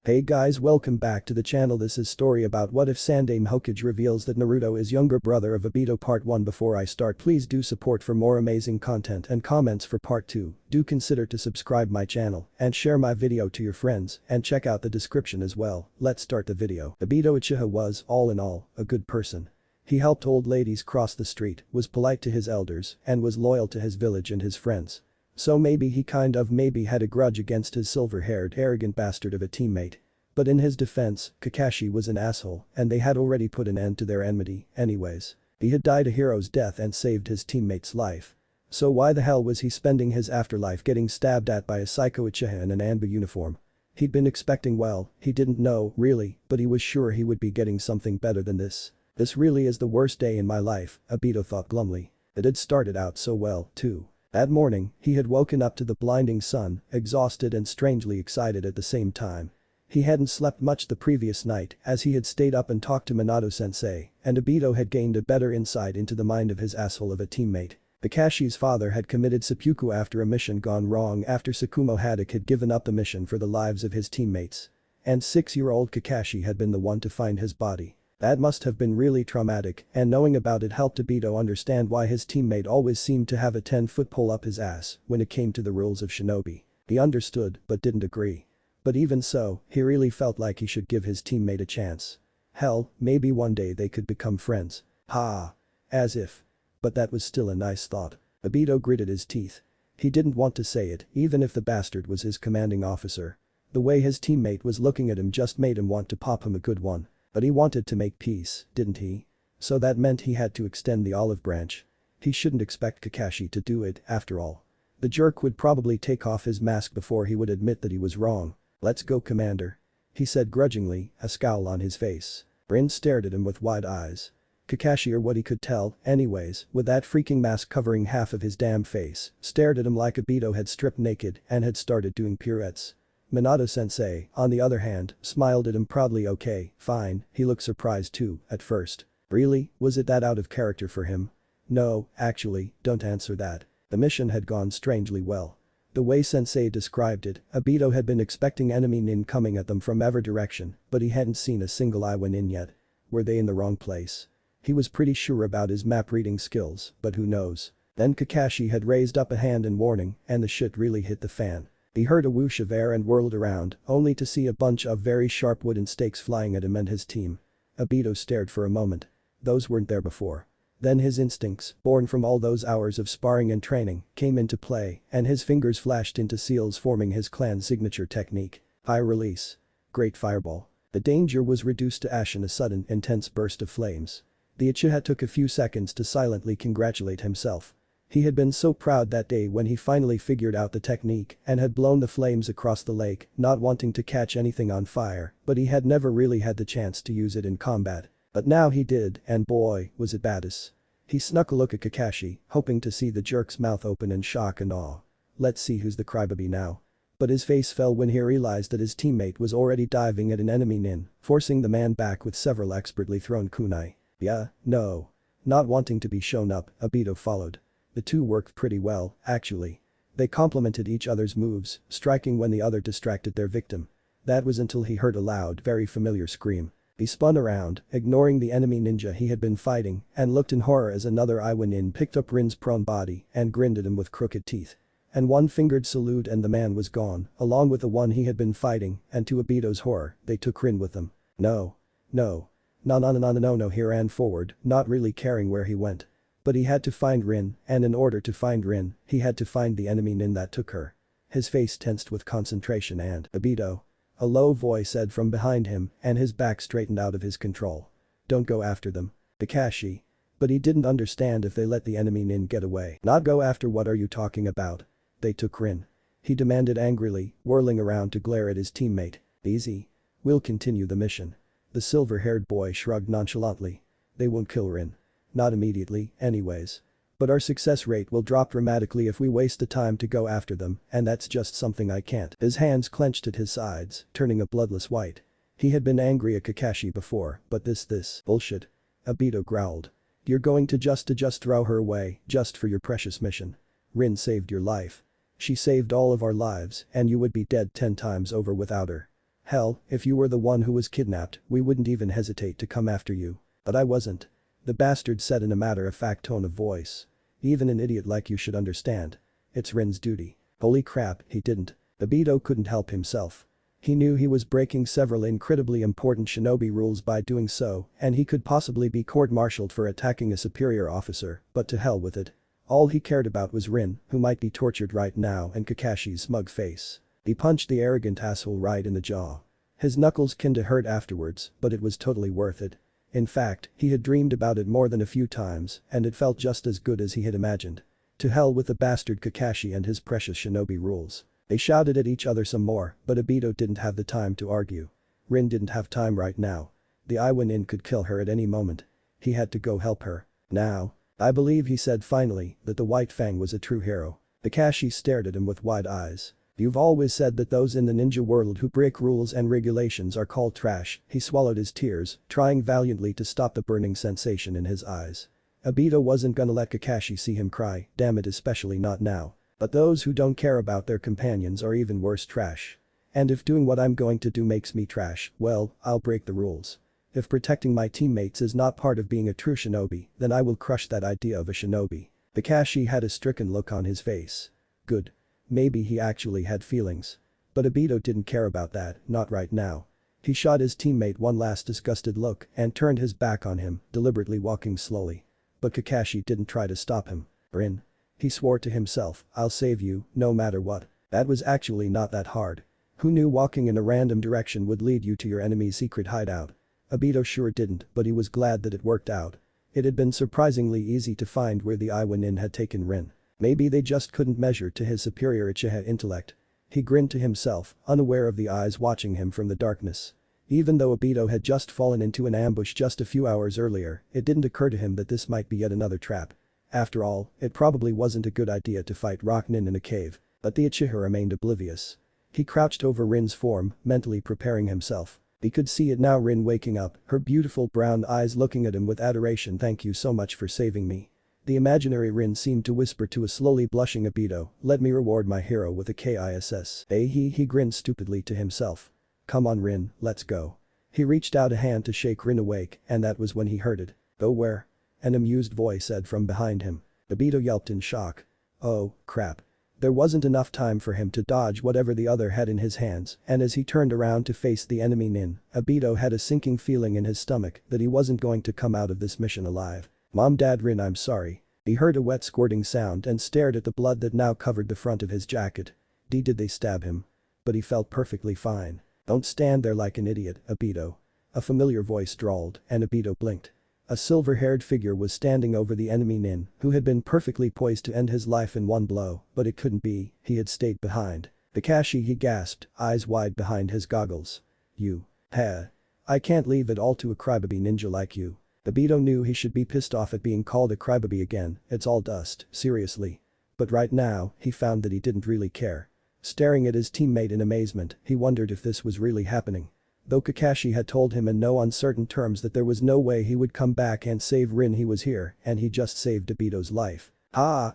Hey guys, welcome back to the channel. This is story about what if Saindaime Hokage reveals that Naruto is younger brother of Obito. Part 1. Before I start, please do support for more amazing content and comments for part 2. Do consider to subscribe my channel and share my video to your friends and check out the description as well. Let's start the video. Obito Uchiha was, all in all, a good person. He helped old ladies cross the street, was polite to his elders, and was loyal to his village and his friends. So maybe he maybe had a grudge against his silver-haired arrogant bastard of a teammate. But in his defense, Kakashi was an asshole and they had already put an end to their enmity anyways. He had died a hero's death and saved his teammate's life. So why the hell was he spending his afterlife getting stabbed at by a psycho Uchiha in an Anbu uniform? He'd been expecting, well, he didn't know, really, but he was sure he would be getting something better than this. This really is the worst day in my life, Obito thought glumly. It had started out so well, too. That morning, he had woken up to the blinding sun, exhausted and strangely excited at the same time. He hadn't slept much the previous night as he had stayed up and talked to Minato-sensei, and Obito had gained a better insight into the mind of his asshole of a teammate. Kakashi's father had committed seppuku after a mission gone wrong after Tsukumo Haddock had given up the mission for the lives of his teammates. And 6-year-old Kakashi had been the one to find his body. That must have been really traumatic, and knowing about it helped Obito understand why his teammate always seemed to have a 10-foot pole up his ass when it came to the rules of shinobi. He understood but didn't agree. But even so, he really felt like he should give his teammate a chance. Hell, maybe one day they could become friends. Ha! As if. But that was still a nice thought. Obito gritted his teeth. He didn't want to say it, even if the bastard was his commanding officer. The way his teammate was looking at him just made him want to pop him a good one. But he wanted to make peace, didn't he? So that meant he had to extend the olive branch. He shouldn't expect Kakashi to do it, after all. The jerk would probably take off his mask before he would admit that he was wrong. "Let's go, Commander," he said grudgingly, a scowl on his face. Rin stared at him with wide eyes. Kakashi, or what he could tell, anyways, with that freaking mask covering half of his damn face, stared at him like Obito had stripped naked and had started doing pirouettes. Minato-sensei, on the other hand, smiled at him proudly. Okay, fine, he looked surprised too, at first. Really, was it that out of character for him? No, actually, don't answer that. The mission had gone strangely well. The way Sensei described it, Obito had been expecting enemy nin coming at them from every direction, but he hadn't seen a single Iwa nin yet. Were they in the wrong place? He was pretty sure about his map reading skills, but who knows. Then Kakashi had raised up a hand in warning and the shit really hit the fan. He heard a whoosh of air and whirled around, only to see a bunch of very sharp wooden stakes flying at him and his team. Obito stared for a moment. Those weren't there before. Then his instincts, born from all those hours of sparring and training, came into play and his fingers flashed into seals, forming his clan's signature technique. High release. Great fireball. The danger was reduced to ash in a sudden, intense burst of flames. The Uchiha took a few seconds to silently congratulate himself. He had been so proud that day when he finally figured out the technique and had blown the flames across the lake, not wanting to catch anything on fire, but he had never really had the chance to use it in combat. But now he did, and boy, was it badass. He snuck a look at Kakashi, hoping to see the jerk's mouth open in shock and awe. Let's see who's the crybaby now. But his face fell when he realized that his teammate was already diving at an enemy nin, forcing the man back with several expertly thrown kunai. Yeah, no. Not wanting to be shown up, Obito followed. The two worked pretty well, actually. They complemented each other's moves, striking when the other distracted their victim. That was until he heard a loud, very familiar scream. He spun around, ignoring the enemy ninja he had been fighting, and looked in horror as another Iwa nin picked up Rin's prone body and grinned at him with crooked teeth. And one-fingered salute and the man was gone, along with the one he had been fighting, and to Obito's horror, they took Rin with them. No. No. No, he ran forward, not really caring where he went. But he had to find Rin, and in order to find Rin, he had to find the enemy nin that took her. His face tensed with concentration and, "Obito," a low voice said from behind him, and his back straightened out of his control. "Don't go after them. Kakashi." But he didn't understand if they let the enemy nin get away. "Not go after, what are you talking about? They took Rin," he demanded angrily, whirling around to glare at his teammate. "Easy. We'll continue the mission." The silver-haired boy shrugged nonchalantly. "They won't kill Rin. Not immediately, anyways. But our success rate will drop dramatically if we waste the time to go after them, and that's just something I can't." His hands clenched at his sides, turning a bloodless white. He had been angry at Kakashi before, but this bullshit. Obito growled. "You're going to just throw her away, just for your precious mission. Rin saved your life. She saved all of our lives, and you would be dead 10 times over without her. Hell, if you were the one who was kidnapped, we wouldn't even hesitate to come after you. But I wasn't. The bastard said in a matter-of-fact tone of voice. Even an idiot like you should understand. It's Rin's duty. Holy crap, he didn't. Obito couldn't help himself. He knew he was breaking several incredibly important shinobi rules by doing so, and he could possibly be court-martialed for attacking a superior officer, but to hell with it. All he cared about was Rin, who might be tortured right now, and Kakashi's smug face. He punched the arrogant asshole right in the jaw. His knuckles kinda hurt afterwards, but it was totally worth it. In fact, he had dreamed about it more than a few times, and it felt just as good as he had imagined. To hell with the bastard Kakashi and his precious shinobi rules. They shouted at each other some more, but Obito didn't have the time to argue. Rin didn't have time right now. The Iwa Nin could kill her at any moment. He had to go help her. Now. I believe he said finally that the White Fang was a true hero. Kakashi stared at him with wide eyes. You've always said that those in the ninja world who break rules and regulations are called trash. He swallowed his tears, trying valiantly to stop the burning sensation in his eyes. Obito wasn't gonna let Kakashi see him cry, damn it, especially not now. But those who don't care about their companions are even worse trash. And if doing what I'm going to do makes me trash, well, I'll break the rules. If protecting my teammates is not part of being a true shinobi, then I will crush that idea of a shinobi. Kakashi had a stricken look on his face. Good. Maybe he actually had feelings. But Obito didn't care about that, not right now. He shot his teammate one last disgusted look and turned his back on him, deliberately walking slowly. But Kakashi didn't try to stop him. Rin. He swore to himself, I'll save you, no matter what. That was actually not that hard. Who knew walking in a random direction would lead you to your enemy's secret hideout? Obito sure didn't, but he was glad that it worked out. It had been surprisingly easy to find where the Iwa Nin had taken Rin. Maybe they just couldn't measure to his superior Uchiha intellect. He grinned to himself, unaware of the eyes watching him from the darkness. Even though Obito had just fallen into an ambush just a few hours earlier, it didn't occur to him that this might be yet another trap. After all, it probably wasn't a good idea to fight Rock Nin in a cave, but the Uchiha remained oblivious. He crouched over Rin's form, mentally preparing himself. He could see it now, Rin waking up, her beautiful brown eyes looking at him with adoration. Thank you so much for saving me. The imaginary Rin seemed to whisper to a slowly blushing Obito, let me reward my hero with a kiss. He grinned stupidly to himself. Come on Rin, let's go. He reached out a hand to shake Rin awake, and that was when he heard it. Go where? An amused voice said from behind him. Obito yelped in shock. Oh, crap. There wasn't enough time for him to dodge whatever the other had in his hands, and as he turned around to face the enemy Nin, Obito had a sinking feeling in his stomach that he wasn't going to come out of this mission alive. Mom, Dad, Rin, I'm sorry. He heard a wet squirting sound and stared at the blood that now covered the front of his jacket. Did they stab him? But he felt perfectly fine. Don't stand there like an idiot, Obito. A familiar voice drawled, and Obito blinked. A silver-haired figure was standing over the enemy Nin, who had been perfectly poised to end his life in one blow, but it couldn't be, he had stayed behind. Kakashi, he gasped, eyes wide behind his goggles. You. I can't leave it all to a crybaby ninja like you. Obito knew he should be pissed off at being called a crybaby again, it's all dust, seriously. But right now, he found that he didn't really care. Staring at his teammate in amazement, he wondered if this was really happening. Though Kakashi had told him in no uncertain terms that there was no way he would come back and save Rin, he was here, and he just saved Obito's life.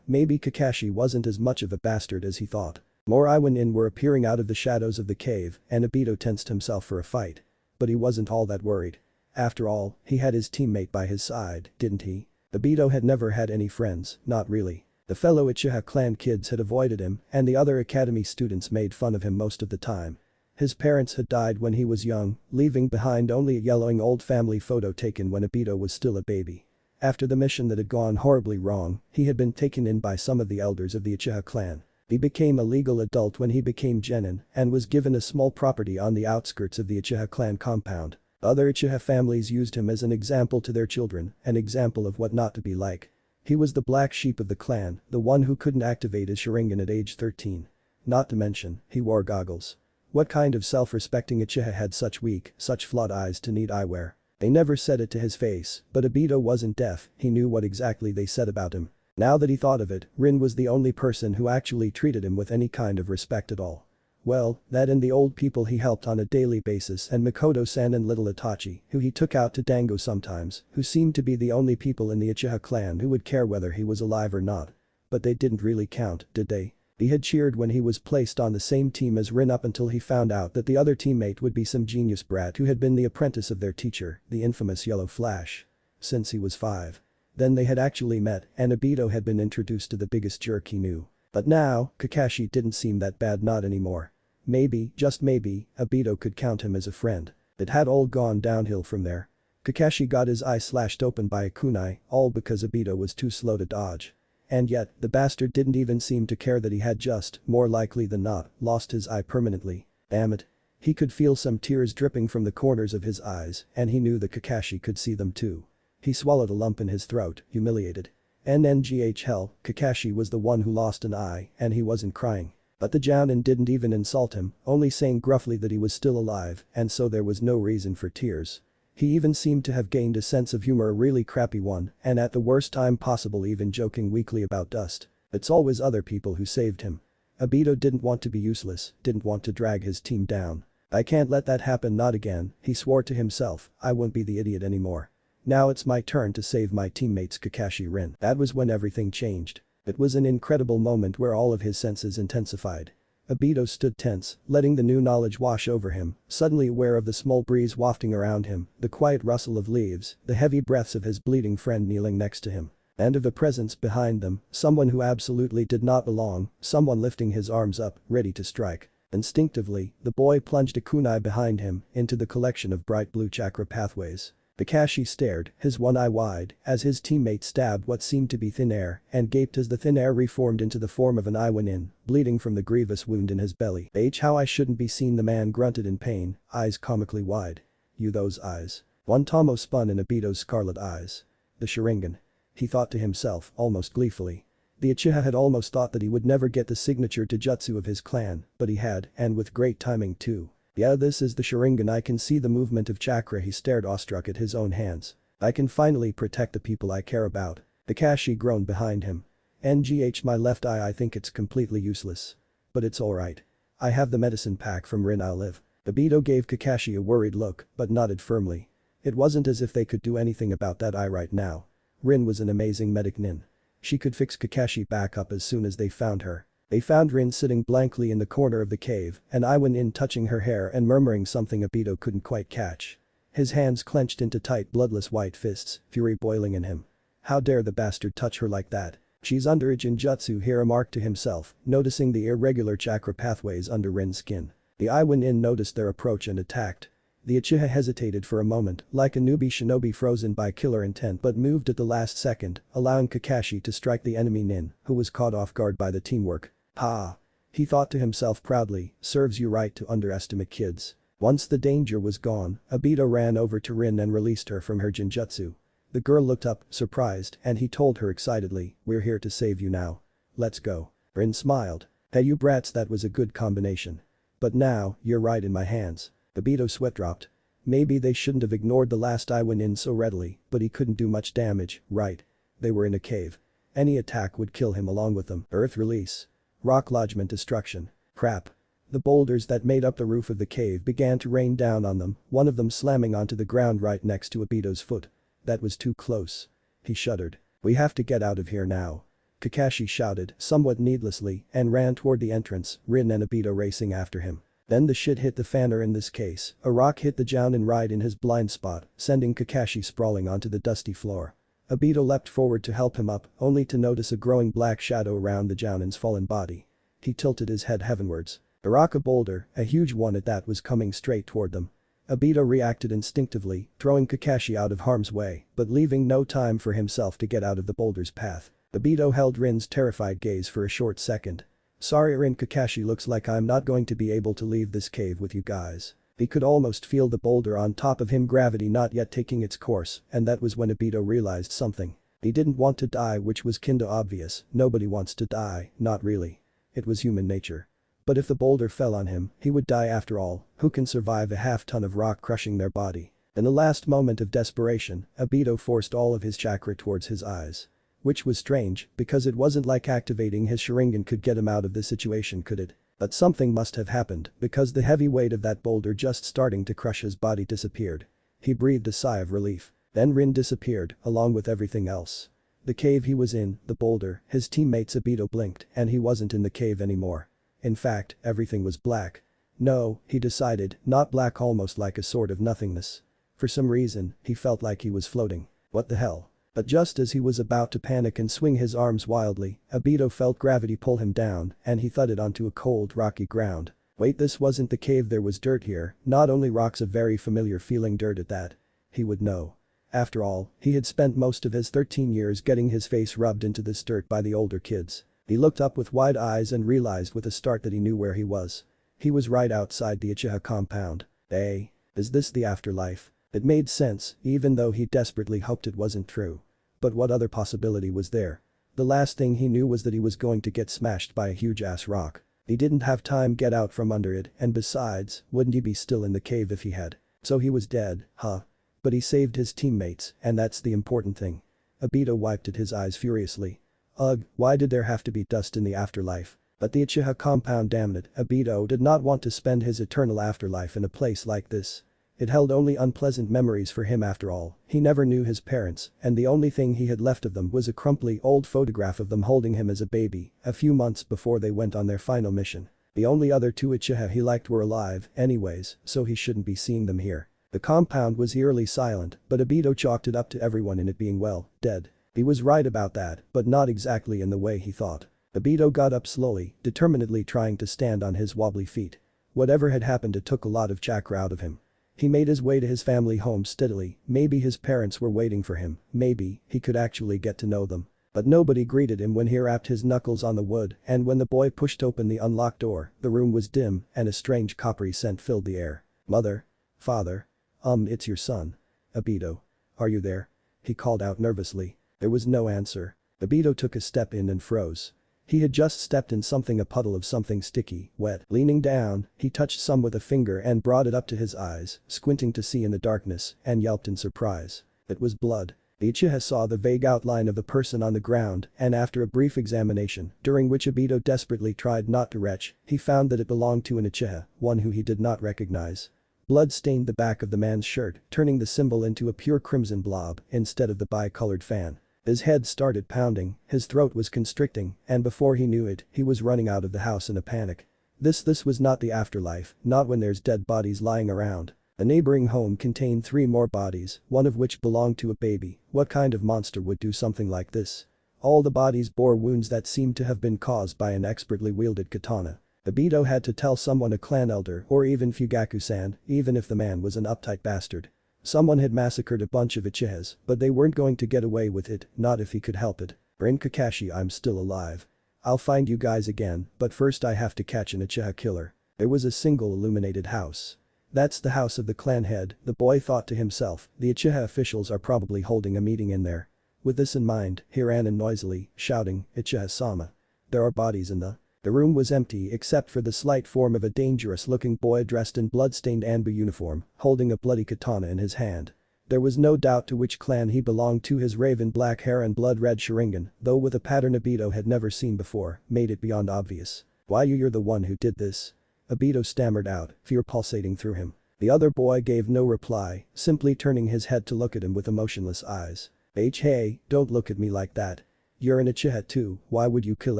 Maybe Kakashi wasn't as much of a bastard as he thought. More Iwa Nin were appearing out of the shadows of the cave, and Obito tensed himself for a fight. But he wasn't all that worried. After all, he had his teammate by his side, didn't he? Obito had never had any friends, not really. The fellow Uchiha clan kids had avoided him, and the other academy students made fun of him most of the time. His parents had died when he was young, leaving behind only a yellowing old family photo taken when Obito was still a baby. After the mission that had gone horribly wrong, he had been taken in by some of the elders of the Uchiha clan. He became a legal adult when he became genin and was given a small property on the outskirts of the Uchiha clan compound. Other Uchiha families used him as an example to their children, an example of what not to be like. He was the black sheep of the clan, the one who couldn't activate his Sharingan at age 13. Not to mention, he wore goggles. What kind of self-respecting Uchiha had such weak, such flawed eyes to need eyewear? They never said it to his face, but Obito wasn't deaf, he knew what exactly they said about him. Now that he thought of it, Rin was the only person who actually treated him with any kind of respect at all. Well, that and the old people he helped on a daily basis, and Makoto-san and little Itachi, who he took out to dango sometimes, who seemed to be the only people in the Uchiha clan who would care whether he was alive or not. But they didn't really count, did they? He had cheered when he was placed on the same team as Rin up until he found out that the other teammate would be some genius brat who had been the apprentice of their teacher, the infamous Yellow Flash. Since he was 5. Then they had actually met and Obito had been introduced to the biggest jerk he knew. But now, Kakashi didn't seem that bad, not anymore. Maybe, just maybe, Obito could count him as a friend. It had all gone downhill from there. Kakashi got his eye slashed open by a kunai, all because Obito was too slow to dodge. And yet, the bastard didn't even seem to care that he had just, more likely than not, lost his eye permanently. Damn it. He could feel some tears dripping from the corners of his eyes, and he knew that Kakashi could see them too. He swallowed a lump in his throat, humiliated. NNGH hell, Kakashi was the one who lost an eye, and he wasn't crying. But the Jounin didn't even insult him, only saying gruffly that he was still alive, and so there was no reason for tears. He even seemed to have gained a sense of humor, a really crappy one, and at the worst time possible even joking weakly about dust. It's always other people who saved him. Obito didn't want to be useless, didn't want to drag his team down. I can't let that happen, not again, he swore to himself. I won't be the idiot anymore. Now it's my turn to save my teammates, Kakashi Rin. That was when everything changed. It was an incredible moment where all of his senses intensified. Obito stood tense, letting the new knowledge wash over him, suddenly aware of the small breeze wafting around him, the quiet rustle of leaves, the heavy breaths of his bleeding friend kneeling next to him. And of the presence behind them, someone who absolutely did not belong, someone lifting his arms up, ready to strike. Instinctively, the boy plunged a kunai behind him into the collection of bright blue chakra pathways. Kakashi stared, his one eye wide, as his teammate stabbed what seemed to be thin air and gaped as the thin air reformed into the form of an Iwanin, bleeding from the grievous wound in his belly. How I shouldn't be seen, the man grunted in pain, eyes comically wide. You, those eyes. One Tomo spun in Obito's scarlet eyes. The Sharingan. He thought to himself, almost gleefully. The Uchiha had almost thought that he would never get the signature to jutsu of his clan, but he had, and with great timing too. Yeah, this is the Sharingan. I can see the movement of chakra. He stared awestruck at his own hands. I can finally protect the people I care about. Kakashi groaned behind him. NGH, my left eye, I think it's completely useless. But it's alright. I have the medicine pack from Rin, I'll live. Obito gave Kakashi a worried look, but nodded firmly. It wasn't as if they could do anything about that eye right now. Rin was an amazing medic nin. She could fix Kakashi back up as soon as they found her. They found Rin sitting blankly in the corner of the cave, and Iwanin touching her hair and murmuring something Obito couldn't quite catch. His hands clenched into tight bloodless white fists, fury boiling in him. How dare the bastard touch her like that? She's underage in jutsu, he remarked to himself, noticing the irregular chakra pathways under Rin's skin. The Iwanin noticed their approach and attacked. The Uchiha hesitated for a moment, like a newbie shinobi frozen by killer intent, but moved at the last second, allowing Kakashi to strike the enemy nin, who was caught off guard by the teamwork. Ha! He thought to himself proudly, serves you right to underestimate kids. Once the danger was gone, Obito ran over to Rin and released her from her genjutsu. The girl looked up, surprised, and he told her excitedly, we're here to save you now. Let's go. Rin smiled. Hey you brats, that was a good combination. But now, you're right in my hands. Obito sweat dropped. Maybe they shouldn't have ignored the last Iwanin so readily, but he couldn't do much damage, right? They were in a cave. Any attack would kill him along with them. Earth release. Rock lodgement destruction. Crap. The boulders that made up the roof of the cave began to rain down on them, one of them slamming onto the ground right next to Obito's foot. That was too close. He shuddered. We have to get out of here now. Kakashi shouted, somewhat needlessly, and ran toward the entrance, Rin and Obito racing after him. Then the shit hit the fanner in this case, a rock hit the Jounin right in his blind spot, sending Kakashi sprawling onto the dusty floor. Obito leapt forward to help him up, only to notice a growing black shadow around the Jounin's fallen body. He tilted his head heavenwards. A rock, a boulder, a huge one at that, was coming straight toward them. Obito reacted instinctively, throwing Kakashi out of harm's way, but leaving no time for himself to get out of the boulder's path. Obito held Rin's terrified gaze for a short second. Sorry Rin, Kakashi, looks like I'm not going to be able to leave this cave with you guys. He could almost feel the boulder on top of him, gravity not yet taking its course, and that was when Obito realized something. He didn't want to die, which was kinda obvious. Nobody wants to die, not really. It was human nature. But if the boulder fell on him, he would die after all. Who can survive a half-ton of rock crushing their body? In the last moment of desperation, Obito forced all of his chakra towards his eyes. Which was strange, because it wasn't like activating his Sharingan could get him out of this situation, could it? But something must have happened, because the heavy weight of that boulder just starting to crush his body disappeared. He breathed a sigh of relief. Then Rin disappeared, along with everything else. The cave he was in, the boulder, his teammates. Obito blinked and he wasn't in the cave anymore. In fact, everything was black. No, he decided, not black, almost like a sort of nothingness. For some reason, he felt like he was floating. What the hell? But just as he was about to panic and swing his arms wildly, Obito felt gravity pull him down and he thudded onto a cold, rocky ground. Wait, this wasn't the cave, there was dirt here, not only rocks, a very familiar feeling dirt at that. He would know. After all, he had spent most of his 13 years getting his face rubbed into this dirt by the older kids. He looked up with wide eyes and realized with a start that he knew where he was. He was right outside the Uchiha compound. Hey, is this the afterlife? It made sense, even though he desperately hoped it wasn't true. But what other possibility was there? The last thing he knew was that he was going to get smashed by a huge-ass rock. He didn't have time to get out from under it, and besides, wouldn't he be still in the cave if he had? So he was dead, huh? But he saved his teammates, and that's the important thing. Obito wiped at his eyes furiously. Ugh, why did there have to be dust in the afterlife? But the Uchiha compound, damn it, Obito did not want to spend his eternal afterlife in a place like this. It held only unpleasant memories for him after all. He never knew his parents, and the only thing he had left of them was a crumply old photograph of them holding him as a baby, a few months before they went on their final mission. The only other two Uchiha he liked were alive, anyways, so he shouldn't be seeing them here. The compound was eerily silent, but Obito chalked it up to everyone in it being, well, dead. He was right about that, but not exactly in the way he thought. Obito got up slowly, determinedly trying to stand on his wobbly feet. Whatever had happened, it took a lot of chakra out of him. He made his way to his family home steadily. Maybe his parents were waiting for him, maybe he could actually get to know them. But nobody greeted him when he rapped his knuckles on the wood, and when the boy pushed open the unlocked door, the room was dim and a strange coppery scent filled the air. Mother? Father? It's your son. Obito. Are you there? He called out nervously. There was no answer. Obito took a step in and froze. He had just stepped in something, a puddle of something sticky, wet. Leaning down, he touched some with a finger and brought it up to his eyes, squinting to see in the darkness, and yelped in surprise. It was blood. The Uchiha saw the vague outline of a person on the ground, and after a brief examination, during which Obito desperately tried not to retch, he found that it belonged to an Uchiha, one who he did not recognize. Blood stained the back of the man's shirt, turning the symbol into a pure crimson blob instead of the bicolored fan. His head started pounding, his throat was constricting, and before he knew it, he was running out of the house in a panic. This was not the afterlife, not when there's dead bodies lying around. A neighboring home contained 3 more bodies, one of which belonged to a baby. What kind of monster would do something like this? All the bodies bore wounds that seemed to have been caused by an expertly wielded katana. Obito had to tell someone, a clan elder or even Fugaku-san, even if the man was an uptight bastard. Someone had massacred a bunch of Uchihas, but they weren't going to get away with it, not if he could help it. Rin Kakashi, I'm still alive. I'll find you guys again, but first I have to catch an Uchiha killer. There was a single illuminated house. That's the house of the clan head, the boy thought to himself. The Uchiha officials are probably holding a meeting in there. With this in mind, he ran in noisily, shouting, Uchiha-sama. There are bodies in The room was empty except for the slight form of a dangerous-looking boy dressed in blood-stained Anbu uniform, holding a bloody katana in his hand. There was no doubt to which clan he belonged to. His raven black hair and blood-red sharingan, though with a pattern Obito had never seen before, made it beyond obvious. Why, you're the one who did this? Obito stammered out, fear pulsating through him. The other boy gave no reply, simply turning his head to look at him with emotionless eyes. Hey, don't look at me like that. You're an Uchiha too, why would you kill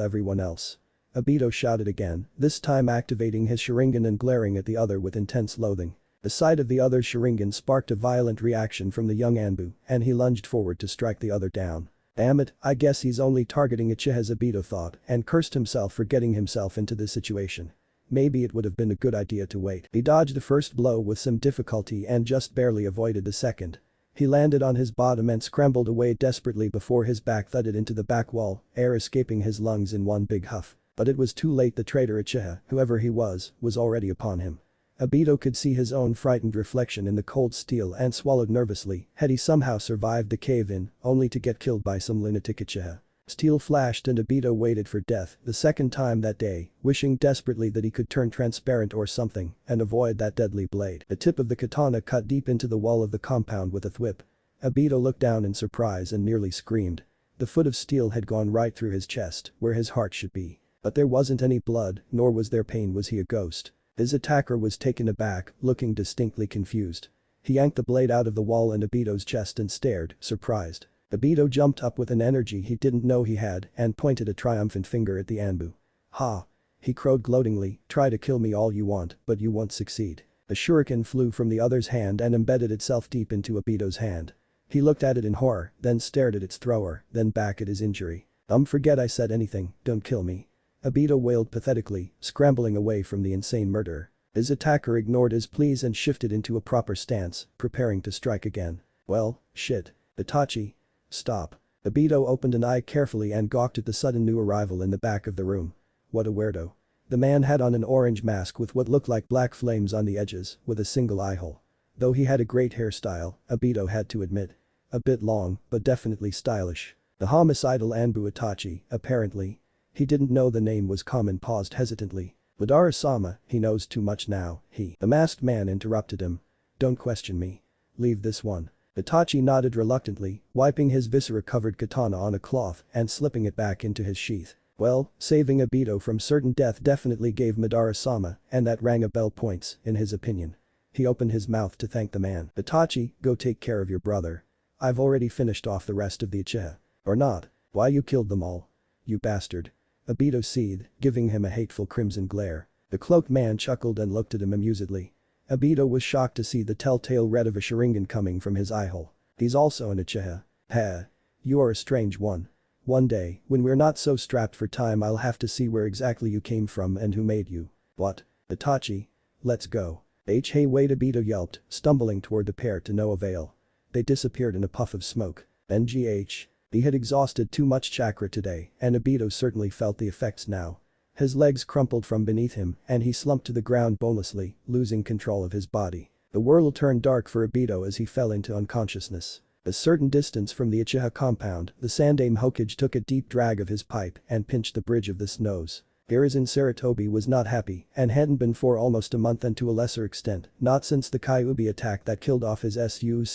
everyone else? Obito shouted again, this time activating his sharingan and glaring at the other with intense loathing. The sight of the other's sharingan sparked a violent reaction from the young Anbu, and he lunged forward to strike the other down. Damn it, I guess he's only targeting Uchihas, Obito thought, and cursed himself for getting himself into this situation. Maybe it would have been a good idea to wait. He dodged the first blow with some difficulty and just barely avoided the second. He landed on his bottom and scrambled away desperately before his back thudded into the back wall, air escaping his lungs in one big huff. But it was too late. The traitor Uchiha, whoever he was already upon him. Obito could see his own frightened reflection in the cold steel and swallowed nervously. Had he somehow survived the cave-in, only to get killed by some lunatic Uchiha? Steel flashed and Obito waited for death, the second time that day, wishing desperately that he could turn transparent or something and avoid that deadly blade. The tip of the katana cut deep into the wall of the compound with a thwip. Obito looked down in surprise and nearly screamed. The foot of steel had gone right through his chest, where his heart should be. But there wasn't any blood, nor was there pain. Was he a ghost? His attacker was taken aback, looking distinctly confused. He yanked the blade out of the wall and Obito's chest and stared, surprised. Obito jumped up with an energy he didn't know he had and pointed a triumphant finger at the Anbu. Ha! He crowed gloatingly, try to kill me all you want, but you won't succeed. A shuriken flew from the other's hand and embedded itself deep into Obito's hand. He looked at it in horror, then stared at its thrower, then back at his injury. Forget I said anything, don't kill me. Obito wailed pathetically, scrambling away from the insane murderer. His attacker ignored his pleas and shifted into a proper stance, preparing to strike again. Well, shit. Itachi. Stop. Obito opened an eye carefully and gawked at the sudden new arrival in the back of the room. What a weirdo. The man had on an orange mask with what looked like black flames on the edges, with a single eye hole. Though he had a great hairstyle, Obito had to admit. A bit long, but definitely stylish. The homicidal Anbu Itachi, apparently. He didn't know the name was common, paused hesitantly. Madara-sama, he knows too much now, The masked man interrupted him. Don't question me. Leave this one. Itachi nodded reluctantly, wiping his viscera-covered katana on a cloth and slipping it back into his sheath. Well, saving Obito from certain death definitely gave Madara-sama, and that rang a bell points, in his opinion. He opened his mouth to thank the man. Itachi, go take care of your brother. I've already finished off the rest of the Uchiha. Or not. Why you killed them all? You bastard. Obito seethed, giving him a hateful crimson glare. The cloaked man chuckled and looked at him amusedly. Obito was shocked to see the telltale red of a Sharingan coming from his eyehole. He's also an Uchiha. Heh. You are a strange one. One day, when we're not so strapped for time, I'll have to see where exactly you came from and who made you. What? Itachi? Let's go. Hey wait, Obito yelped, stumbling toward the pair to no avail. They disappeared in a puff of smoke. NGH. He had exhausted too much chakra today, and Obito certainly felt the effects now. His legs crumpled from beneath him and he slumped to the ground bonelessly, losing control of his body. The world turned dark for Obito as he fell into unconsciousness. A certain distance from the Uchiha compound, the Saindaime Hokage took a deep drag of his pipe and pinched the bridge of this nose. Hiruzen Sarutobi was not happy and hadn't been for almost a month, and to a lesser extent, not since the Kyuubi attack that killed off his successor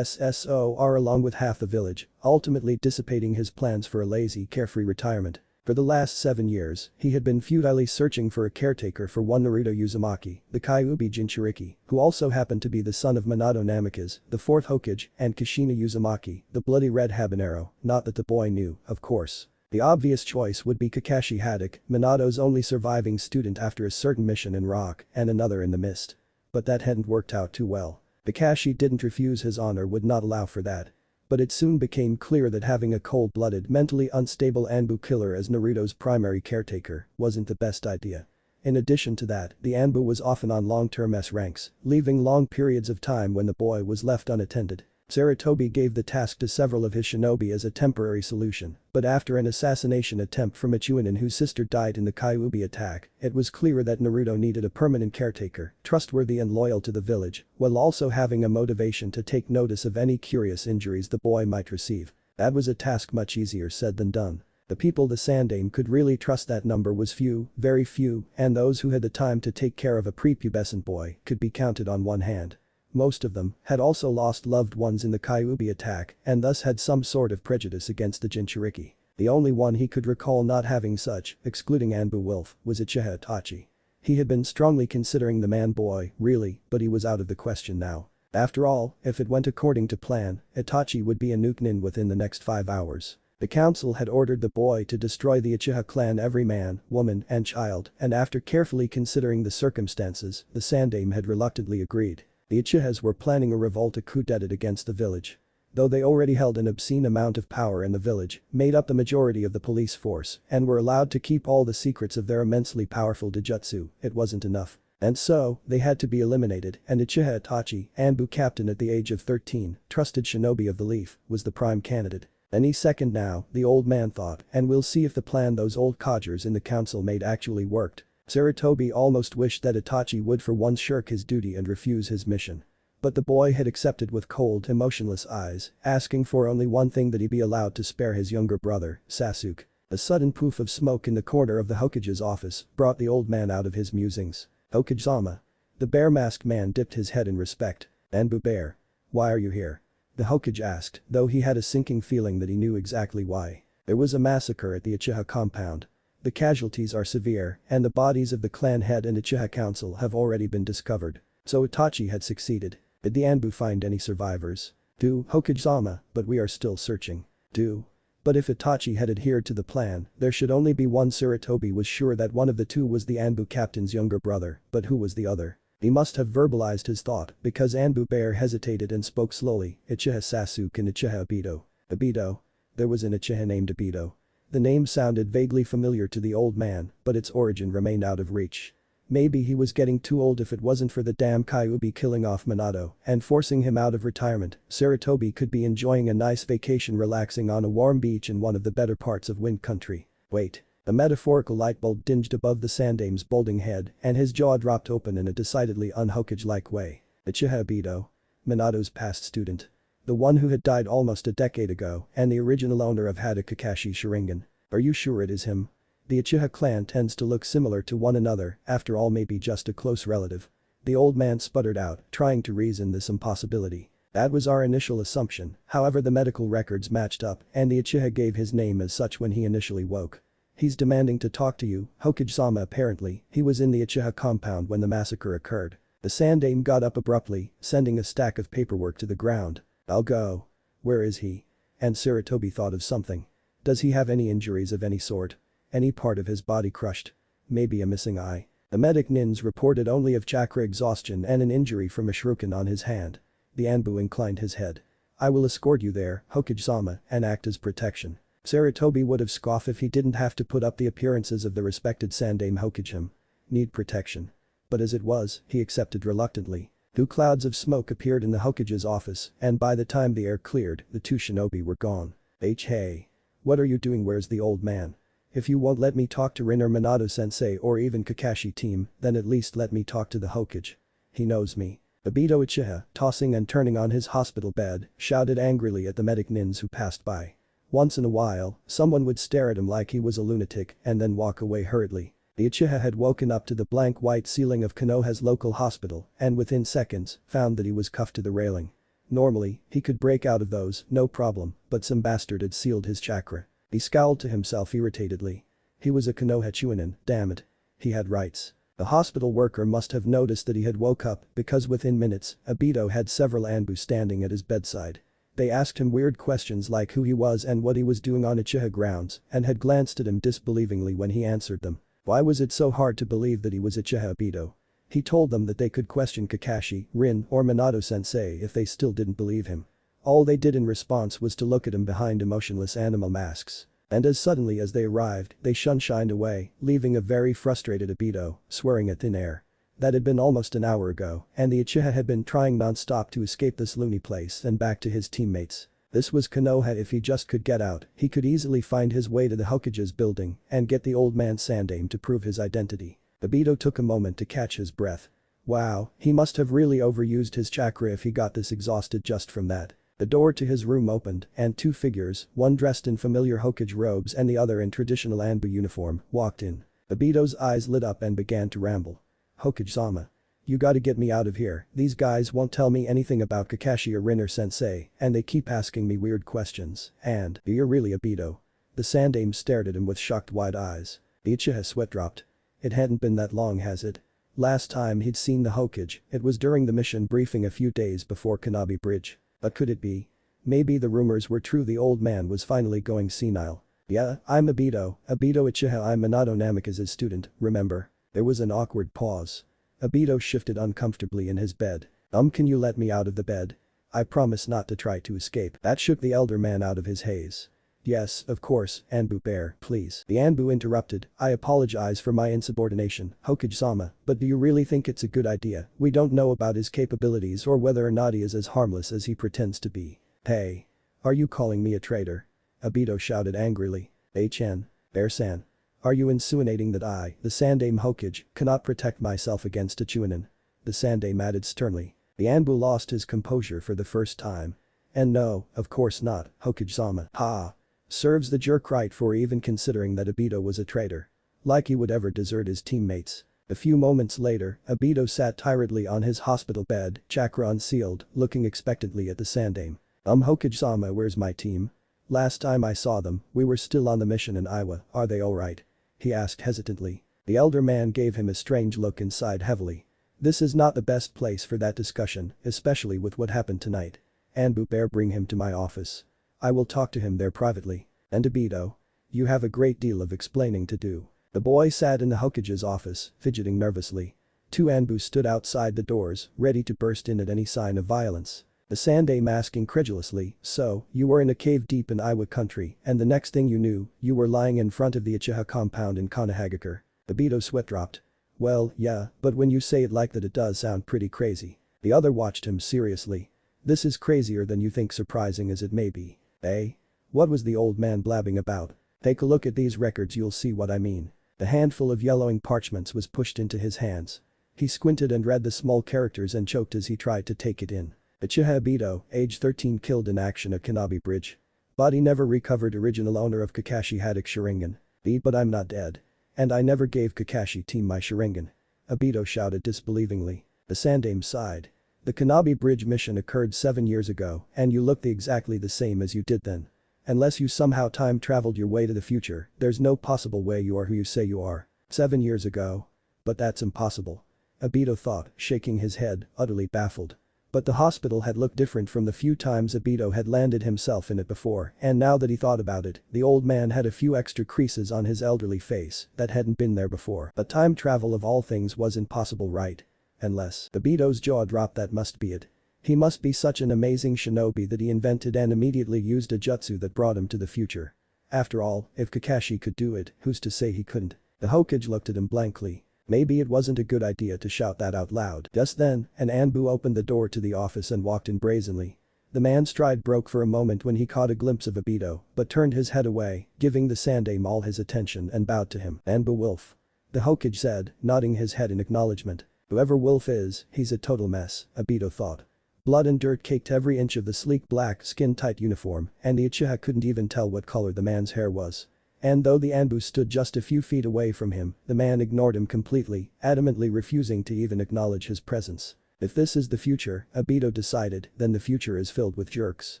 along with half the village, ultimately dissipating his plans for a lazy, carefree retirement. For the last 7 years, he had been futilely searching for a caretaker for one Naruto Uzumaki, the Kyuubi Jinchuriki, who also happened to be the son of Minato Namikaze, the 4th Hokage, and Kushina Uzumaki, the bloody red habanero, not that the boy knew, of course. The obvious choice would be Kakashi Haddock, Minato's only surviving student after a certain mission in rock and another in the mist. But that hadn't worked out too well. Kakashi didn't refuse, his honor would not allow for that. But it soon became clear that having a cold-blooded, mentally unstable Anbu killer as Naruto's primary caretaker wasn't the best idea. In addition to that, the Anbu was often on long-term S ranks, leaving long periods of time when the boy was left unattended. Sarutobi gave the task to several of his shinobi as a temporary solution, but after an assassination attempt from a Chunin whose sister died in the Kyuubi attack, it was clear that Naruto needed a permanent caretaker, trustworthy and loyal to the village, while also having a motivation to take notice of any curious injuries the boy might receive. That was a task much easier said than done. The people the Saindaime could really trust that number was few, very few, and those who had the time to take care of a prepubescent boy could be counted on one hand. Most of them had also lost loved ones in the Kyuubi attack and thus had some sort of prejudice against the Jinchuriki. The only one he could recall not having such, excluding Anbu Wolf, was Uchiha Itachi. He had been strongly considering the man-boy, really, but he was out of the question now. After all, if it went according to plan, Itachi would be a Nukenin within the next 5 hours. The council had ordered the boy to destroy the Uchiha clan, every man, woman, and child, and after carefully considering the circumstances, the Saindaime had reluctantly agreed. The Uchihas were planning a revolt, a coup d'etat against the village. Though they already held an obscene amount of power in the village, made up the majority of the police force, and were allowed to keep all the secrets of their immensely powerful Dojutsu, it wasn't enough. And so, they had to be eliminated, and Uchiha Itachi, Anbu captain at the age of 13, trusted shinobi of the Leaf, was the prime candidate. Any second now, the old man thought, and we'll see if the plan those old codgers in the council made actually worked. Sarutobi almost wished that Itachi would for once shirk his duty and refuse his mission. But the boy had accepted with cold, emotionless eyes, asking for only one thing, that he be allowed to spare his younger brother, Sasuke. A sudden poof of smoke in the corner of the Hokage's office brought the old man out of his musings. Hokage-sama. The bear-masked man dipped his head in respect. Anbu Bear. Why are you here? The Hokage asked, though he had a sinking feeling that he knew exactly why. There was a massacre at the Uchiha compound. The casualties are severe, and the bodies of the clan head and Uchiha council have already been discovered. So Itachi had succeeded. Did the Anbu find any survivors? Do, Hokage-sama, but we are still searching. Do. But if Itachi had adhered to the plan, there should only be one. Sarutobi was sure that one of the two was the Anbu captain's younger brother, but who was the other? He must have verbalized his thought because Anbu Bear hesitated and spoke slowly, Uchiha Sasuke and Uchiha Obito. Obito? There was an Uchiha named Obito. The name sounded vaguely familiar to the old man, but its origin remained out of reach. Maybe he was getting too old. If it wasn't for the damn Kyuubi killing off Minato and forcing him out of retirement, Sarutobi could be enjoying a nice vacation relaxing on a warm beach in one of the better parts of Wind Country. Wait. A metaphorical light bulb dinged above the Sandaime's balding head and his jaw dropped open in a decidedly un-Hokage-like way. Uchiha Obito. Minato's past student. The one who had died almost a decade ago and the original owner of Hada Kakashi Sharingan. Are you sure it is him? The Uchiha clan tends to look similar to one another, after all maybe just a close relative. The old man sputtered out, trying to reason this impossibility. That was our initial assumption, however the medical records matched up and the Uchiha gave his name as such when he initially woke. He's demanding to talk to you, Hokage-sama. Apparently, he was in the Uchiha compound when the massacre occurred. The Sandaime got up abruptly, sending a stack of paperwork to the ground. I'll go. Where is he? And Sarutobi thought of something. Does he have any injuries of any sort? Any part of his body crushed? Maybe a missing eye. The medic Nins reported only of chakra exhaustion and an injury from a shuriken on his hand. The Anbu inclined his head. I will escort you there, Hokage-sama, and act as protection. Sarutobi would have scoffed if he didn't have to put up the appearances of the respected Sandaime Hokage. Need protection. But as it was, he accepted reluctantly. Two clouds of smoke appeared in the Hokage's office and by the time the air cleared, the two shinobi were gone. Hey. What are you doing? Where's the old man? If you won't let me talk to Rin or Minato-sensei or even Kakashi team, then at least let me talk to the Hokage. He knows me. Obito Uchiha, tossing and turning on his hospital bed, shouted angrily at the medic Nins who passed by. Once in a while, someone would stare at him like he was a lunatic and then walk away hurriedly. The Uchiha had woken up to the blank white ceiling of Konoha's local hospital and within seconds, found that he was cuffed to the railing. Normally, he could break out of those, no problem, but some bastard had sealed his chakra. He scowled to himself irritatedly. He was a Konoha Chunin, damn it. He had rights. The hospital worker must have noticed that he had woke up because within minutes, Obito had several Anbu standing at his bedside. They asked him weird questions like who he was and what he was doing on Uchiha grounds and had glanced at him disbelievingly when he answered them. Why was it so hard to believe that he was Uchiha Obito? He told them that they could question Kakashi, Rin or Minato-sensei if they still didn't believe him. All they did in response was to look at him behind emotionless animal masks. And as suddenly as they arrived, they shined away, leaving a very frustrated Obito, swearing at thin air. That had been almost an hour ago, and the Uchiha had been trying non-stop to escape this loony place and back to his teammates. This was Konoha. If he just could get out, he could easily find his way to the Hokage's building and get the old man Sandaime to prove his identity. Obito took a moment to catch his breath. Wow, he must have really overused his chakra if he got this exhausted just from that. The door to his room opened and two figures, one dressed in familiar Hokage robes and the other in traditional Anbu uniform, walked in. Obito's eyes lit up and began to ramble. Hokage-sama. You gotta get me out of here. These guys won't tell me anything about Kakashi or Rin or Sensei and they keep asking me weird questions and, you're really Obito. The Sandaime stared at him with shocked wide eyes. The Uchiha sweat dropped. It hadn't been that long, has it? Last time he'd seen the Hokage, it was during the mission briefing a few days before Kanabi Bridge. But could it be? Maybe the rumors were true. The old man was finally going senile. Yeah, I'm Obito Uchiha. I'm Minato Namikaze's student, remember? There was an awkward pause. Obito shifted uncomfortably in his bed. Can you let me out of the bed? I promise not to try to escape. That shook the elder man out of his haze. Yes, of course, Anbu Bear, please. The Anbu interrupted. I apologize for my insubordination, Hokage-sama, but do you really think it's a good idea? We don't know about his capabilities or whether or not he is as harmless as he pretends to be. Hey. Are you calling me a traitor? Obito shouted angrily. Chen. Bear-san. Are you insinuating that I, the Sandaime Hokage, cannot protect myself against a Chunin? The Sandaime added sternly. The Anbu lost his composure for the first time. And no, of course not, Hokage-sama. Ha. Serves the jerk right for even considering that Obito was a traitor. Like he would ever desert his teammates. A few moments later, Obito sat tiredly on his hospital bed, chakra unsealed, looking expectantly at the Sandaime. Hokage-sama, where's my team? Last time I saw them, we were still on the mission in Iowa, are they alright? He asked hesitantly. The elder man gave him a strange look and sighed heavily. This is not the best place for that discussion, especially with what happened tonight. Anbu bear bring him to my office. I will talk to him there privately. And Obito. You have a great deal of explaining to do. The boy sat in the Hokage's office, fidgeting nervously. Two Anbu stood outside the doors, ready to burst in at any sign of violence. The Saindaime asked incredulously, so, you were in a cave deep in Iwa country and the next thing you knew, you were lying in front of the Uchiha compound in Konohagakure. Obito's sweat dropped. Well, yeah, but when you say it like that it does sound pretty crazy. The other watched him seriously. This is crazier than you think, surprising as it may be. Eh? What was the old man blabbing about? Take a look at these records, you'll see what I mean. The handful of yellowing parchments was pushed into his hands. He squinted and read the small characters and choked as he tried to take it in. Uchiha Obito, age 13, killed in action at Kanabi Bridge. Body never recovered, original owner of Kakashi Haddock Sharingan. But I'm not dead. And I never gave Kakashi team my Sharingan. Obito shouted disbelievingly. The Saindaime sighed. The Kanabi Bridge mission occurred 7 years ago and you look exactly the same as you did then. Unless you somehow time traveled your way to the future, there's no possible way you are who you say you are. 7 years ago? But that's impossible. Obito thought, shaking his head, utterly baffled. But the hospital had looked different from the few times Obito had landed himself in it before, and now that he thought about it, the old man had a few extra creases on his elderly face that hadn't been there before. But time travel of all things was impossible, right? Unless. Obito's jaw dropped, that must be it. He must be such an amazing shinobi that he invented and immediately used a jutsu that brought him to the future. After all, if Kakashi could do it, who's to say he couldn't? The Hokage looked at him blankly. Maybe it wasn't a good idea to shout that out loud. Just then, an Anbu opened the door to the office and walked in brazenly. The man's stride broke for a moment when he caught a glimpse of Obito, but turned his head away, giving the Saindaime all his attention and bowed to him. Anbu Wolf. The Hokage said, nodding his head in acknowledgement. Whoever Wolf is, he's a total mess, Obito thought. Blood and dirt caked every inch of the sleek black skin-tight uniform, and the Uchiha couldn't even tell what color the man's hair was. And though the Anbu stood just a few feet away from him, the man ignored him completely, adamantly refusing to even acknowledge his presence. If this is the future, Obito decided, then the future is filled with jerks.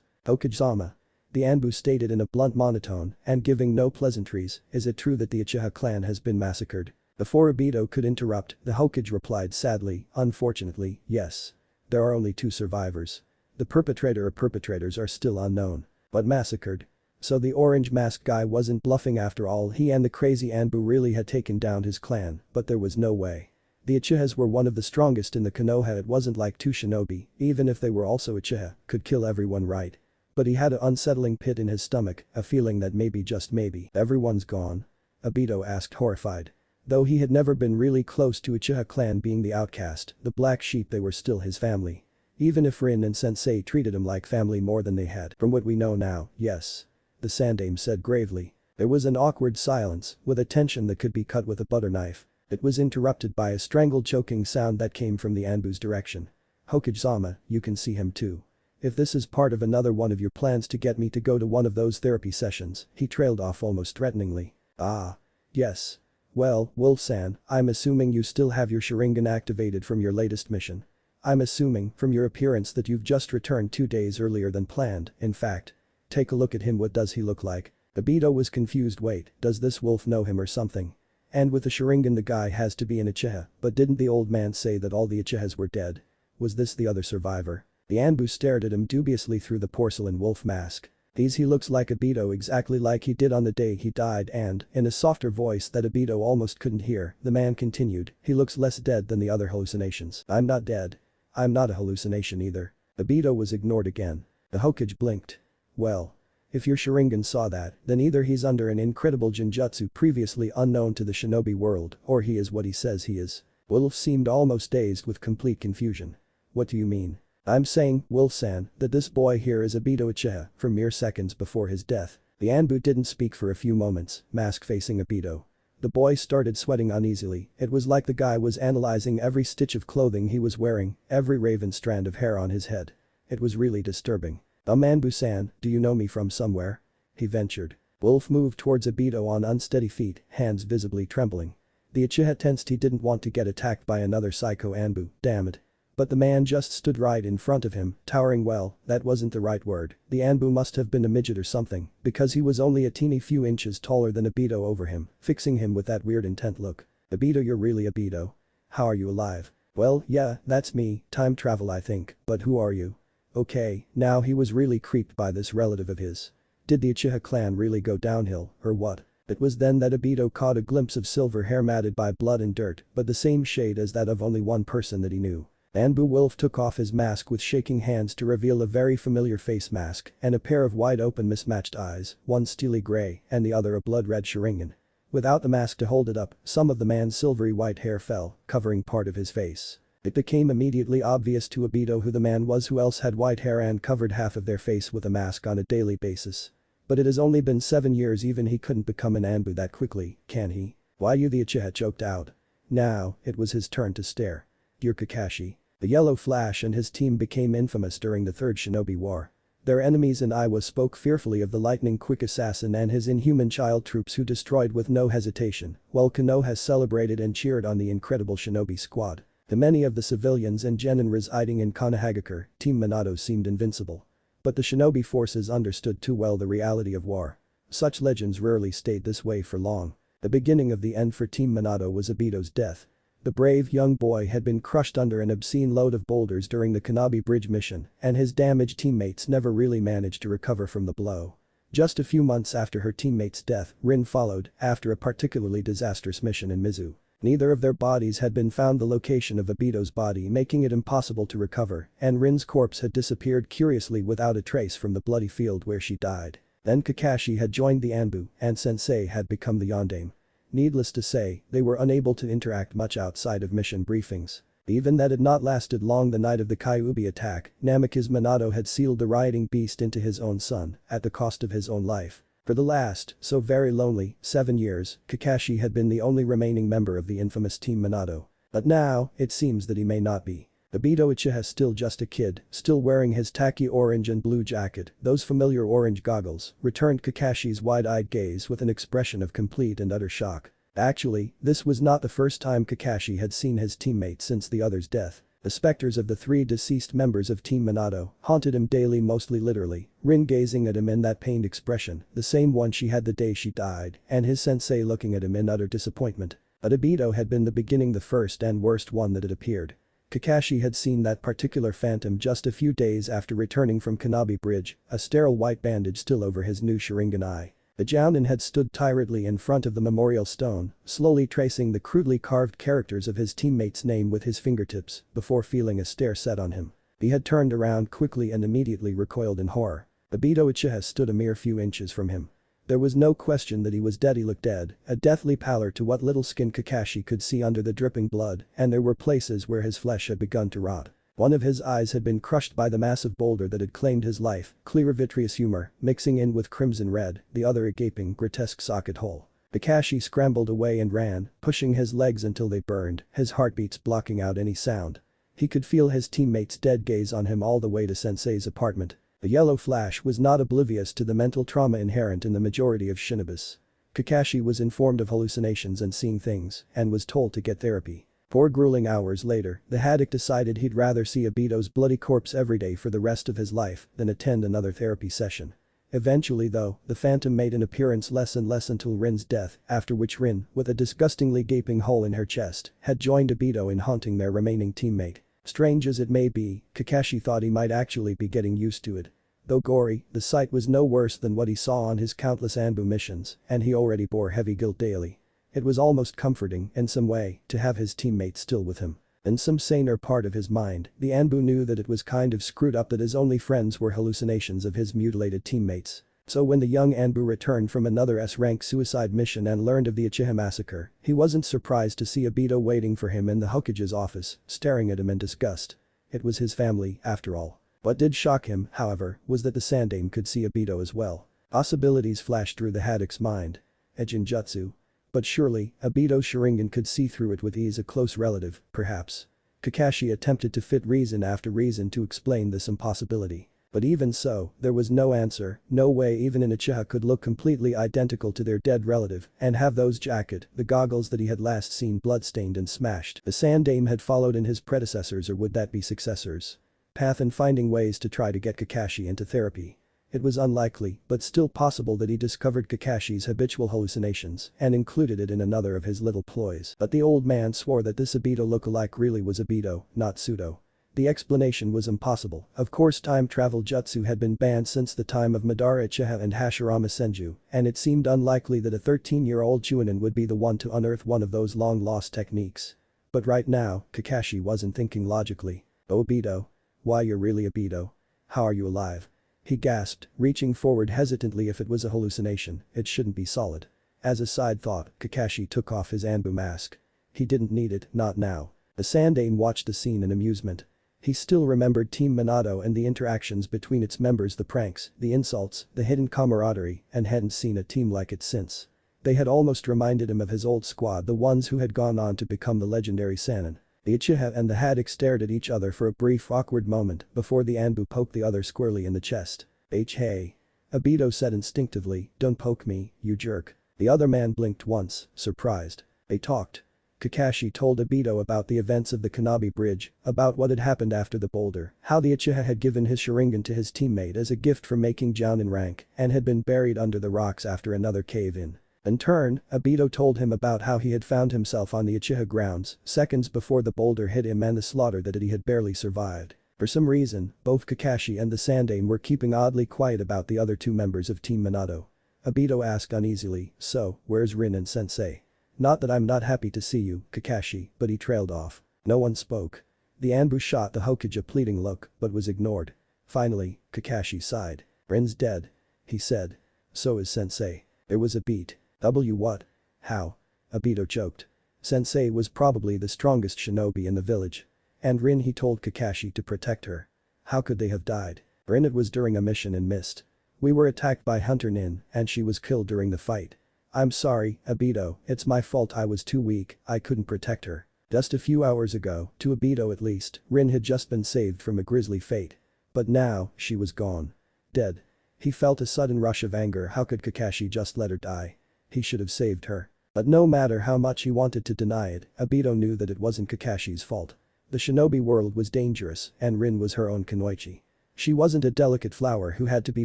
Hokage-sama. The Anbu stated in a blunt monotone, and giving no pleasantries, is it true that the Uchiha clan has been massacred? Before Obito could interrupt, the Hokage replied sadly, unfortunately, yes. There are only 2 survivors. The perpetrator or perpetrators are still unknown. But massacred. So the orange-masked guy wasn't bluffing after all. He and the crazy Anbu really had taken down his clan, but there was no way. The Uchihas were one of the strongest in the Konoha. It wasn't like 2 shinobi, even if they were also Uchiha, could kill everyone, right? But he had an unsettling pit in his stomach, a feeling that maybe, just maybe, everyone's gone. Obito asked, horrified. Though he had never been really close to Uchiha clan being the outcast, the black sheep, they were still his family. Even if Rin and Sensei treated him like family more than they had. From what we know now, yes. The Saindaime said gravely. There was an awkward silence, with a tension that could be cut with a butter knife. It was interrupted by a strangled choking sound that came from the Anbu's direction. Hokage-sama, you can see him too. If this is part of another one of your plans to get me to go to one of those therapy sessions, he trailed off almost threateningly. Ah. Yes. Well, Wolf-san, I'm assuming you still have your Sharingan activated from your latest mission. I'm assuming, from your appearance, that you've just returned 2 days earlier than planned, in fact. Take a look at him, what does he look like? Obito was confused. Wait, does this wolf know him or something? And with the Sharingan the guy has to be an Uchiha, but didn't the old man say that all the Uchihas were dead? Was this the other survivor? The Anbu stared at him dubiously through the porcelain wolf mask. He looks like Obito, exactly like he did on the day he died, and, in a softer voice that Obito almost couldn't hear, the man continued, he looks less dead than the other hallucinations. I'm not dead. I'm not a hallucination either. Obito was ignored again. The Hokage blinked. Well. If your Sharingan saw that, then either he's under an incredible genjutsu previously unknown to the shinobi world, or he is what he says he is. Wolf seemed almost dazed with complete confusion. What do you mean? I'm saying, Wolf-san, that this boy here is Obito Uchiha for mere seconds before his death. The Anbu didn't speak for a few moments, mask facing Obito. The boy started sweating uneasily. It was like the guy was analyzing every stitch of clothing he was wearing, every raven strand of hair on his head. It was really disturbing. Anbu-san, do you know me from somewhere? He ventured. Wolf moved towards Obito on unsteady feet, hands visibly trembling. The Uchiha tensed. He didn't want to get attacked by another psycho Anbu, damn it. But the man just stood right in front of him, towering. Well, that wasn't the right word. The Anbu must have been a midget or something, because he was only a teeny few inches taller than Obito over him, fixing him with that weird intent look. Obito, you're really Obito? How are you alive? Well, yeah, that's me, time travel I think, but who are you? Okay, now he was really creeped by this relative of his. Did the Uchiha clan really go downhill, or what? It was then that Obito caught a glimpse of silver hair matted by blood and dirt, but the same shade as that of only one person that he knew. Anbu Wolf took off his mask with shaking hands to reveal a very familiar face mask and a pair of wide-open mismatched eyes, one steely gray and the other a blood-red Sharingan. Without the mask to hold it up, some of the man's silvery white hair fell, covering part of his face. It became immediately obvious to Obito who the man was who else had white hair and covered half of their face with a mask on a daily basis. But it has only been 7 years, even he couldn't become an Anbu that quickly, can he? Why you, the Uchiha choked out. Now, it was his turn to stare. You're Kakashi. The Yellow Flash and his team became infamous during the Third Shinobi War. Their enemies in Iowa spoke fearfully of the lightning-quick assassin and his inhuman child troops who destroyed with no hesitation, while Konoha celebrated and cheered on the incredible shinobi squad. To many of the civilians and genin residing in Konohagakure, Team Minato seemed invincible. But the shinobi forces understood too well the reality of war. Such legends rarely stayed this way for long. The beginning of the end for Team Minato was Obito's death. The brave young boy had been crushed under an obscene load of boulders during the Kanabi Bridge mission, and his damaged teammates never really managed to recover from the blow. Just a few months after her teammate's death, Rin followed, after a particularly disastrous mission in Mizu. Neither of their bodies had been found, the location of Obito's body making it impossible to recover, and Rin's corpse had disappeared curiously without a trace from the bloody field where she died. Then Kakashi had joined the Anbu, and Sensei had become the Yondaime. Needless to say, they were unable to interact much outside of mission briefings. Even that had not lasted long. The night of the Kyuubi attack, Namikaze Minato had sealed the rioting beast into his own son, at the cost of his own life. For the last, so very lonely, 7 years, Kakashi had been the only remaining member of the infamous Team Minato. But now, it seems that he may not be. Obito Uchiha still just a kid, still wearing his tacky orange and blue jacket, those familiar orange goggles, returned Kakashi's wide-eyed gaze with an expression of complete and utter shock. Actually, this was not the first time Kakashi had seen his teammate since the other's death. The specters of the 3 deceased members of Team Minato haunted him daily, mostly literally, Rin gazing at him in that pained expression, the same one she had the day she died, and his sensei looking at him in utter disappointment. But Obito had been the beginning, the first and worst one that had appeared. Kakashi had seen that particular phantom just a few days after returning from Kanabi Bridge, a sterile white bandage still over his new Sharingan eye. The Jounin had stood tiredly in front of the memorial stone, slowly tracing the crudely carved characters of his teammate's name with his fingertips, before feeling a stare set on him. He had turned around quickly and immediately recoiled in horror. Obito Uchiha stood a mere few inches from him. There was no question that he was dead. He looked dead, a deathly pallor to what little skin Kakashi could see under the dripping blood, and there were places where his flesh had begun to rot. One of his eyes had been crushed by the massive boulder that had claimed his life, clear vitreous humor, mixing in with crimson red, the other a gaping, grotesque socket hole. Kakashi scrambled away and ran, pushing his legs until they burned, his heartbeats blocking out any sound. He could feel his teammates' dead gaze on him all the way to Sensei's apartment. The Yellow Flash was not oblivious to the mental trauma inherent in the majority of shinobis. Kakashi was informed of hallucinations and seeing things, and was told to get therapy. 4 grueling hours later, the Haddock decided he'd rather see Obito's bloody corpse every day for the rest of his life than attend another therapy session. Eventually though, the Phantom made an appearance less and less until Rin's death, after which Rin, with a disgustingly gaping hole in her chest, had joined Obito in haunting their remaining teammate. Strange as it may be, Kakashi thought he might actually be getting used to it. Though gory, the sight was no worse than what he saw on his countless Anbu missions, and he already bore heavy guilt daily. It was almost comforting, in some way, to have his teammates still with him. In some saner part of his mind, the Anbu knew that it was kind of screwed up that his only friends were hallucinations of his mutilated teammates. So when the young Anbu returned from another S-rank suicide mission and learned of the Uchiha massacre, he wasn't surprised to see Obito waiting for him in the Hokage's office, staring at him in disgust. It was his family, after all. What did shock him, however, was that the Saindaime could see Obito as well. Possibilities flashed through the Haddock's mind. A Jinjutsu. But surely, Obito's Sharingan could see through it with ease. A close relative, perhaps. Kakashi attempted to fit reason after reason to explain this impossibility. But even so, there was no answer, no way even an Uchiha could look completely identical to their dead relative and have those jacket, the goggles that he had last seen bloodstained and smashed. The Saindaime had followed in his predecessors, or would that be successors? Path in finding ways to try to get Kakashi into therapy. It was unlikely, but still possible that he discovered Kakashi's habitual hallucinations and included it in another of his little ploys. But the old man swore that this Obito lookalike really was Obito, not pseudo. The explanation was impossible. Of course time travel jutsu had been banned since the time of Madara Uchiha and Hashirama Senju, and it seemed unlikely that a 13-year-old Chunin would be the one to unearth one of those long-lost techniques. But right now, Kakashi wasn't thinking logically. Obito. Why you're really Obito? How are you alive? He gasped, reaching forward hesitantly. If it was a hallucination, it shouldn't be solid. As a side thought, Kakashi took off his Anbu mask. He didn't need it, not now. The Saindaime watched the scene in amusement. He still remembered Team Minato and the interactions between its members, the pranks, the insults, the hidden camaraderie, and hadn't seen a team like it since. They had almost reminded him of his old squad, the ones who had gone on to become the legendary Sannin. The Uchiha and the Haddock stared at each other for a brief awkward moment before the Anbu poked the other squarely in the chest. Hey. Obito said instinctively, don't poke me, you jerk. The other man blinked once, surprised. They talked. Kakashi told Obito about the events of the Kanabi Bridge, about what had happened after the boulder, how the Uchiha had given his Sharingan to his teammate as a gift for making Jounin rank and had been buried under the rocks after another cave-in. In turn, Obito told him about how he had found himself on the Uchiha grounds seconds before the boulder hit him and the slaughter that he had barely survived. For some reason, both Kakashi and the Saindaime were keeping oddly quiet about the other two members of Team Minato. Obito asked uneasily, so, where's Rin and Sensei? Not that I'm not happy to see you, Kakashi, but he trailed off. No one spoke. The Anbu shot the Hokage a pleading look, but was ignored. Finally, Kakashi sighed. Rin's dead. He said. So is Sensei. There was a beat. What? How? Obito choked. Sensei was probably the strongest shinobi in the village. And Rin, he told Kakashi, to protect her. How could they have died? Rin, it was during a mission in Mist. We were attacked by Hunter Nin and she was killed during the fight. I'm sorry, Obito, it's my fault, I was too weak, I couldn't protect her. Just a few hours ago, to Obito at least, Rin had just been saved from a grisly fate. But now, she was gone. Dead. He felt a sudden rush of anger. How could Kakashi just let her die? He should have saved her. But no matter how much he wanted to deny it, Obito knew that it wasn't Kakashi's fault. The shinobi world was dangerous and Rin was her own kunoichi. She wasn't a delicate flower who had to be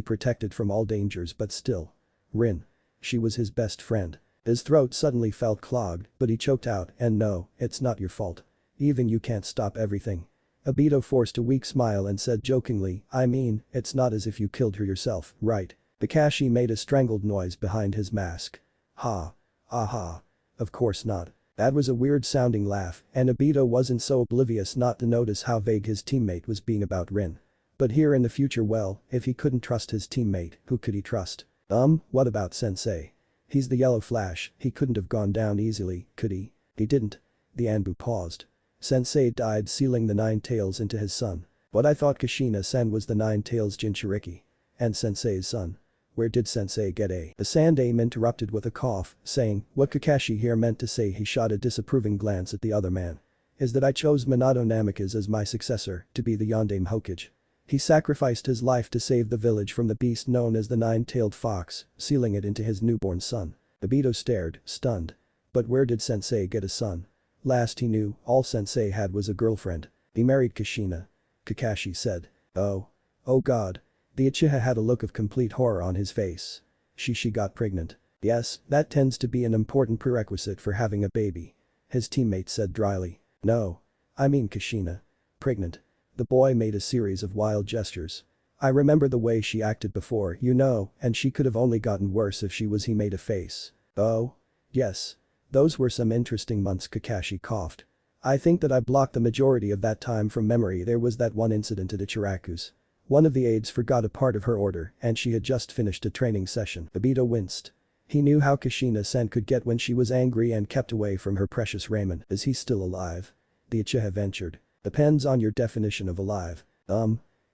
protected from all dangers, but still. Rin. She was his best friend. His throat suddenly felt clogged, but he choked out, and no, it's not your fault. Even you can't stop everything. Obito forced a weak smile and said jokingly, I mean, it's not as if you killed her yourself, right? Kakashi made a strangled noise behind his mask. Ha. Aha. Of course not. That was a weird sounding laugh, and Obito wasn't so oblivious not to notice how vague his teammate was being about Rin. But here in the future, well, if he couldn't trust his teammate, who could he trust? What about Sensei? He's the Yellow Flash, he couldn't have gone down easily, could he? He didn't. The Anbu paused. Sensei died sealing the Nine Tails into his son. But I thought Kushina-sen was the Nine Tails Jinchuriki. And Sensei's son. Where did Sensei get a? The Saindaime interrupted with a cough, saying, what Kakashi here meant to say, he shot a disapproving glance at the other man. Is that I chose Minato Namikaze as my successor, to be the Yondaime Hokage. He sacrificed his life to save the village from the beast known as the Nine-Tailed Fox, sealing it into his newborn son. Obito stared, stunned. But where did Sensei get a son? Last he knew, all Sensei had was a girlfriend. He married Kushina. Kakashi said. Oh. Oh god. The Uchiha had a look of complete horror on his face. She got pregnant. Yes, that tends to be an important prerequisite for having a baby. His teammate said dryly. No. I mean Kushina. Pregnant. The boy made a series of wild gestures. I remember the way she acted before, you know, and she could have only gotten worse if she was. He made a face. Oh? Yes. Those were some interesting months, Kakashi coughed. I think that I blocked the majority of that time from memory. There was that one incident at Ichiraku's. One of the aides forgot a part of her order and she had just finished a training session. Obito winced. He knew how Kushina-sen could get when she was angry and kept away from her precious Raymond. Is he still alive? The Uchiha ventured. Depends on your definition of alive.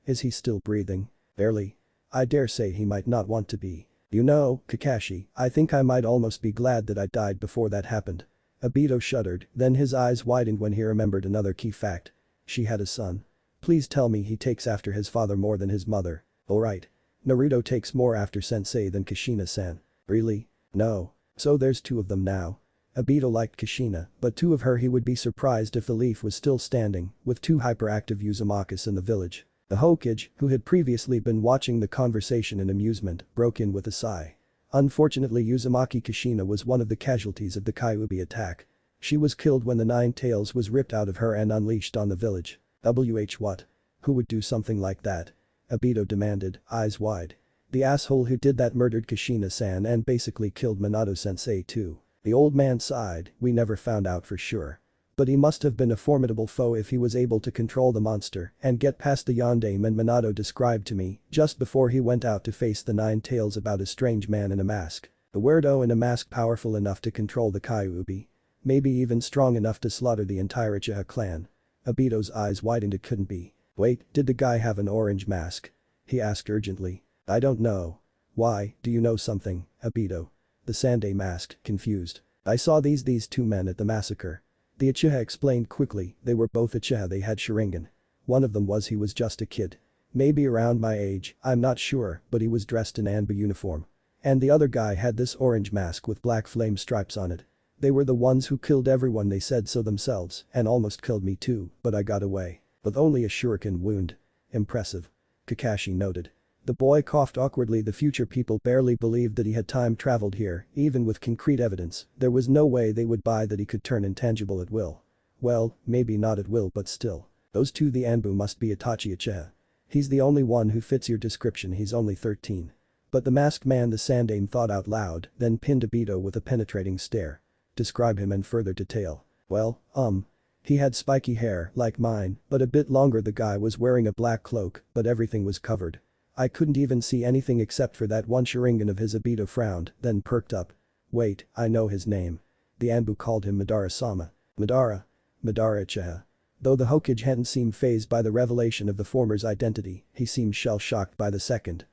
Is he still breathing? Barely. I dare say he might not want to be. You know, Kakashi, I think I might almost be glad that I died before that happened. Obito shuddered, then his eyes widened when he remembered another key fact. She had a son. Please tell me he takes after his father more than his mother. Alright. Naruto takes more after Sensei than Kushina-san. Really? No. So there's two of them now. Obito liked Kushina, but two of her. He would be surprised if the leaf was still standing, with two hyperactive Uzumakas in the village. The Hokage, who had previously been watching the conversation in amusement, broke in with a sigh. Unfortunately, Uzumaki Kushina was one of the casualties of the Kyuubi attack. She was killed when the Nine Tails was ripped out of her and unleashed on the village. What? Who would do something like that? Obito demanded, eyes wide. The asshole who did that murdered Kushina-san and basically killed Minato-sensei too. The old man sighed, we never found out for sure. But he must have been a formidable foe if he was able to control the monster and get past the Yondaime and Minato described to me just before he went out to face the nine tales about a strange man in a mask. A weirdo in a mask powerful enough to control the Kyuubi. Maybe even strong enough to slaughter the entire Uchiha clan. Obito's eyes widened. It couldn't be. Wait, did the guy have an orange mask? He asked urgently. I don't know. Why, do you know something, Obito? The Saindaime asked, confused. I saw these two men at the massacre. The Uchiha explained quickly, they were both Uchiha, they had Sharingan. One of them he was just a kid. Maybe around my age, I'm not sure, but he was dressed in Anbu uniform. And the other guy had this orange mask with black flame stripes on it. They were the ones who killed everyone, they said so themselves, and almost killed me too, but I got away. With only a shuriken wound. Impressive. Kakashi noted. The boy coughed awkwardly. The future people barely believed that he had time traveled here, even with concrete evidence, there was no way they would buy that he could turn intangible at will. Well, maybe not at will but still. Those two, the Anbu must be Itachi Uchiha. He's the only one who fits your description, he's only 13. But the masked man, the Saindaime thought out loud, then pinned Obito with a penetrating stare. Describe him in further detail. Well, he had spiky hair, like mine, but a bit longer. The guy was wearing a black cloak, but everything was covered. I couldn't even see anything except for that one Sharingan of his. Obito frowned, then perked up. Wait, I know his name. The Anbu called him Madara-sama. Madara Uchiha. Though the Hokage hadn't seemed fazed by the revelation of the former's identity, he seemed shell-shocked by the second.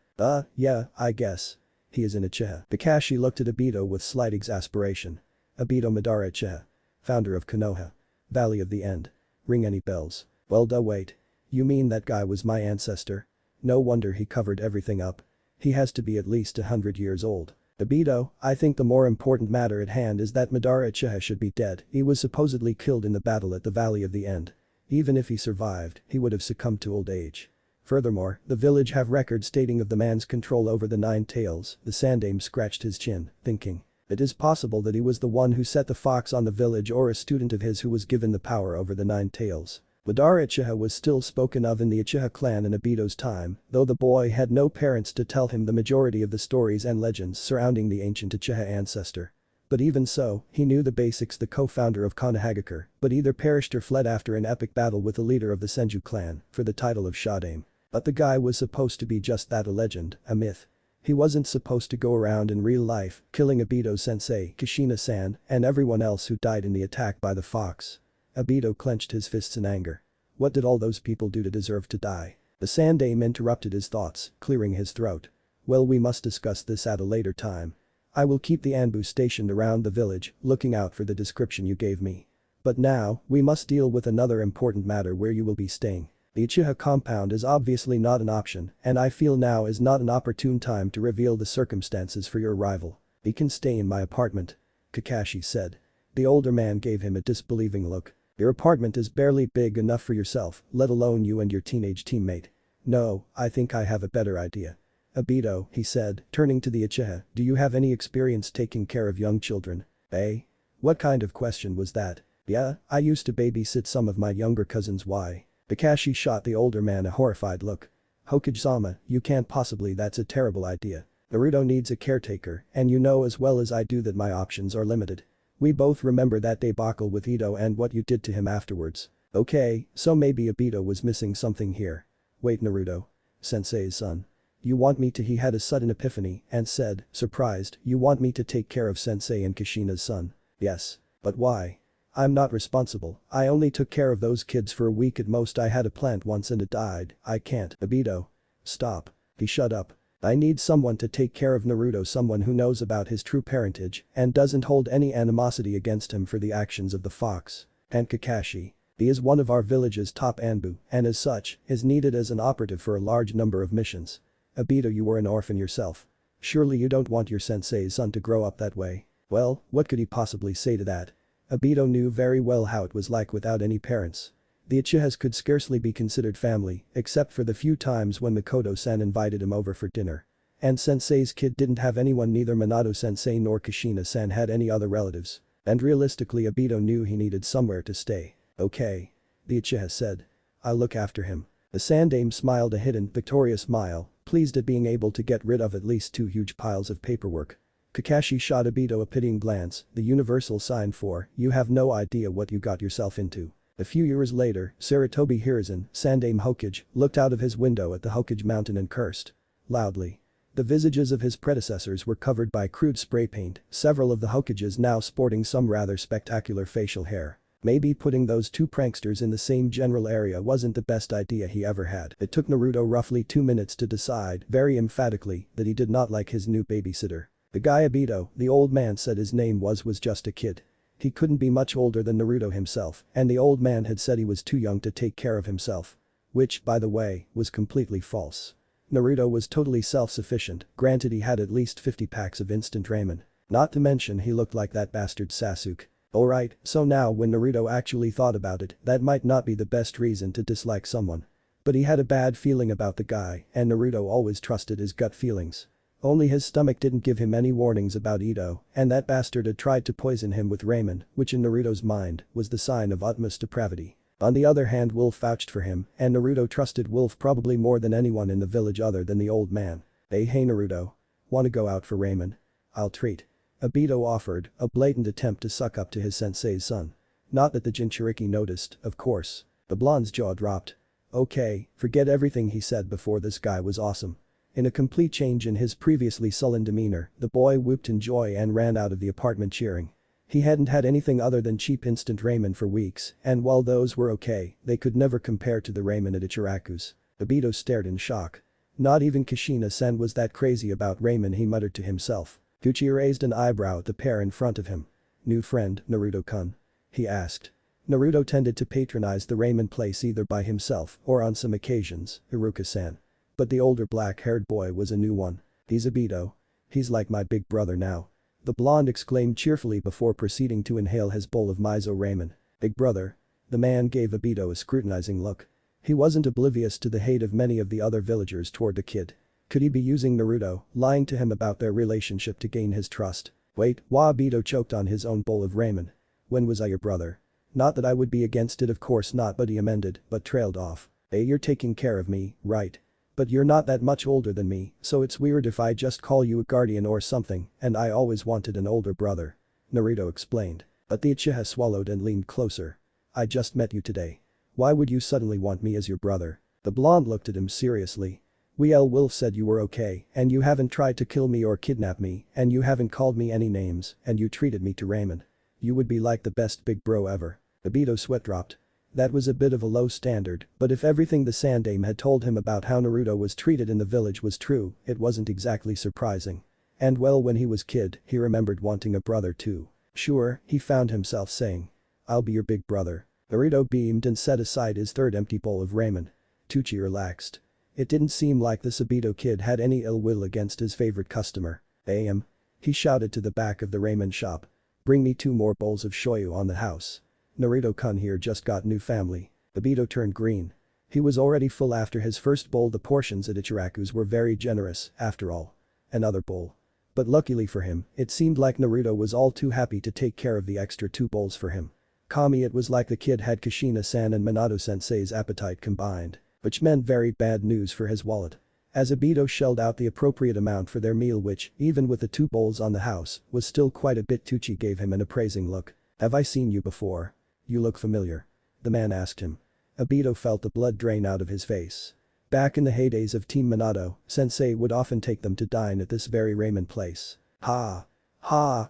Yeah, I guess. He is an Uchiha. Kakashi looked at Obito with slight exasperation. Obito Madara Uchiha. Founder of Konoha. Valley of the End. Ring any bells? Well, wait. You mean that guy was my ancestor? No wonder he covered everything up. He has to be at least 100 years old. Obito, I think the more important matter at hand is that Madara Uchiha should be dead. He was supposedly killed in the battle at the Valley of the End. Even if he survived, he would have succumbed to old age. Furthermore, the village have records stating of the man's control over the nine tails. The Saindaime scratched his chin, thinking. It is possible that he was the one who set the fox on the village or a student of his who was given the power over the nine tails. Madara Uchiha was still spoken of in the Uchiha clan in Obito's time, though the boy had no parents to tell him the majority of the stories and legends surrounding the ancient Uchiha ancestor. But even so, he knew the basics. The co-founder of Konohagakure, but either perished or fled after an epic battle with the leader of the Senju clan for the title of Saindaime. But the guy was supposed to be just that, a legend, a myth. He wasn't supposed to go around in real life, killing Obito's sensei, Kushina-san, and everyone else who died in the attack by the fox. Obito clenched his fists in anger. What did all those people do to deserve to die? The Saindaime interrupted his thoughts, clearing his throat. Well, we must discuss this at a later time. I will keep the Anbu stationed around the village, looking out for the description you gave me. But now, we must deal with another important matter: where you will be staying. The Uchiha compound is obviously not an option, and I feel now is not an opportune time to reveal the circumstances for your arrival. You can stay in my apartment. Kakashi said. The older man gave him a disbelieving look. Your apartment is barely big enough for yourself, let alone you and your teenage teammate. No, I think I have a better idea. Obito, he said, turning to the Uchiha, do you have any experience taking care of young children? Eh? What kind of question was that? Yeah, I used to babysit some of my younger cousins. Why? Kakashi shot the older man a horrified look. Hokage-sama, you can't possibly, that's a terrible idea. Naruto needs a caretaker, and you know as well as I do that my options are limited. We both remember that debacle with Ito and what you did to him afterwards. Okay, so maybe Obito was missing something here. Wait, Naruto. Sensei's son. You want me to? He had a sudden epiphany and said, surprised, you want me to take care of Sensei and Kushina's son? Yes. But why? I'm not responsible. I only took care of those kids for a week at most. I had a plant once and it died. I can't. Obito. Stop. He shut up. I need someone to take care of Naruto, someone who knows about his true parentage and doesn't hold any animosity against him for the actions of the fox. And Kakashi. He is one of our village's top Anbu and as such is needed as an operative for a large number of missions. Obito, you were an orphan yourself. Surely you don't want your sensei's son to grow up that way. Well, what could he possibly say to that? Obito knew very well how it was like without any parents. The Uchihas could scarcely be considered family, except for the few times when Mikoto-san invited him over for dinner. And Sensei's kid didn't have anyone, neither Minato-sensei nor Kushina-san had any other relatives. And realistically Obito knew he needed somewhere to stay. Okay. The Uchiha said. I'll look after him. The Saindaime smiled a hidden, victorious smile, pleased at being able to get rid of at least 2 huge piles of paperwork. Kakashi shot Obito a pitying glance, the universal sign for, you have no idea what you got yourself into. A few years later, Sarutobi Hiruzen, Saindaime Hokage, looked out of his window at the Hokage mountain and cursed. Loudly. The visages of his predecessors were covered by crude spray paint, several of the Hokages now sporting some rather spectacular facial hair. Maybe putting those 2 pranksters in the same general area wasn't the best idea he ever had. It took Naruto roughly 2 minutes to decide, very emphatically, that he did not like his new babysitter. The guy Obito, the old man said his name was just a kid. He couldn't be much older than Naruto himself, and the old man had said he was too young to take care of himself. Which, by the way, was completely false. Naruto was totally self-sufficient, granted he had at least 50 packs of instant ramen. Not to mention he looked like that bastard Sasuke. Alright, so now when Naruto actually thought about it, that might not be the best reason to dislike someone. But he had a bad feeling about the guy, and Naruto always trusted his gut feelings. Only his stomach didn't give him any warnings about Ito, and that bastard had tried to poison him with ramen, which in Naruto's mind was the sign of utmost depravity. On the other hand, Wolf vouched for him, and Naruto trusted Wolf probably more than anyone in the village other than the old man. Hey Naruto. Wanna go out for ramen? I'll treat. Obito offered, a blatant attempt to suck up to his sensei's son. Not that the Jinchuriki noticed, of course. The blonde's jaw dropped. Okay, forget everything he said before, this guy was awesome. In a complete change in his previously sullen demeanor, the boy whooped in joy and ran out of the apartment cheering. He hadn't had anything other than cheap instant ramen for weeks, and while those were okay, they could never compare to the ramen at Ichiraku's. Obito stared in shock. Not even Kushina-sen was that crazy about ramen, he muttered to himself. Gucci raised an eyebrow at the pair in front of him. New friend, Naruto-kun? He asked. Naruto tended to patronize the ramen place either by himself or on some occasions, Iruka-san. But the older black-haired boy was a new one. He's Obito. He's like my big brother now. The blonde exclaimed cheerfully before proceeding to inhale his bowl of miso ramen. Big brother? The man gave Obito a scrutinizing look. He wasn't oblivious to the hate of many of the other villagers toward the kid. Could he be using Naruto, lying to him about their relationship to gain his trust? Wait, Obito choked on his own bowl of ramen. When was I your brother? Not that I would be against it, of course not, but he amended, but trailed off. Hey, you're taking care of me, right? But you're not that much older than me, so it's weird if I just call you a guardian or something, and I always wanted an older brother. Naruto explained. But the Uchiha swallowed and leaned closer. I just met you today. Why would you suddenly want me as your brother? The blonde looked at him seriously. Wolf said you were okay, and you haven't tried to kill me or kidnap me, and you haven't called me any names, and you treated me to ramen. You would be like the best big bro ever. Obito's sweat dropped. That was a bit of a low standard, but if everything the Saindaime had told him about how Naruto was treated in the village was true, it wasn't exactly surprising. And well, when he was kid, he remembered wanting a brother too. Sure, he found himself saying. I'll be your big brother. Naruto beamed and set aside his third empty bowl of ramen. Tucci relaxed. It didn't seem like the Obito kid had any ill will against his favorite customer. He shouted to the back of the ramen shop. Bring me 2 more bowls of shoyu on the house. Naruto-kun here just got new family. Obito turned green. He was already full after his first bowl. The portions at Ichiraku's were very generous, after all. Another bowl. But luckily for him, it seemed like Naruto was all too happy to take care of the extra 2 bowls for him. Kami, it was like the kid had Kushina-san and Minato-sensei's appetite combined. Which meant very bad news for his wallet. As Obito shelled out the appropriate amount for their meal, which, even with the 2 bowls on the house, was still quite a bit, Tucci gave him an appraising look. Have I seen you before? You look familiar. The man asked him. Obito felt the blood drain out of his face. Back in the heydays of Team Minato, Sensei would often take them to dine at this very ramen place. Ha!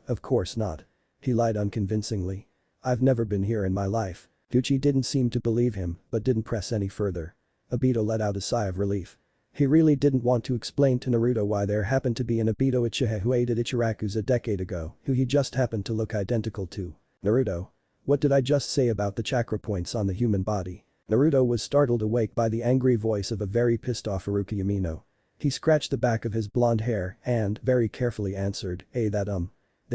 Of course not. He lied unconvincingly. I've never been here in my life. Tucci didn't seem to believe him, but didn't press any further. Obito let out a sigh of relief. He really didn't want to explain to Naruto why there happened to be an Obito Uchiha who ate at Ichiraku's a decade ago, who he just happened to look identical to. Naruto. What did I just say about the chakra points on the human body? Naruto was startled awake by the angry voice of a very pissed off Iruka Yamino. He scratched the back of his blonde hair and, very carefully answered, they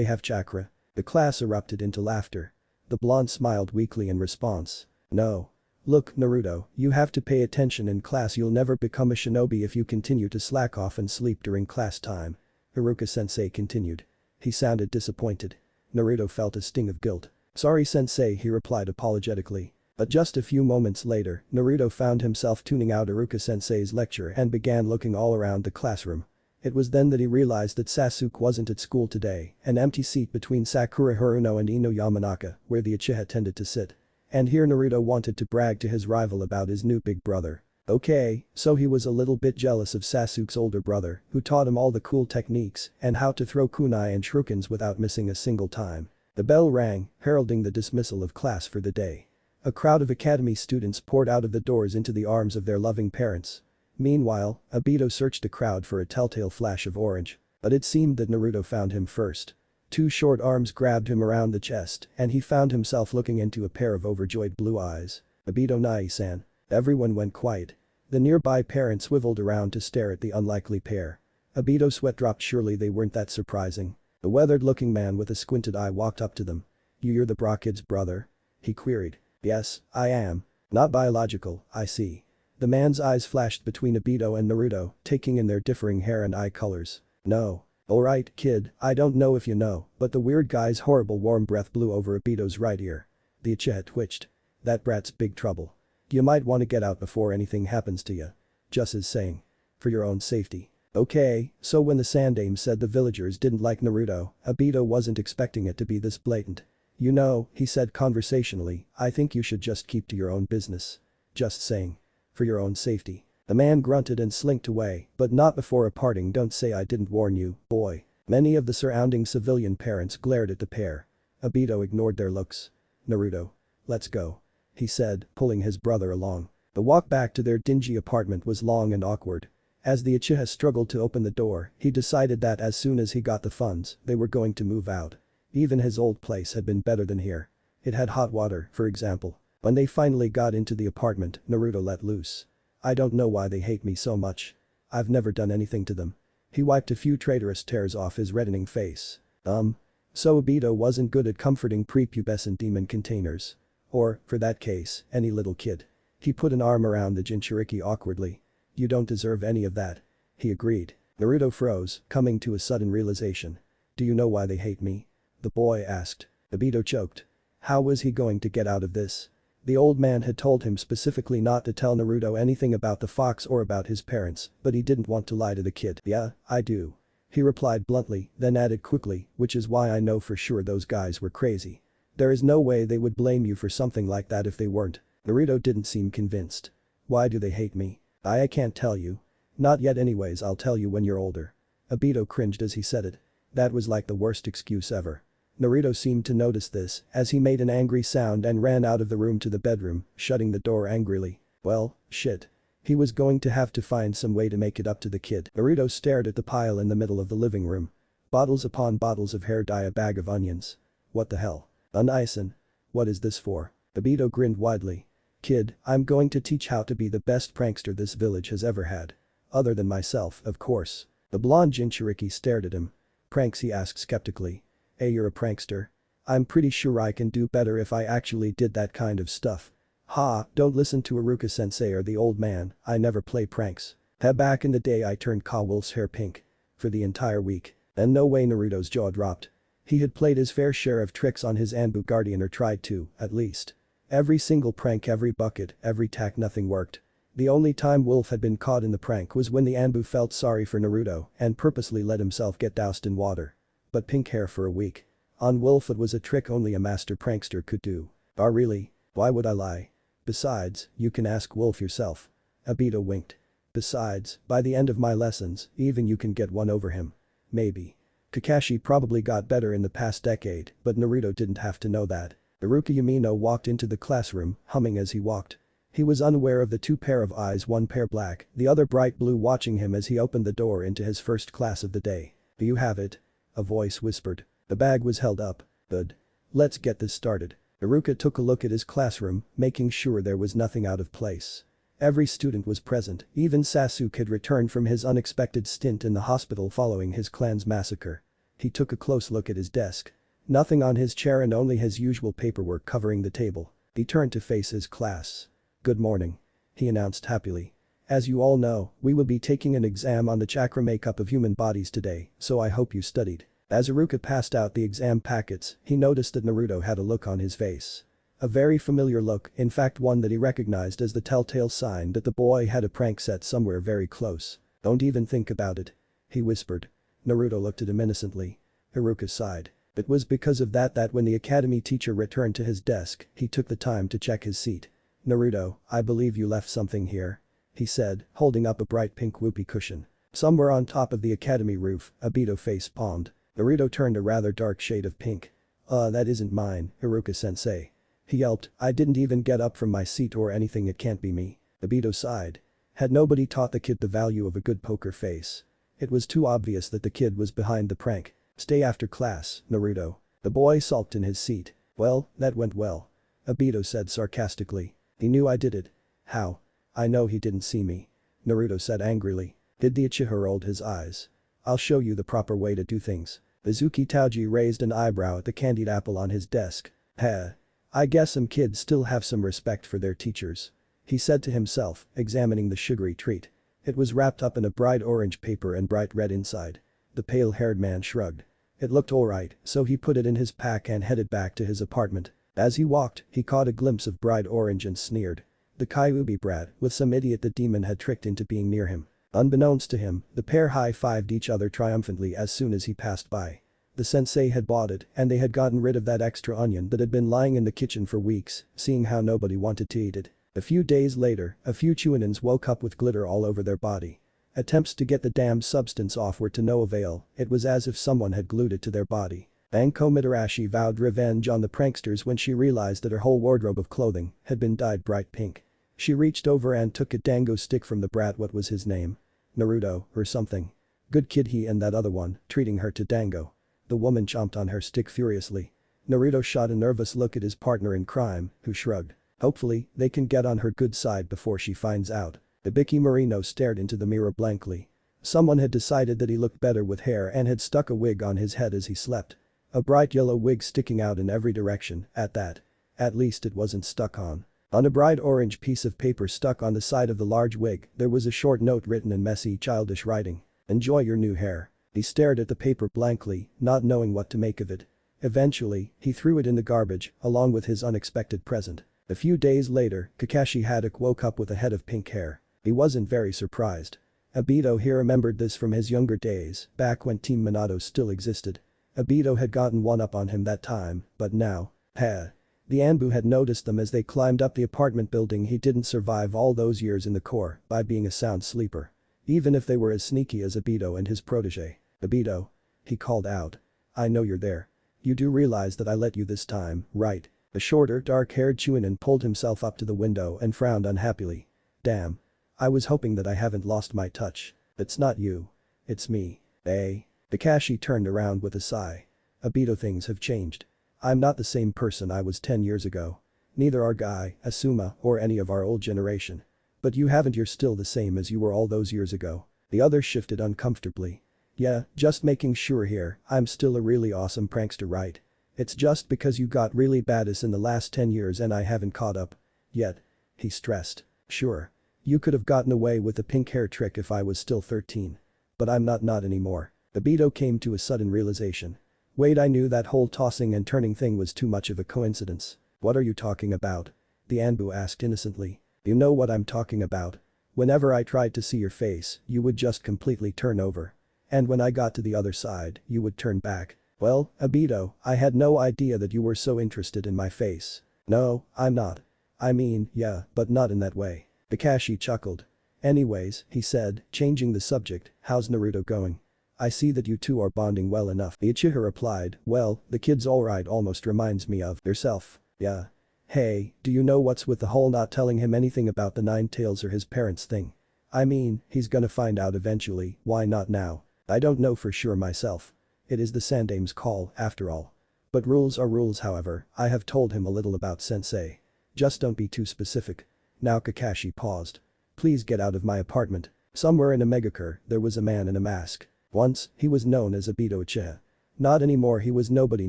have chakra. The class erupted into laughter. The blonde smiled weakly in response. No. Look, Naruto, you have to pay attention in class. You'll never become a shinobi if you continue to slack off and sleep during class time. Iruka-sensei continued. He sounded disappointed. Naruto felt a sting of guilt. Sorry sensei, he replied apologetically. But just a few moments later, Naruto found himself tuning out Iruka-sensei's lecture and began looking all around the classroom. It was then that he realized that Sasuke wasn't at school today, an empty seat between Sakura Haruno and Ino Yamanaka, where the Uchiha tended to sit. And here Naruto wanted to brag to his rival about his new big brother. Okay, so he was a little bit jealous of Sasuke's older brother, who taught him all the cool techniques and how to throw kunai and shurikens without missing a single time. The bell rang, heralding the dismissal of class for the day. A crowd of academy students poured out of the doors into the arms of their loving parents. Meanwhile, Obito searched the crowd for a telltale flash of orange. But it seemed that Naruto found him first. Two short arms grabbed him around the chest, and he found himself looking into a pair of overjoyed blue eyes. "Obito Nai-san." Everyone went quiet. The nearby parents swiveled around to stare at the unlikely pair. Obito's sweat dropped. Surely they weren't that surprising. The weathered-looking man with a squinted eye walked up to them. "You're the Bra kid's brother?" he queried. "Yes, I am. Not biological, I see." The man's eyes flashed between Obito and Naruto, taking in their differing hair and eye colors. "No. Alright, kid, I don't know if you know, but the weird guy's horrible warm breath blew over Obito's right ear. The Uchiha twitched. "That brat's big trouble. You might want to get out before anything happens to you. Just as saying. For your own safety." Okay, so when the Saindaime said the villagers didn't like Naruto, Obito wasn't expecting it to be this blatant. "You know," he said conversationally, "I think you should just keep to your own business. Just saying. For your own safety." The man grunted and slinked away, but not before a parting "Don't say I didn't warn you, boy." Many of the surrounding civilian parents glared at the pair. Obito ignored their looks. "Naruto. Let's go," he said, pulling his brother along. The walk back to their dingy apartment was long and awkward. As the Uchiha struggled to open the door, he decided that as soon as he got the funds, they were going to move out. Even his old place had been better than here. It had hot water, for example. When they finally got into the apartment, Naruto let loose. "I don't know why they hate me so much. I've never done anything to them." He wiped a few traitorous tears off his reddening face. So Obito wasn't good at comforting prepubescent demon containers. Or, for that case, any little kid. He put an arm around the Jinchuriki awkwardly. "You don't deserve any of that." He agreed. Naruto froze, coming to a sudden realization. "Do you know why they hate me?" the boy asked. Obito choked. How was he going to get out of this? The old man had told him specifically not to tell Naruto anything about the fox or about his parents, but he didn't want to lie to the kid. "Yeah, I do." He replied bluntly, then added quickly, "Which is why I know for sure those guys were crazy. There is no way they would blame you for something like that if they weren't." Naruto didn't seem convinced. "Why do they hate me?" I can't tell you." "Not yet anyways, I'll tell you when you're older." Obito cringed as he said it. That was like the worst excuse ever. Naruto seemed to notice this as he made an angry sound and ran out of the room to the bedroom, shutting the door angrily. Well, shit. He was going to have to find some way to make it up to the kid. Naruto stared at the pile in the middle of the living room. Bottles upon bottles of hair dye, a bag of onions. What the hell? Unison. What is this for? Obito grinned widely. "Kid, I'm going to teach how to be the best prankster this village has ever had. Other than myself, of course." The blonde Jinchuriki stared at him. "Pranks?" he asked skeptically. "Hey, you're a prankster? I'm pretty sure I can do better if I actually did that kind of stuff." "Ha, don't listen to Iruka-sensei or the old man, I never play pranks. Back in the day I turned Ka-Wolf's hair pink. For the entire week." And no way. Naruto's jaw dropped. He had played his fair share of tricks on his Anbu guardian, or tried to, at least. Every single prank, every bucket, every tack, nothing worked. The only time Wolf had been caught in the prank was when the Anbu felt sorry for Naruto and purposely let himself get doused in water. But pink hair for a week. On Wolf it was a trick only a master prankster could do. "Oh really? Why would I lie? Besides, you can ask Wolf yourself." Obito winked. "Besides, by the end of my lessons, even you can get one over him. Maybe." Kakashi probably got better in the past decade, but Naruto didn't have to know that. Iruka Yamino walked into the classroom, humming as he walked. He was unaware of the two pair of eyes, one pair black, the other bright blue, watching him as he opened the door into his first class of the day. "Do you have it?" a voice whispered. The bag was held up. "Good. Let's get this started." Iruka took a look at his classroom, making sure there was nothing out of place. Every student was present, even Sasuke had returned from his unexpected stint in the hospital following his clan's massacre. He took a close look at his desk. Nothing on his chair and only his usual paperwork covering the table. He turned to face his class. "Good morning," he announced happily. "As you all know, we will be taking an exam on the chakra makeup of human bodies today, so I hope you studied." As Iruka passed out the exam packets, he noticed that Naruto had a look on his face. A very familiar look, in fact one that he recognized as the telltale sign that the boy had a prank set somewhere very close. "Don't even think about it," he whispered. Naruto looked at him innocently. Iruka sighed. It was because of that when the academy teacher returned to his desk, he took the time to check his seat. "Naruto, I believe you left something here," he said, holding up a bright pink whoopee cushion. Somewhere on top of the academy roof, Obito face palmed. Naruto turned a rather dark shade of pink. That isn't mine, Iruka-sensei." He yelped, "I didn't even get up from my seat or anything, it can't be me." Obito sighed. Had nobody taught the kid the value of a good poker face? It was too obvious that the kid was behind the prank. "Stay after class, Naruto." The boy sulked in his seat. "Well, that went well," Obito said sarcastically. "He knew I did it." "How?" "I know he didn't see me," Naruto said angrily. Did the Uchiha rolled his eyes. "I'll show you the proper way to do things." Izuki Taiji raised an eyebrow at the candied apple on his desk. "Heh. I guess some kids still have some respect for their teachers," he said to himself, examining the sugary treat. It was wrapped up in a bright orange paper and bright red inside. The pale-haired man shrugged. It looked alright, so he put it in his pack and headed back to his apartment. As he walked, he caught a glimpse of bright orange and sneered. The Kyuubi brat, with some idiot the demon had tricked into being near him. Unbeknownst to him, the pair high-fived each other triumphantly as soon as he passed by. The sensei had bought it and they had gotten rid of that extra onion that had been lying in the kitchen for weeks, seeing how nobody wanted to eat it. A few days later, a few Chuninans woke up with glitter all over their body. Attempts to get the damned substance off were to no avail, it was as if someone had glued it to their body. Banko Mitarashi vowed revenge on the pranksters when she realized that her whole wardrobe of clothing had been dyed bright pink. She reached over and took a dango stick from the brat. What was his name? Naruto, or something. Good kid he and that other one, treating her to dango. The woman chomped on her stick furiously. Naruto shot a nervous look at his partner in crime, who shrugged. Hopefully, they can get on her good side before she finds out. Ibiki Marino stared into the mirror blankly. Someone had decided that he looked better with hair and had stuck a wig on his head as he slept. A bright yellow wig sticking out in every direction, at that. At least it wasn't stuck on. On a bright orange piece of paper stuck on the side of the large wig, there was a short note written in messy, childish writing. "Enjoy your new hair." He stared at the paper blankly, not knowing what to make of it. Eventually, he threw it in the garbage, along with his unexpected present. A few days later, Kakashi Haddock woke up with a head of pink hair. He wasn't very surprised. Obito here remembered this from his younger days, back when Team Minato still existed. Obito had gotten one up on him that time, but now, the Anbu had noticed them as they climbed up the apartment building. He didn't survive all those years in the Corps by being a sound sleeper. Even if they were as sneaky as Obito and his protege. "Obito," he called out. "I know you're there. You do realize that I let you this time, right?" The shorter, dark-haired Chunin pulled himself up to the window and frowned unhappily. "Damn. I was hoping that I haven't lost my touch. It's not you. It's me." Kakashi turned around with a sigh. "Obito, things have changed. I'm not the same person I was 10 years ago. Neither are Guy, Asuma, or any of our old generation. But you haven't, you're still the same as you were all those years ago." The other shifted uncomfortably. "Yeah, just making sure here, I'm still a really awesome prankster, right? It's just because you got really badass in the last 10 years and I haven't caught up yet," he stressed. "Sure. You could have gotten away with the pink hair trick if I was still 13. But I'm not anymore." Obito came to a sudden realization. "Wait, I knew that whole tossing and turning thing was too much of a coincidence." "What are you talking about?" the Anbu asked innocently. "You know what I'm talking about. Whenever I tried to see your face, you would just completely turn over. And when I got to the other side, you would turn back." "Well, Obito, I had no idea that you were so interested in my face." "No, I'm not. I mean, yeah, but not in that way." Kakashi chuckled. "Anyways," he said, changing the subject, "how's Naruto going? I see that you two are bonding well enough." Uchiha replied, "Well, the kid's alright, almost reminds me of yourself." "Yeah. Hey, do you know what's with the whole not telling him anything about the Nine Tails or his parents thing? I mean, he's gonna find out eventually, why not now?" "I don't know for sure myself. It is the Sandaime's call, after all. But rules are rules, however, I have told him a little about sensei. Just don't be too specific." Now Kakashi paused. "Please get out of my apartment." Somewhere in a megacur, there was a man in a mask. Once, he was known as Obito Uchiha. Not anymore, he was nobody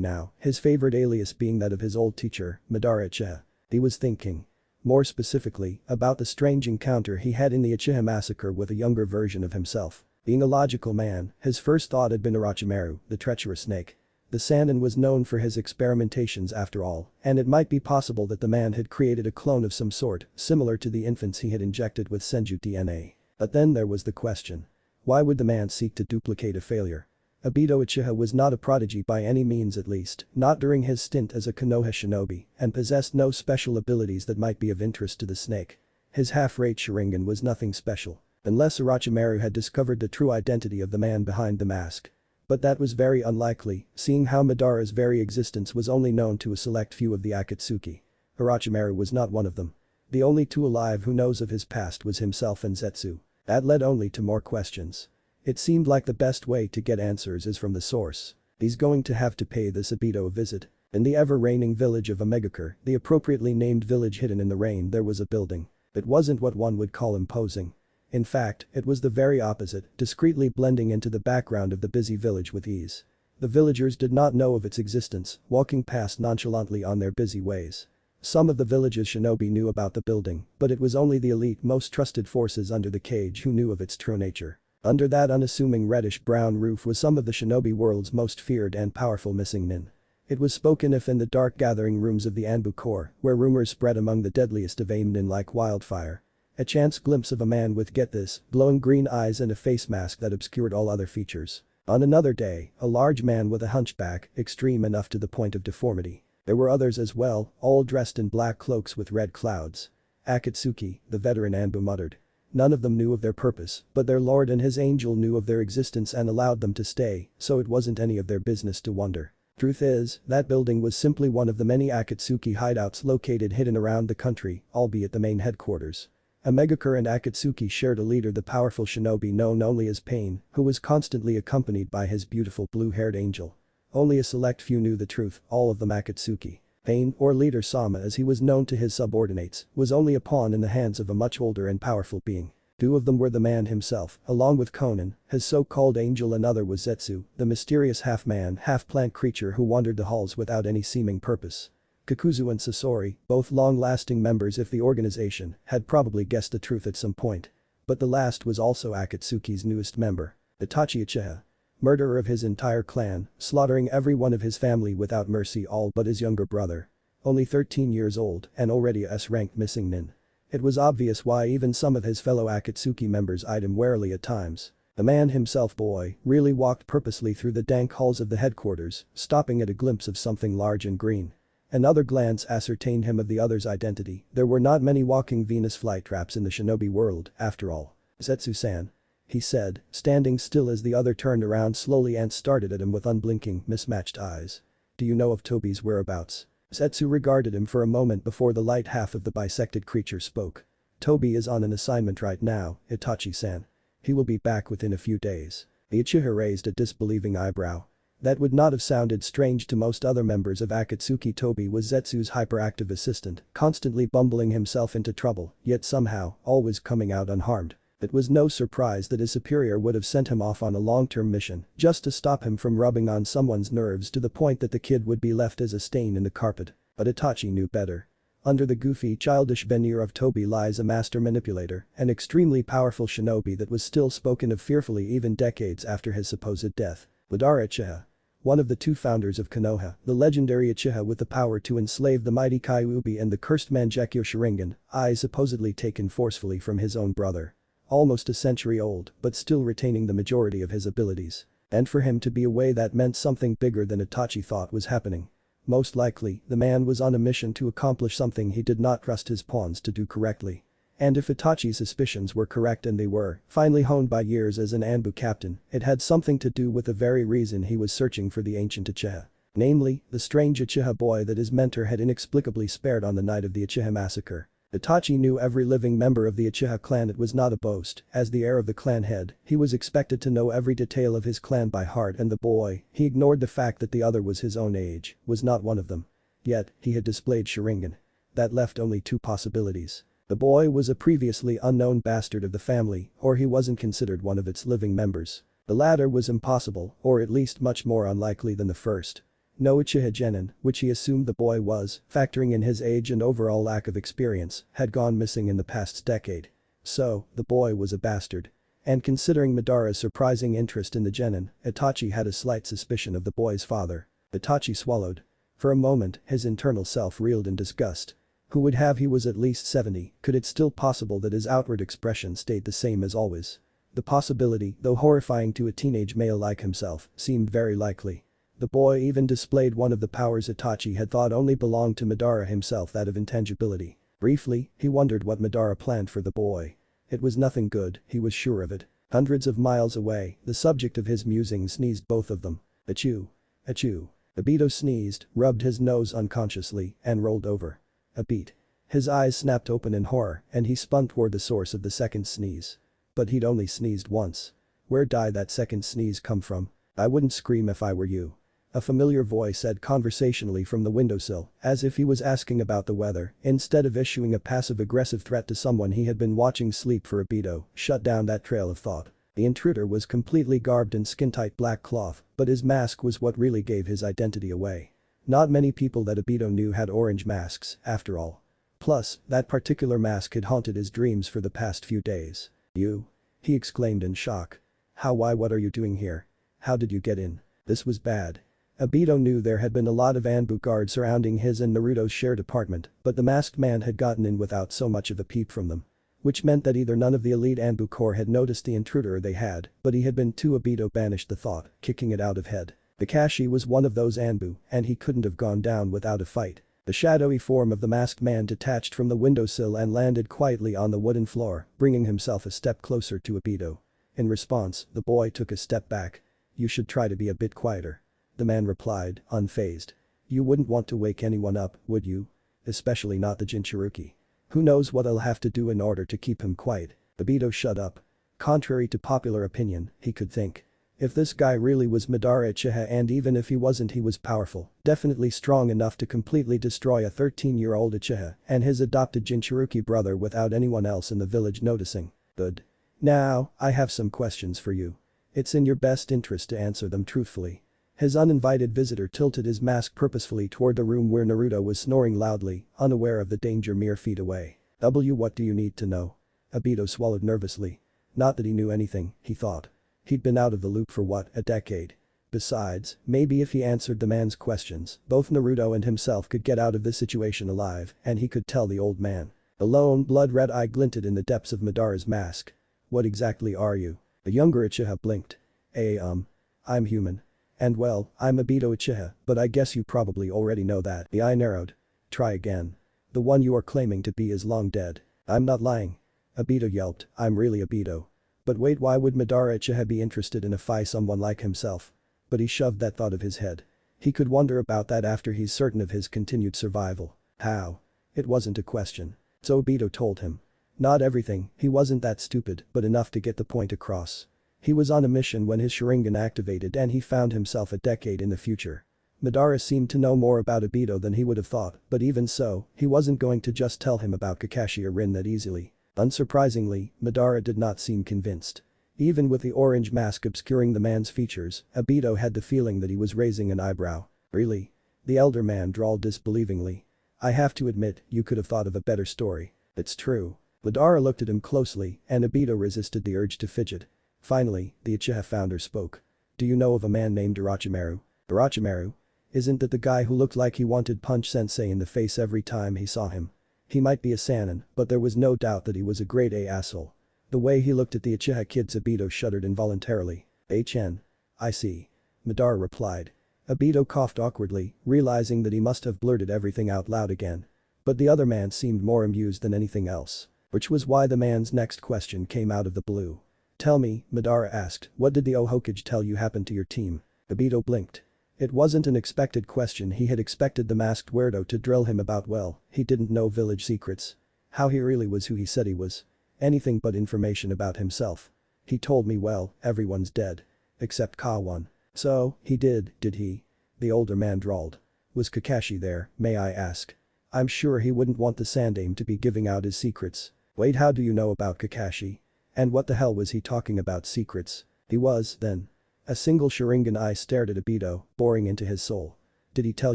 now, his favorite alias being that of his old teacher, Madara Uchiha. He was thinking. More specifically, about the strange encounter he had in the Uchiha massacre with a younger version of himself. Being a logical man, his first thought had been Orochimaru, the treacherous snake. The Sannin was known for his experimentations after all, and it might be possible that the man had created a clone of some sort, similar to the infants he had injected with Senju DNA. But then there was the question. Why would the man seek to duplicate a failure? Obito Uchiha was not a prodigy by any means, at least, not during his stint as a Konoha shinobi, and possessed no special abilities that might be of interest to the snake. His half-rate Sharingan was nothing special, unless Orochimaru had discovered the true identity of the man behind the mask. But that was very unlikely, seeing how Madara's very existence was only known to a select few of the Akatsuki. Orochimaru was not one of them. The only two alive who knows of his past was himself and Zetsu. That led only to more questions. It seemed like the best way to get answers is from the source. He's going to have to pay this Obito a visit. In the ever-reigning village of Omegakure, the appropriately named village hidden in the rain, there was a building. It wasn't what one would call imposing. In fact, it was the very opposite, discreetly blending into the background of the busy village with ease. The villagers did not know of its existence, walking past nonchalantly on their busy ways. Some of the village's shinobi knew about the building, but it was only the elite, most trusted forces under the cage who knew of its true nature. Under that unassuming reddish-brown roof was some of the shinobi world's most feared and powerful missing nin. It was spoken of in the dark gathering rooms of the Anbu Corps, where rumors spread among the deadliest of aim nin like wildfire. A chance glimpse of a man with, get this, glowing green eyes and a face mask that obscured all other features. On another day, a large man with a hunchback, extreme enough to the point of deformity. There were others as well, all dressed in black cloaks with red clouds. Akatsuki, the veteran Anbu muttered. None of them knew of their purpose, but their lord and his angel knew of their existence and allowed them to stay, so it wasn't any of their business to wonder. Truth is, that building was simply one of the many Akatsuki hideouts located hidden around the country, albeit the main headquarters. Omegakure and Akatsuki shared a leader, the powerful shinobi known only as Pain, who was constantly accompanied by his beautiful blue-haired angel. Only a select few knew the truth, all of them Akatsuki. Pain, or Leader Sama as he was known to his subordinates, was only a pawn in the hands of a much older and powerful being. Two of them were the man himself, along with Konan, his so-called angel, another was Zetsu, the mysterious half-man, half-plant creature who wandered the halls without any seeming purpose. Kakuzu and Sasori, both long-lasting members of the organization, had probably guessed the truth at some point. But the last was also Akatsuki's newest member, Itachi Uchiha. Murderer of his entire clan, slaughtering every one of his family without mercy, all but his younger brother. Only 13 years old and already a S-ranked missing nin. It was obvious why even some of his fellow Akatsuki members eyed him warily at times. The man himself, boy, really walked purposely through the dank halls of the headquarters, stopping at a glimpse of something large and green. Another glance ascertained him of the other's identity. There were not many walking Venus flytraps in the shinobi world, after all. Zetsu-san, he said, standing still as the other turned around slowly and started at him with unblinking, mismatched eyes. Do you know of Tobi's whereabouts? Zetsu regarded him for a moment before the light half of the bisected creature spoke. Tobi is on an assignment right now, Itachi-san. He will be back within a few days. The Uchiha raised a disbelieving eyebrow. That would not have sounded strange to most other members of Akatsuki. Tobi was Zetsu's hyperactive assistant, constantly bumbling himself into trouble, yet somehow, always coming out unharmed. It was no surprise that his superior would have sent him off on a long-term mission just to stop him from rubbing on someone's nerves to the point that the kid would be left as a stain in the carpet. But Itachi knew better. Under the goofy, childish veneer of Tobi lies a master manipulator, an extremely powerful shinobi that was still spoken of fearfully even decades after his supposed death. Madara Uchiha. One of the two founders of Konoha, the legendary Uchiha with the power to enslave the mighty Kyuubi and the cursed Mangekyo Sharingan, supposedly taken forcefully from his own brother. Almost a century old, but still retaining the majority of his abilities. And for him to be away, that meant something bigger than Itachi thought was happening. Most likely, the man was on a mission to accomplish something he did not trust his pawns to do correctly. And if Itachi's suspicions were correct, and they were, finely honed by years as an Anbu captain, it had something to do with the very reason he was searching for the ancient Uchiha. Namely, the strange Uchiha boy that his mentor had inexplicably spared on the night of the Uchiha massacre. Itachi knew every living member of the Uchiha clan. It was not a boast, as the heir of the clan head, he was expected to know every detail of his clan by heart, and the boy, he ignored the fact that the other was his own age, was not one of them. Yet, he had displayed Sharingan. That left only two possibilities. The boy was a previously unknown bastard of the family, or he wasn't considered one of its living members. The latter was impossible, or at least much more unlikely than the first. No Uchiha Genin, which he assumed the boy was, factoring in his age and overall lack of experience, had gone missing in the past decade. So, the boy was a bastard. And considering Madara's surprising interest in the Genin, Itachi had a slight suspicion of the boy's father. Itachi swallowed. For a moment, his internal self reeled in disgust. Who would have he was at least 70, could it still possible that his outward expression stayed the same as always? The possibility, though horrifying to a teenage male like himself, seemed very likely. The boy even displayed one of the powers Itachi had thought only belonged to Madara himself, that of intangibility. Briefly, he wondered what Madara planned for the boy. It was nothing good, he was sure of it. Hundreds of miles away, the subject of his musings sneezed, both of them. Achoo. Achoo. Obito sneezed, rubbed his nose unconsciously, and rolled over. A beat. His eyes snapped open in horror, and he spun toward the source of the second sneeze. But he'd only sneezed once. Where'd that second sneeze come from? I wouldn't scream if I were you. A familiar voice said conversationally from the windowsill, as if he was asking about the weather, instead of issuing a passive-aggressive threat to someone he had been watching sleep. For Obito, shut down that trail of thought. The intruder was completely garbed in skin-tight black cloth, but his mask was what really gave his identity away. Not many people that Obito knew had orange masks, after all. Plus, that particular mask had haunted his dreams for the past few days. You? He exclaimed in shock. What are you doing here? How did you get in? This was bad. Obito knew there had been a lot of Anbu guards surrounding his and Naruto's shared apartment, but the masked man had gotten in without so much of a peep from them. Which meant that either none of the elite Anbu Corps had noticed the intruder or they had, but he had been too. Obito banished the thought, kicking it out of head. Kakashi was one of those Anbu, and he couldn't have gone down without a fight. The shadowy form of the masked man detached from the windowsill and landed quietly on the wooden floor, bringing himself a step closer to Obito. In response, the boy took a step back. You should try to be a bit quieter. The man replied, unfazed. You wouldn't want to wake anyone up, would you? Especially not the Jinchuriki. Who knows what I'll have to do in order to keep him quiet. Obito shut up. Contrary to popular opinion, he could think. If this guy really was Madara Uchiha, and even if he wasn't, he was powerful, definitely strong enough to completely destroy a 13-year-old Uchiha and his adopted Jinchuriki brother without anyone else in the village noticing. Good. Now, I have some questions for you. It's in your best interest to answer them truthfully. His uninvited visitor tilted his mask purposefully toward the room where Naruto was snoring loudly, unaware of the danger mere feet away. What do you need to know? Obito swallowed nervously. Not that he knew anything, he thought. He'd been out of the loop for a decade. Besides, maybe if he answered the man's questions, both Naruto and himself could get out of this situation alive, and he could tell the old man. The lone, blood-red eye glinted in the depths of Madara's mask. What exactly are you? The younger Uchiha blinked. I'm human. And well, I'm Obito Uchiha, but I guess you probably already know that. The eye narrowed. Try again. The one you are claiming to be is long dead. I'm not lying. Obito yelped, I'm really Obito. But wait, why would Madara Uchiha be interested in a fight someone like himself? But he shoved that thought of his head. He could wonder about that after he's certain of his continued survival. How? It wasn't a question. So Obito told him. Not everything, he wasn't that stupid, but enough to get the point across. He was on a mission when his Sharingan activated and he found himself a decade in the future. Madara seemed to know more about Obito than he would have thought, but even so, he wasn't going to just tell him about Kakashi or Rin that easily. Unsurprisingly, Madara did not seem convinced. Even with the orange mask obscuring the man's features, Obito had the feeling that he was raising an eyebrow. Really? The elder man drawled disbelievingly. I have to admit, you could have thought of a better story. It's true. Madara looked at him closely, and Obito resisted the urge to fidget. Finally, the Uchiha founder spoke. Do you know of a man named Orochimaru? Orochimaru? Isn't that the guy who looked like he wanted punch Sensei in the face every time he saw him? He might be a Sannin, but there was no doubt that he was a grade A asshole. The way he looked at the Uchiha kids, Obito shuddered involuntarily. I see. Madara replied. Obito coughed awkwardly, realizing that he must have blurted everything out loud again. But the other man seemed more amused than anything else. Which was why the man's next question came out of the blue. Tell me, Madara asked, what did the Hokage tell you happened to your team? Obito blinked. It wasn't an expected question. He had expected the masked weirdo to drill him about, well, he didn't know village secrets. How he really was who he said he was. Anything but information about himself. He told me, well, everyone's dead. Except Kawan. So, he did he? The older man drawled. Was Kakashi there, may I ask? I'm sure he wouldn't want the Saindaime to be giving out his secrets. Wait, how do you know about Kakashi? And what the hell was he talking about secrets? He was, then. A single Sharingan eye stared at Obito, boring into his soul. Did he tell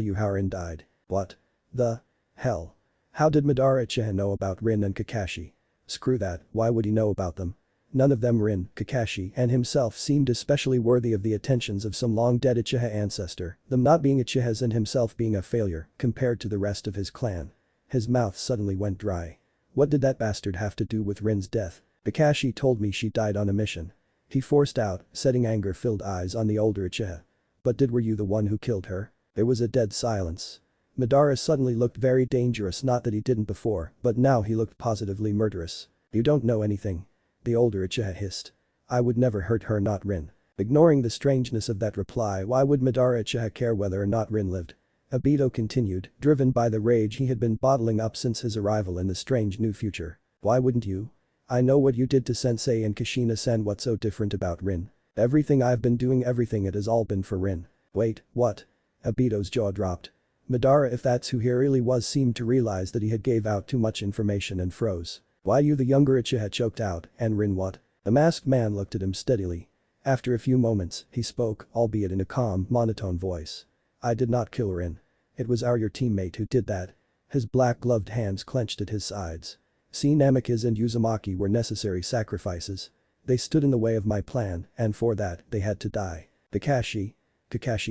you how Rin died? What the hell? How did Madara Uchiha know about Rin and Kakashi? Screw that, why would he know about them? None of them Rin, Kakashi and himself seemed especially worthy of the attentions of some long-dead Uchiha ancestor, them not being Uchihas and himself being a failure compared to the rest of his clan. His mouth suddenly went dry. What did that bastard have to do with Rin's death? Kakashi told me she died on a mission. He forced out, setting anger-filled eyes on the older Uchiha. But were you the one who killed her? There was a dead silence. Madara suddenly looked very dangerous, not that he didn't before, but now he looked positively murderous. You don't know anything. The older Uchiha hissed. I would never hurt her, not Rin. Ignoring the strangeness of that reply, why would Madara Uchiha care whether or not Rin lived? Obito continued, driven by the rage he had been bottling up since his arrival in the strange new future. Why wouldn't you? I know what you did to Sensei and Kushina-sen. What's so different about Rin? Everything I've been doing, everything, it has all been for Rin. Wait, what? Obito's jaw dropped. Madara, if that's who he really was, seemed to realize that he had gave out too much information and froze. Why, you the younger Uchiha choked out, and Rin what? The masked man looked at him steadily. After a few moments, he spoke, albeit in a calm, monotone voice. I did not kill Rin. It was your teammate who did that. His black-gloved hands clenched at his sides. Namikaze and Uzumaki were necessary sacrifices. They stood in the way of my plan, and for that, they had to die. Kakashi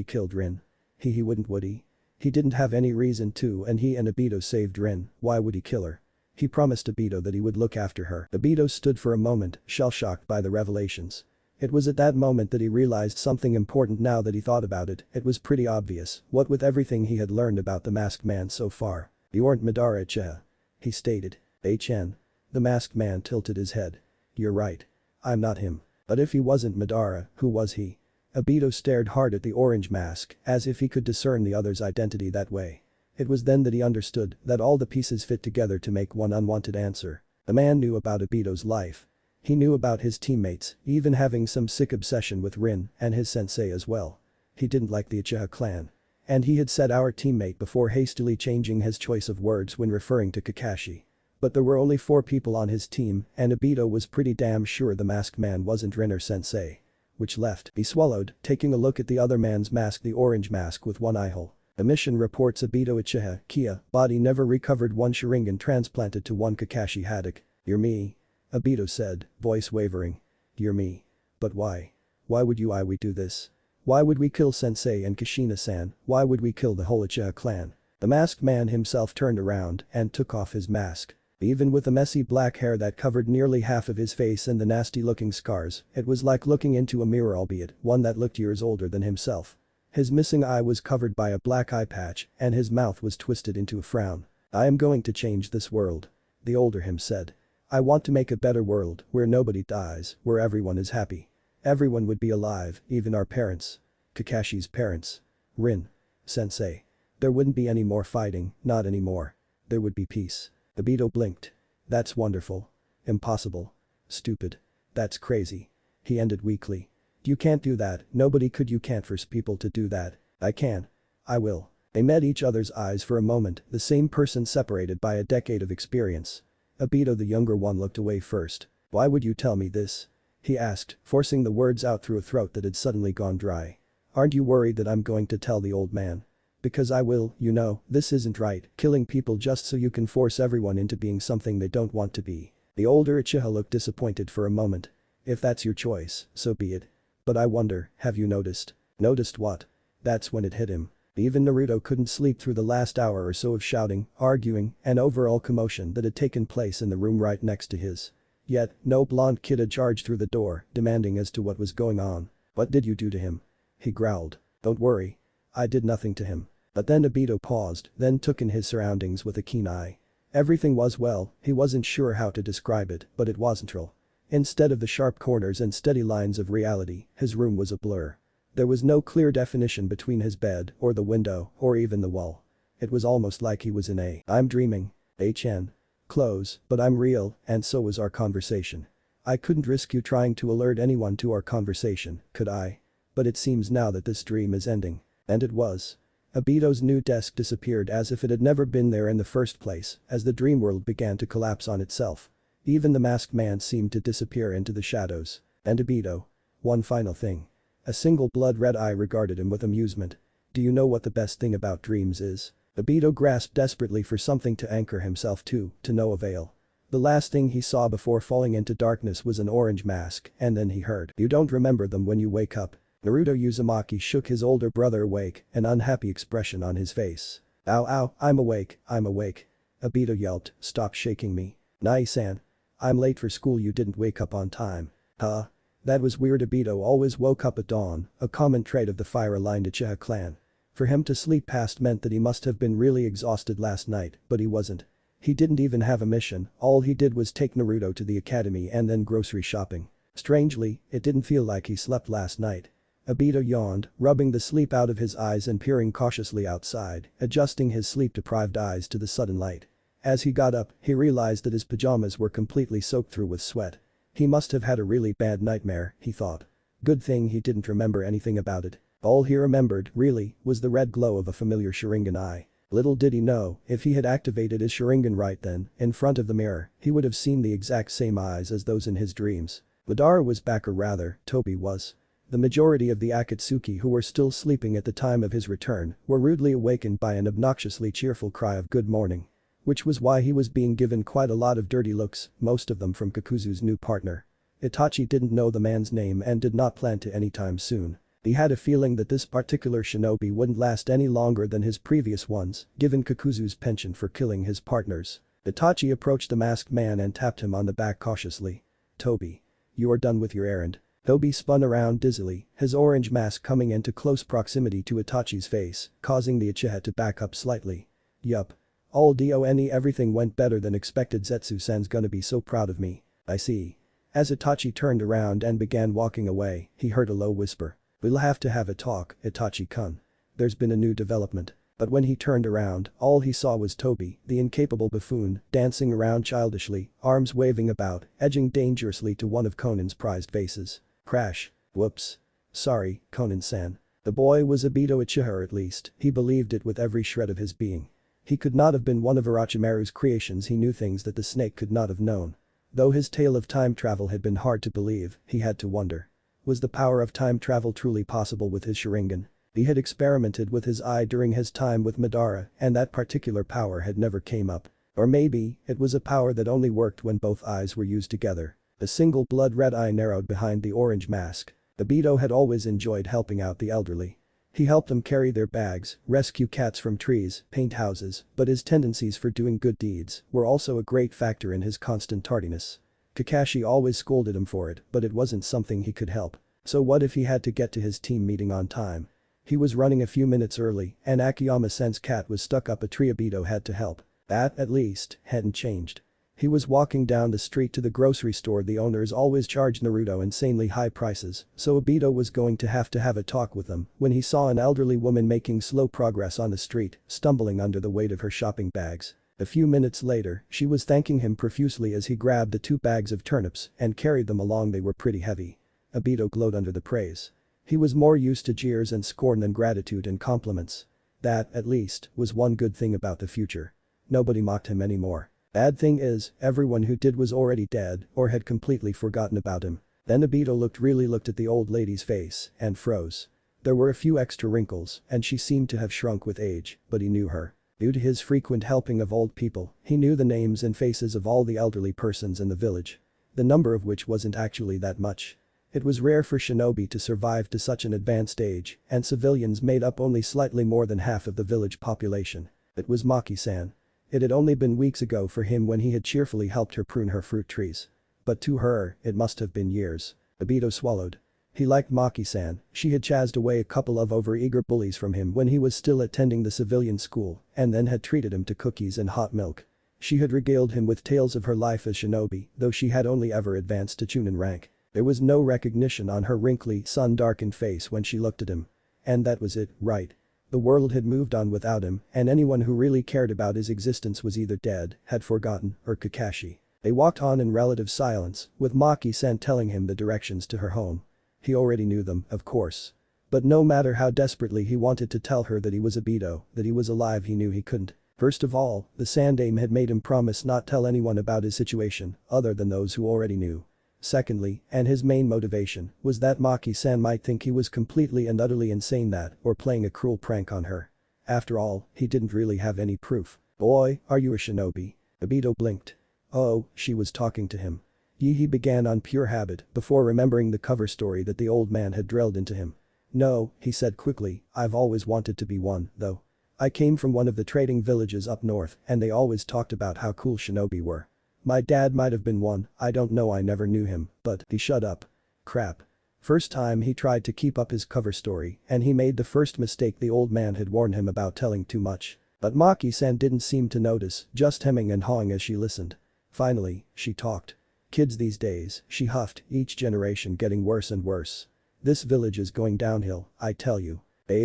killed Rin. He wouldn't, would he? He didn't have any reason to, and he and Obito saved Rin. Why would he kill her? He promised Obito that he would look after her. Obito stood for a moment, shell-shocked by the revelations. It was at that moment that he realized something important. Now that he thought about it, it was pretty obvious, what with everything he had learned about the masked man so far. You aren't Madara Uchiha, he stated. HN. The masked man tilted his head. You're right. I'm not him. But if he wasn't Madara, who was he? Obito stared hard at the orange mask, as if he could discern the other's identity that way. It was then that he understood that all the pieces fit together to make one unwanted answer. The man knew about Obito's life. He knew about his teammates, even having some sick obsession with Rin and his sensei as well. He didn't like the Uchiha clan. And he had said our teammate before, hastily changing his choice of words when referring to Kakashi. But there were only 4 people on his team, and Obito was pretty damn sure the masked man wasn't Rin or sensei. Which left, he swallowed, taking a look at the other man's mask, the orange mask with one eye hole. The mission reports Obito Uchiha, Kia, body never recovered, 1 Sharingan transplanted to 1 Kakashi Haddock. You're me? Obito said, voice wavering. You're me. But why? Why would we do this? Why would we kill Sensei and Kushina-san? Why would we kill the whole Uchiha clan? The masked man himself turned around and took off his mask. Even with the messy black hair that covered nearly half of his face and the nasty-looking scars, it was like looking into a mirror, albeit one that looked years older than himself. His missing eye was covered by a black eye patch, and his mouth was twisted into a frown. I am going to change this world. The older him said. I want to make a better world, where nobody dies, where everyone is happy. Everyone would be alive, even our parents. Kakashi's parents. Rin. Sensei. There wouldn't be any more fighting, not anymore. There would be peace. Obito blinked. That's wonderful. Impossible. Stupid. That's crazy. He ended weakly. You can't do that, nobody could. You can't force people to do that. I can. I will. They met each other's eyes for a moment, the same person separated by a decade of experience. Obito, the younger one, looked away first. Why would you tell me this? He asked, forcing the words out through a throat that had suddenly gone dry. Aren't you worried that I'm going to tell the old man? Because I will, you know, this isn't right, killing people just so you can force everyone into being something they don't want to be. The older Uchiha looked disappointed for a moment. If that's your choice, so be it. But I wonder, have you noticed? Noticed what? That's when it hit him. Even Naruto couldn't sleep through the last hour or so of shouting, arguing, and overall commotion that had taken place in the room right next to his. Yet, no blonde kid had charged through the door, demanding as to what was going on. What did you do to him? He growled. Don't worry. I did nothing to him. But then Obito paused, then took in his surroundings with a keen eye. Everything was well, he wasn't sure how to describe it, but it wasn't real. Instead of the sharp corners and steady lines of reality, his room was a blur. There was no clear definition between his bed, or the window, or even the wall. It was almost like he was in a "I'm dreaming" HN. Close, but I'm real, and so was our conversation. I couldn't risk you trying to alert anyone to our conversation, could I? But it seems now that this dream is ending. And it was. Obito's new desk disappeared as if it had never been there in the first place, as the dream world began to collapse on itself. Even the masked man seemed to disappear into the shadows. And Obito. One final thing. A single blood-red eye regarded him with amusement. Do you know what the best thing about dreams is? Obito grasped desperately for something to anchor himself to no avail. The last thing he saw before falling into darkness was an orange mask, and then he heard, "You don't remember them when you wake up." Naruto Uzumaki shook his older brother awake, an unhappy expression on his face. "Ow ow, I'm awake, I'm awake." Obito yelped, "Stop shaking me." "Nai-san. I'm late for school, you didn't wake up on time." "Huh? That was weird." Obito always woke up at dawn, a common trait of the fire-aligned Uchiha clan. For him to sleep past meant that he must have been really exhausted last night, but he wasn't. He didn't even have a mission, all he did was take Naruto to the academy and then grocery shopping. Strangely, it didn't feel like he slept last night. Obito yawned, rubbing the sleep out of his eyes and peering cautiously outside, adjusting his sleep-deprived eyes to the sudden light. As he got up, he realized that his pajamas were completely soaked through with sweat. He must have had a really bad nightmare, he thought. Good thing he didn't remember anything about it. All he remembered, really, was the red glow of a familiar Sharingan eye. Little did he know, if he had activated his Sharingan right then, in front of the mirror, he would have seen the exact same eyes as those in his dreams. Madara was back, or rather, Toby was. The majority of the Akatsuki who were still sleeping at the time of his return were rudely awakened by an obnoxiously cheerful cry of good morning. Which was why he was being given quite a lot of dirty looks, most of them from Kakuzu's new partner. Itachi didn't know the man's name and did not plan to anytime soon. He had a feeling that this particular shinobi wouldn't last any longer than his previous ones, given Kakuzu's penchant for killing his partners. Itachi approached the masked man and tapped him on the back cautiously. "Toby. You are done with your errand." Toby spun around dizzily, his orange mask coming into close proximity to Itachi's face, causing the Uchiha to back up slightly. "Yup. All done, everything went better than expected. Zetsu-san's gonna be so proud of me." "I see." As Itachi turned around and began walking away, he heard a low whisper. "We'll have to have a talk, Itachi-kun. There's been a new development." But when he turned around, all he saw was Toby, the incapable buffoon, dancing around childishly, arms waving about, edging dangerously to one of Conan's prized vases. Crash. Whoops. "Sorry, Conan-san." The boy was Obito Uchiha, or at least, he believed it with every shred of his being. He could not have been one of Orochimaru's creations. He knew things that the snake could not have known. Though his tale of time travel had been hard to believe, he had to wonder. Was the power of time travel truly possible with his Sharingan? He had experimented with his eye during his time with Madara, and that particular power had never came up. Or maybe, it was a power that only worked when both eyes were used together. A single blood-red eye narrowed behind the orange mask. Obito had always enjoyed helping out the elderly. He helped them carry their bags, rescue cats from trees, paint houses, but his tendencies for doing good deeds were also a great factor in his constant tardiness. Kakashi always scolded him for it, but it wasn't something he could help. So what if he had to get to his team meeting on time? He was running a few minutes early, and Akiyama-sen's cat was stuck up a tree. Obito had to help. That, at least, hadn't changed. He was walking down the street to the grocery store. The owners always charged Naruto insanely high prices, so Obito was going to have a talk with them when he saw an elderly woman making slow progress on the street, stumbling under the weight of her shopping bags. A few minutes later, she was thanking him profusely as he grabbed the 2 bags of turnips and carried them along. They were pretty heavy. Obito glowed under the praise. He was more used to jeers and scorn than gratitude and compliments. That, at least, was one good thing about the future. Nobody mocked him anymore. Bad thing is, everyone who did was already dead or had completely forgotten about him. Then Obito looked at the old lady's face and froze. There were a few extra wrinkles and she seemed to have shrunk with age, but he knew her. Due to his frequent helping of old people, he knew the names and faces of all the elderly persons in the village. The number of which wasn't actually that much. It was rare for shinobi to survive to such an advanced age, and civilians made up only slightly more than half of the village population. It was Maki-san. It had only been weeks ago for him when he had cheerfully helped her prune her fruit trees. But to her, it must have been years. Obito swallowed. He liked Maki-san. She had chased away a couple of overeager bullies from him when he was still attending the civilian school, and then had treated him to cookies and hot milk. She had regaled him with tales of her life as shinobi, though she had only ever advanced to chunin rank. There was no recognition on her wrinkly, sun-darkened face when she looked at him. And that was it, right? The world had moved on without him, and anyone who really cared about his existence was either dead, had forgotten, or Kakashi. They walked on in relative silence, with Maki-san telling him the directions to her home. He already knew them, of course. But no matter how desperately he wanted to tell her that he was Obito, that he was alive, he knew he couldn't. First of all, the Saindaime had made him promise not tell anyone about his situation, other than those who already knew. Secondly, and his main motivation, was that Maki-san might think he was completely and utterly insane, that, or playing a cruel prank on her. After all, he didn't really have any proof. "Boy, are you a shinobi?" Obito blinked. Oh, she was talking to him. He began on pure habit before remembering the cover story that the old man had drilled into him. No, he said quickly, I've always wanted to be one, though. I came from one of the trading villages up north and they always talked about how cool shinobi were. My dad might have been one, I don't know, I never knew him, but he shut up. Crap. First time he tried to keep up his cover story and he made the first mistake the old man had warned him about telling too much. But Maki-san didn't seem to notice, just hemming and hawing as she listened. Finally, she talked. Kids these days, she huffed, each generation getting worse and worse. This village is going downhill, I tell you.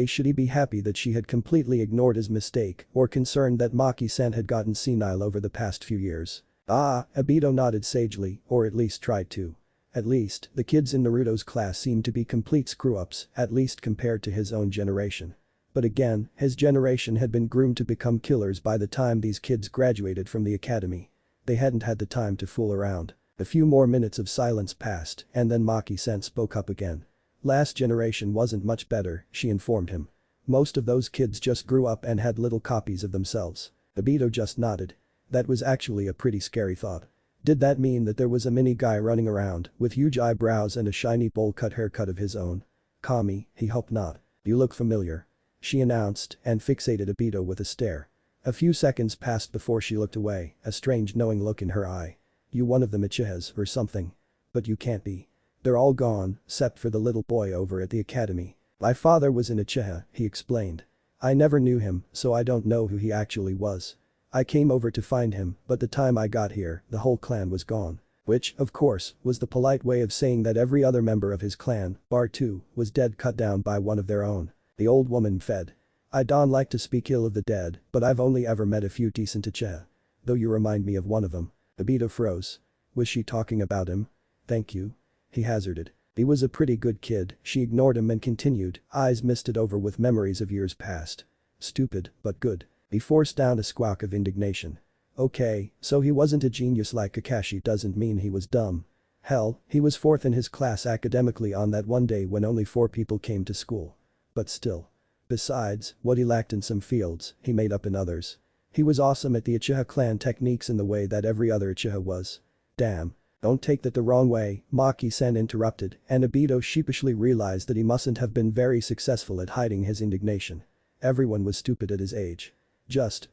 Should he be happy that she had completely ignored his mistake or concerned that Maki-san had gotten senile over the past few years? Obito nodded sagely, or at least tried to. At least, the kids in Naruto's class seemed to be complete screw-ups, at least compared to his own generation. But again, his generation had been groomed to become killers by the time these kids graduated from the academy. They hadn't had the time to fool around. A few more minutes of silence passed and then Maki-san spoke up again. Last generation wasn't much better, she informed him. Most of those kids just grew up and had little copies of themselves. Obito just nodded. That was actually a pretty scary thought. Did that mean that there was a mini guy running around with huge eyebrows and a shiny bowl-cut haircut of his own? Kami, he hoped not. You look familiar. She announced and fixated Obito with a stare. A few seconds passed before she looked away, a strange knowing look in her eye. You one of the Michihas or something. But you can't be. They're all gone, except for the little boy over at the academy. My father was an Uchiha, he explained. I never knew him, so I don't know who he actually was. I came over to find him, but the time I got here, the whole clan was gone. Which, of course, was the polite way of saying that every other member of his clan, bar two, was dead, cut down by one of their own. The old woman fed. I don't like to speak ill of the dead, but I've only ever met a few decent Uchiha. Though you remind me of one of them. Obito froze. Was she talking about him? Thank you. He hazarded. He was a pretty good kid, she ignored him and continued, eyes misted over with memories of years past. Stupid, but good. He forced down a squawk of indignation. Okay, so he wasn't a genius like Kakashi doesn't mean he was dumb. Hell, he was fourth in his class academically on that one day when only 4 people came to school. But still. Besides, what he lacked in some fields, he made up in others. He was awesome at the Uchiha clan techniques in the way that every other Uchiha was. Damn. Don't take that the wrong way, Maki-san interrupted, and Obito sheepishly realized that he mustn't have been very successful at hiding his indignation. Everyone was stupid at his age.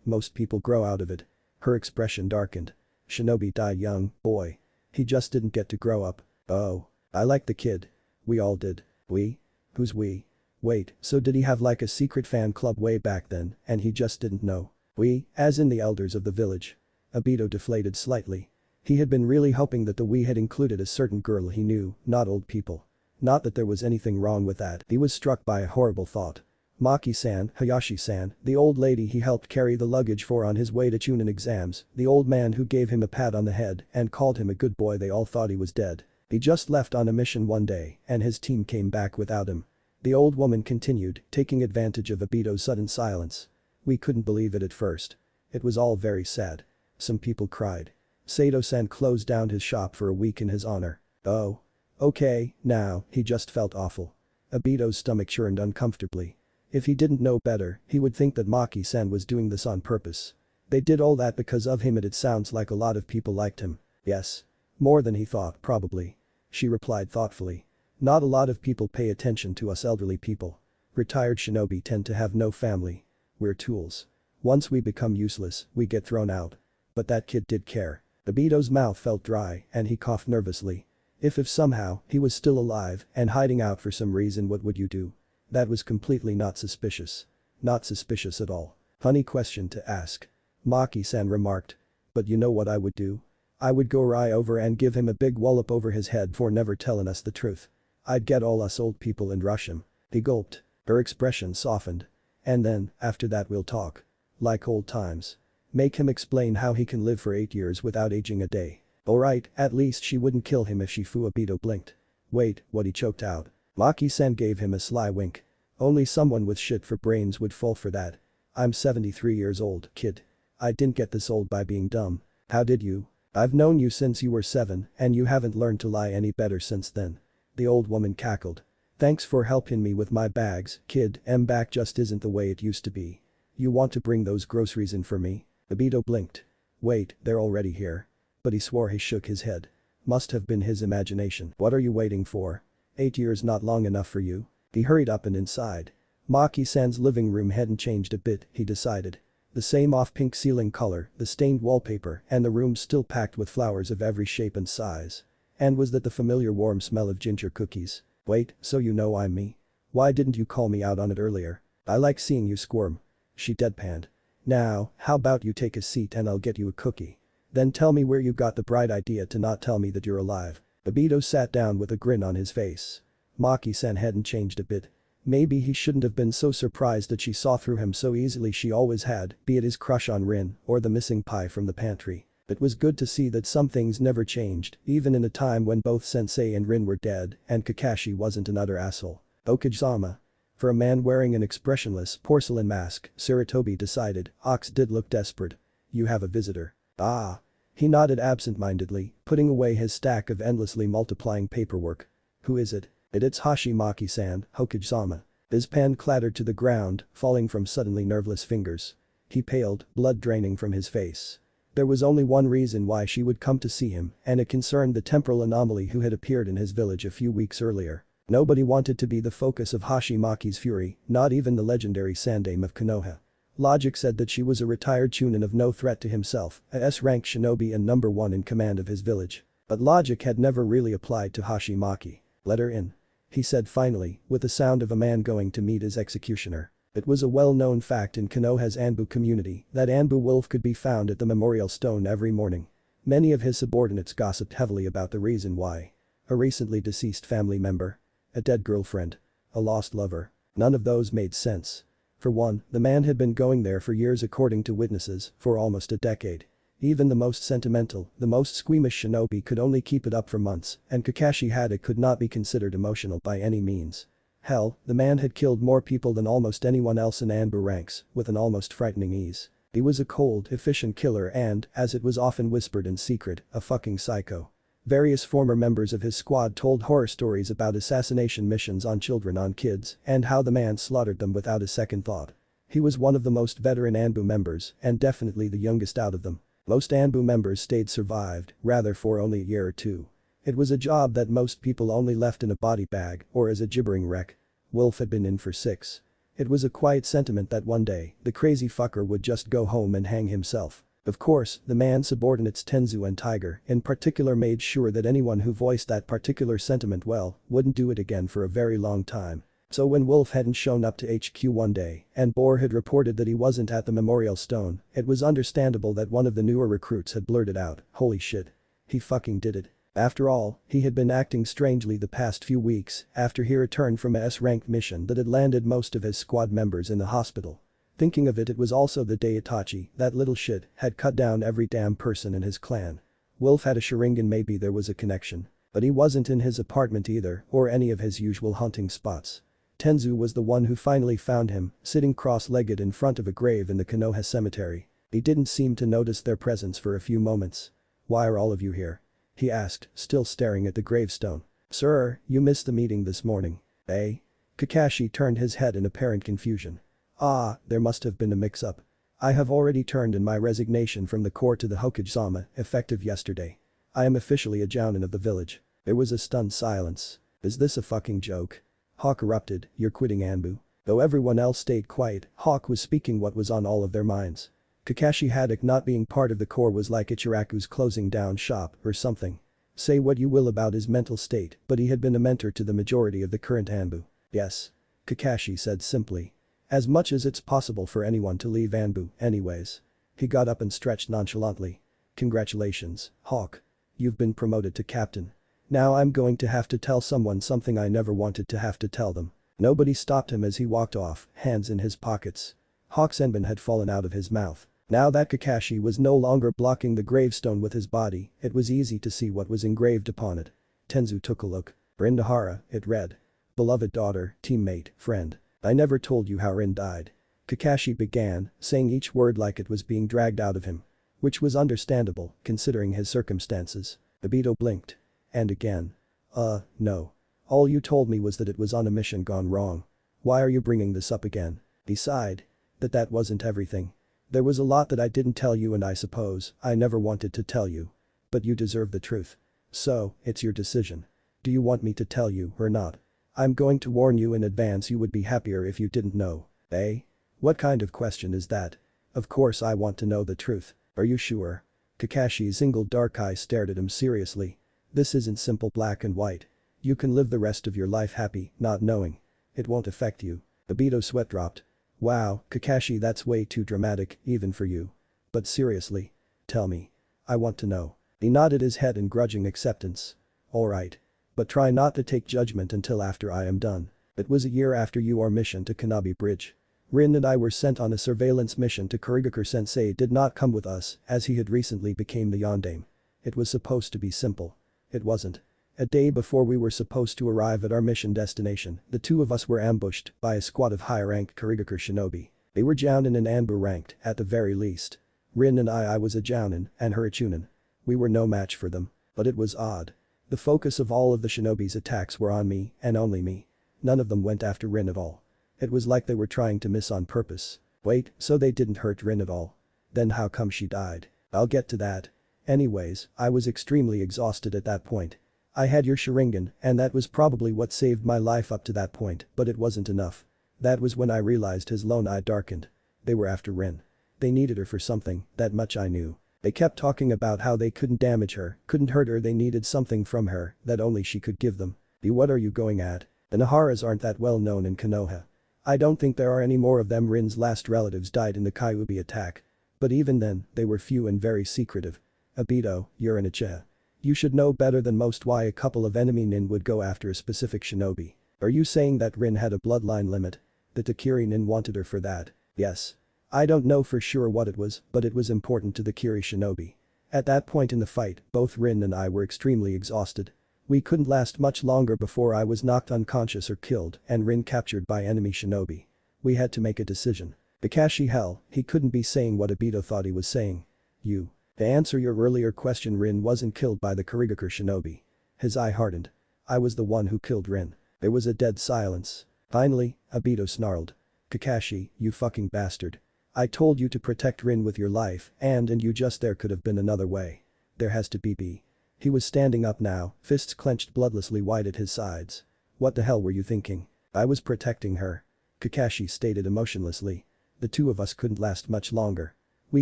Most people grow out of it. Her expression darkened. Shinobi died young, boy. He just didn't get to grow up. Oh. I like the kid. We all did. We? Who's we? Wait, so did he have like a secret fan club way back then and he just didn't know? We, as in the elders of the village. Obito deflated slightly. He had been really hoping that the we had included a certain girl he knew, not old people. Not that there was anything wrong with that, he was struck by a horrible thought. Maki-san, Hayashi-san, the old lady he helped carry the luggage for on his way to Chunin exams, the old man who gave him a pat on the head and called him a good boy, they all thought he was dead. He just left on a mission one day and his team came back without him. The old woman continued, taking advantage of Obito's sudden silence. We couldn't believe it at first. It was all very sad. Some people cried. Sato-san closed down his shop for a week in his honor. Oh. Okay, now, he just felt awful. Obito's stomach churned uncomfortably. If he didn't know better, he would think that Maki-san was doing this on purpose. They did all that because of him and it sounds like a lot of people liked him. Yes. More than he thought, probably. She replied thoughtfully. Not a lot of people pay attention to us elderly people. Retired shinobi tend to have no family. We're tools. Once we become useless, we get thrown out. But that kid did care. Obito's mouth felt dry and he coughed nervously. If somehow he was still alive and hiding out for some reason, what would you do? That was completely not suspicious. Not suspicious at all. Funny question to ask. Maki-san remarked. But you know what I would do? I would go right over and give him a big wallop over his head for never telling us the truth. I'd get all us old people and rush him. He gulped. Her expression softened. And then, after that we'll talk. Like old times. Make him explain how he can live for 8 years without aging a day. Alright, at least she wouldn't kill him if she Obito blinked. Wait, what, he choked out. Maki-san gave him a sly wink. Only someone with shit for brains would fall for that. I'm 73 years old, kid. I didn't get this old by being dumb. How did you? I've known you since you were 7 and you haven't learned to lie any better since then. The old woman cackled. Thanks for helping me with my bags, kid. Back just isn't the way it used to be. You want to bring those groceries in for me? Obito blinked. Wait, they're already here. But he swore he shook his head. Must have been his imagination. What are you waiting for? 8 years not long enough for you? He hurried up and inside. Maki-san's living room hadn't changed a bit, he decided. The same off-pink ceiling color, the stained wallpaper, and the room still packed with flowers of every shape and size. And was that the familiar warm smell of ginger cookies? Wait, so you know I'm me? Why didn't you call me out on it earlier? I like seeing you squirm. She deadpanned. Now, how about you take a seat and I'll get you a cookie. Then tell me where you got the bright idea to not tell me that you're alive. Obito sat down with a grin on his face. Maki-san hadn't changed a bit. Maybe he shouldn't have been so surprised that she saw through him so easily she always had, be it his crush on Rin or the missing pie from the pantry. It was good to see that some things never changed, even in a time when both Sensei and Rin were dead and Kakashi wasn't an utter asshole. Hokage-sama. For a man wearing an expressionless porcelain mask, Sarutobi decided, Ox did look desperate. You have a visitor. Ah. He nodded absent-mindedly, putting away his stack of endlessly multiplying paperwork. Who is it? It's Hashimaki-san, Hokage-sama. His pen clattered to the ground, falling from suddenly nerveless fingers. He paled, blood draining from his face. There was only one reason why she would come to see him, and it concerned the temporal anomaly who had appeared in his village a few weeks earlier. Nobody wanted to be the focus of Hashimaki's fury, not even the legendary Saindaime of Konoha. Logic said that she was a retired chunin of no threat to himself, a S-rank shinobi and number 1 in command of his village. But logic had never really applied to Hashimaki. Let her in. He said finally, with the sound of a man going to meet his executioner. It was a well-known fact in Konoha's Anbu community that Anbu Wolf could be found at the memorial stone every morning. Many of his subordinates gossiped heavily about the reason why. A recently deceased family member. A dead girlfriend. A lost lover. None of those made sense. For one, the man had been going there for years according to witnesses, for almost a decade. Even the most sentimental, the most squeamish shinobi could only keep it up for months, and Kakashi Hada could not be considered emotional by any means. Hell, the man had killed more people than almost anyone else in Anbu ranks, with an almost frightening ease. He was a cold, efficient killer and, as it was often whispered in secret, a fucking psycho. Various former members of his squad told horror stories about assassination missions on children on kids and how the man slaughtered them without a second thought. He was one of the most veteran Anbu members and definitely the youngest out of them. Most Anbu members survived, rather for only a year or two. It was a job that most people only left in a body bag or as a gibbering wreck. Wolf had been in for 6. It was a quiet sentiment that one day, the crazy fucker would just go home and hang himself. Of course, the man's subordinates Tenzu and Tiger in particular made sure that anyone who voiced that particular sentiment well wouldn't do it again for a very long time. So when Wolf hadn't shown up to HQ one day and Bohr had reported that he wasn't at the memorial stone, it was understandable that one of the newer recruits had blurted out, holy shit. He fucking did it. After all, he had been acting strangely the past few weeks after he returned from a S-ranked mission that had landed most of his squad members in the hospital. Thinking of it, it was also the day Itachi, that little shit, had cut down every damn person in his clan. Wolf had a Sharingan, maybe there was a connection. But he wasn't in his apartment either or any of his usual hunting spots. Tenzu was the one who finally found him, sitting cross-legged in front of a grave in the Konoha cemetery. He didn't seem to notice their presence for a few moments. Why are all of you here? He asked, still staring at the gravestone. Sir, you missed the meeting this morning. Eh? Kakashi turned his head in apparent confusion. Ah, there must have been a mix-up. I have already turned in my resignation from the corps to the Hokage-sama, effective yesterday. I am officially a jounin of the village. There was a stunned silence. Is this a fucking joke? Hawk erupted, you're quitting Anbu. Though everyone else stayed quiet, Hawk was speaking what was on all of their minds. Kakashi Haddock not being part of the corps was like Ichiraku's closing down shop or something. Say what you will about his mental state, but he had been a mentor to the majority of the current Anbu. Yes. Kakashi said simply. As much as it's possible for anyone to leave Anbu, anyways. He got up and stretched nonchalantly. Congratulations, Hawk. You've been promoted to captain. Now I'm going to have to tell someone something I never wanted to have to tell them. Nobody stopped him as he walked off, hands in his pockets. Hawk's enbin had fallen out of his mouth. Now that Kakashi was no longer blocking the gravestone with his body, it was easy to see what was engraved upon it. Tenzu took a look. Brindahara, it read. Beloved daughter, teammate, friend. I never told you how Rin died. Kakashi began, saying each word like it was being dragged out of him. Which was understandable, considering his circumstances. Obito blinked. And again. No. All you told me was that it was on a mission gone wrong. Why are you bringing this up again? He sighed. That wasn't everything. There was a lot that I didn't tell you and I suppose I never wanted to tell you. But you deserve the truth. So, it's your decision. Do you want me to tell you or not? I'm going to warn you in advance, you would be happier if you didn't know. Eh? What kind of question is that? Of course I want to know the truth. Are you sure? Kakashi's single dark eye stared at him seriously. This isn't simple black and white. You can live the rest of your life happy, not knowing. It won't affect you. Obito's sweat dropped. Wow, Kakashi, that's way too dramatic, even for you. But seriously. Tell me. I want to know. He nodded his head in grudging acceptance. Alright. But try not to take judgment until after I am done. It was a year after your mission to Kanabi Bridge. Rin and I were sent on a surveillance mission to Kurigakure-sensei did not come with us as he had recently became the Yondaime. It was supposed to be simple. It wasn't. A day before we were supposed to arrive at our mission destination, the two of us were ambushed by a squad of high-ranked Kurigakure shinobi. They were Jounin and Anbu ranked at the very least. Rin and I was a Jounin and her a Chunin. We were no match for them. But it was odd. The focus of all of the shinobi's attacks were on me and only me. None of them went after Rin at all. It was like they were trying to miss on purpose. Wait, so they didn't hurt Rin at all? Then how come she died? I'll get to that. Anyways, I was extremely exhausted at that point. I had your Sharingan and that was probably what saved my life up to that point, but it wasn't enough. That was when I realized his lone eye darkened. They were after Rin. They needed her for something, that much I knew. They kept talking about how they couldn't damage her, couldn't hurt her, they needed something from her that only she could give them. What are you going at? The Naharas aren't that well known in Konoha. I don't think there are any more of them. Rin's last relatives died in the Kyuubi attack. But even then, they were few and very secretive. Obito, you're an Uchiha. You should know better than most why a couple of enemy nin would go after a specific shinobi. Are you saying that Rin had a bloodline limit? The Takiri nin wanted her for that? Yes. I don't know for sure what it was, but it was important to the Kiri shinobi. At that point in the fight, both Rin and I were extremely exhausted. We couldn't last much longer before I was knocked unconscious or killed and Rin captured by enemy shinobi. We had to make a decision. Kakashi, hell, he couldn't be saying what Obito thought he was saying. To answer your earlier question, Rin wasn't killed by the Kurigakure shinobi. His eye hardened. I was the one who killed Rin. There was a dead silence. Finally, Obito snarled. Kakashi, you fucking bastard. I told you to protect Rin with your life and you just there could have been another way. There has to be. He was standing up now, fists clenched bloodlessly wide at his sides. What the hell were you thinking? I was protecting her. Kakashi stated emotionlessly. The two of us couldn't last much longer. We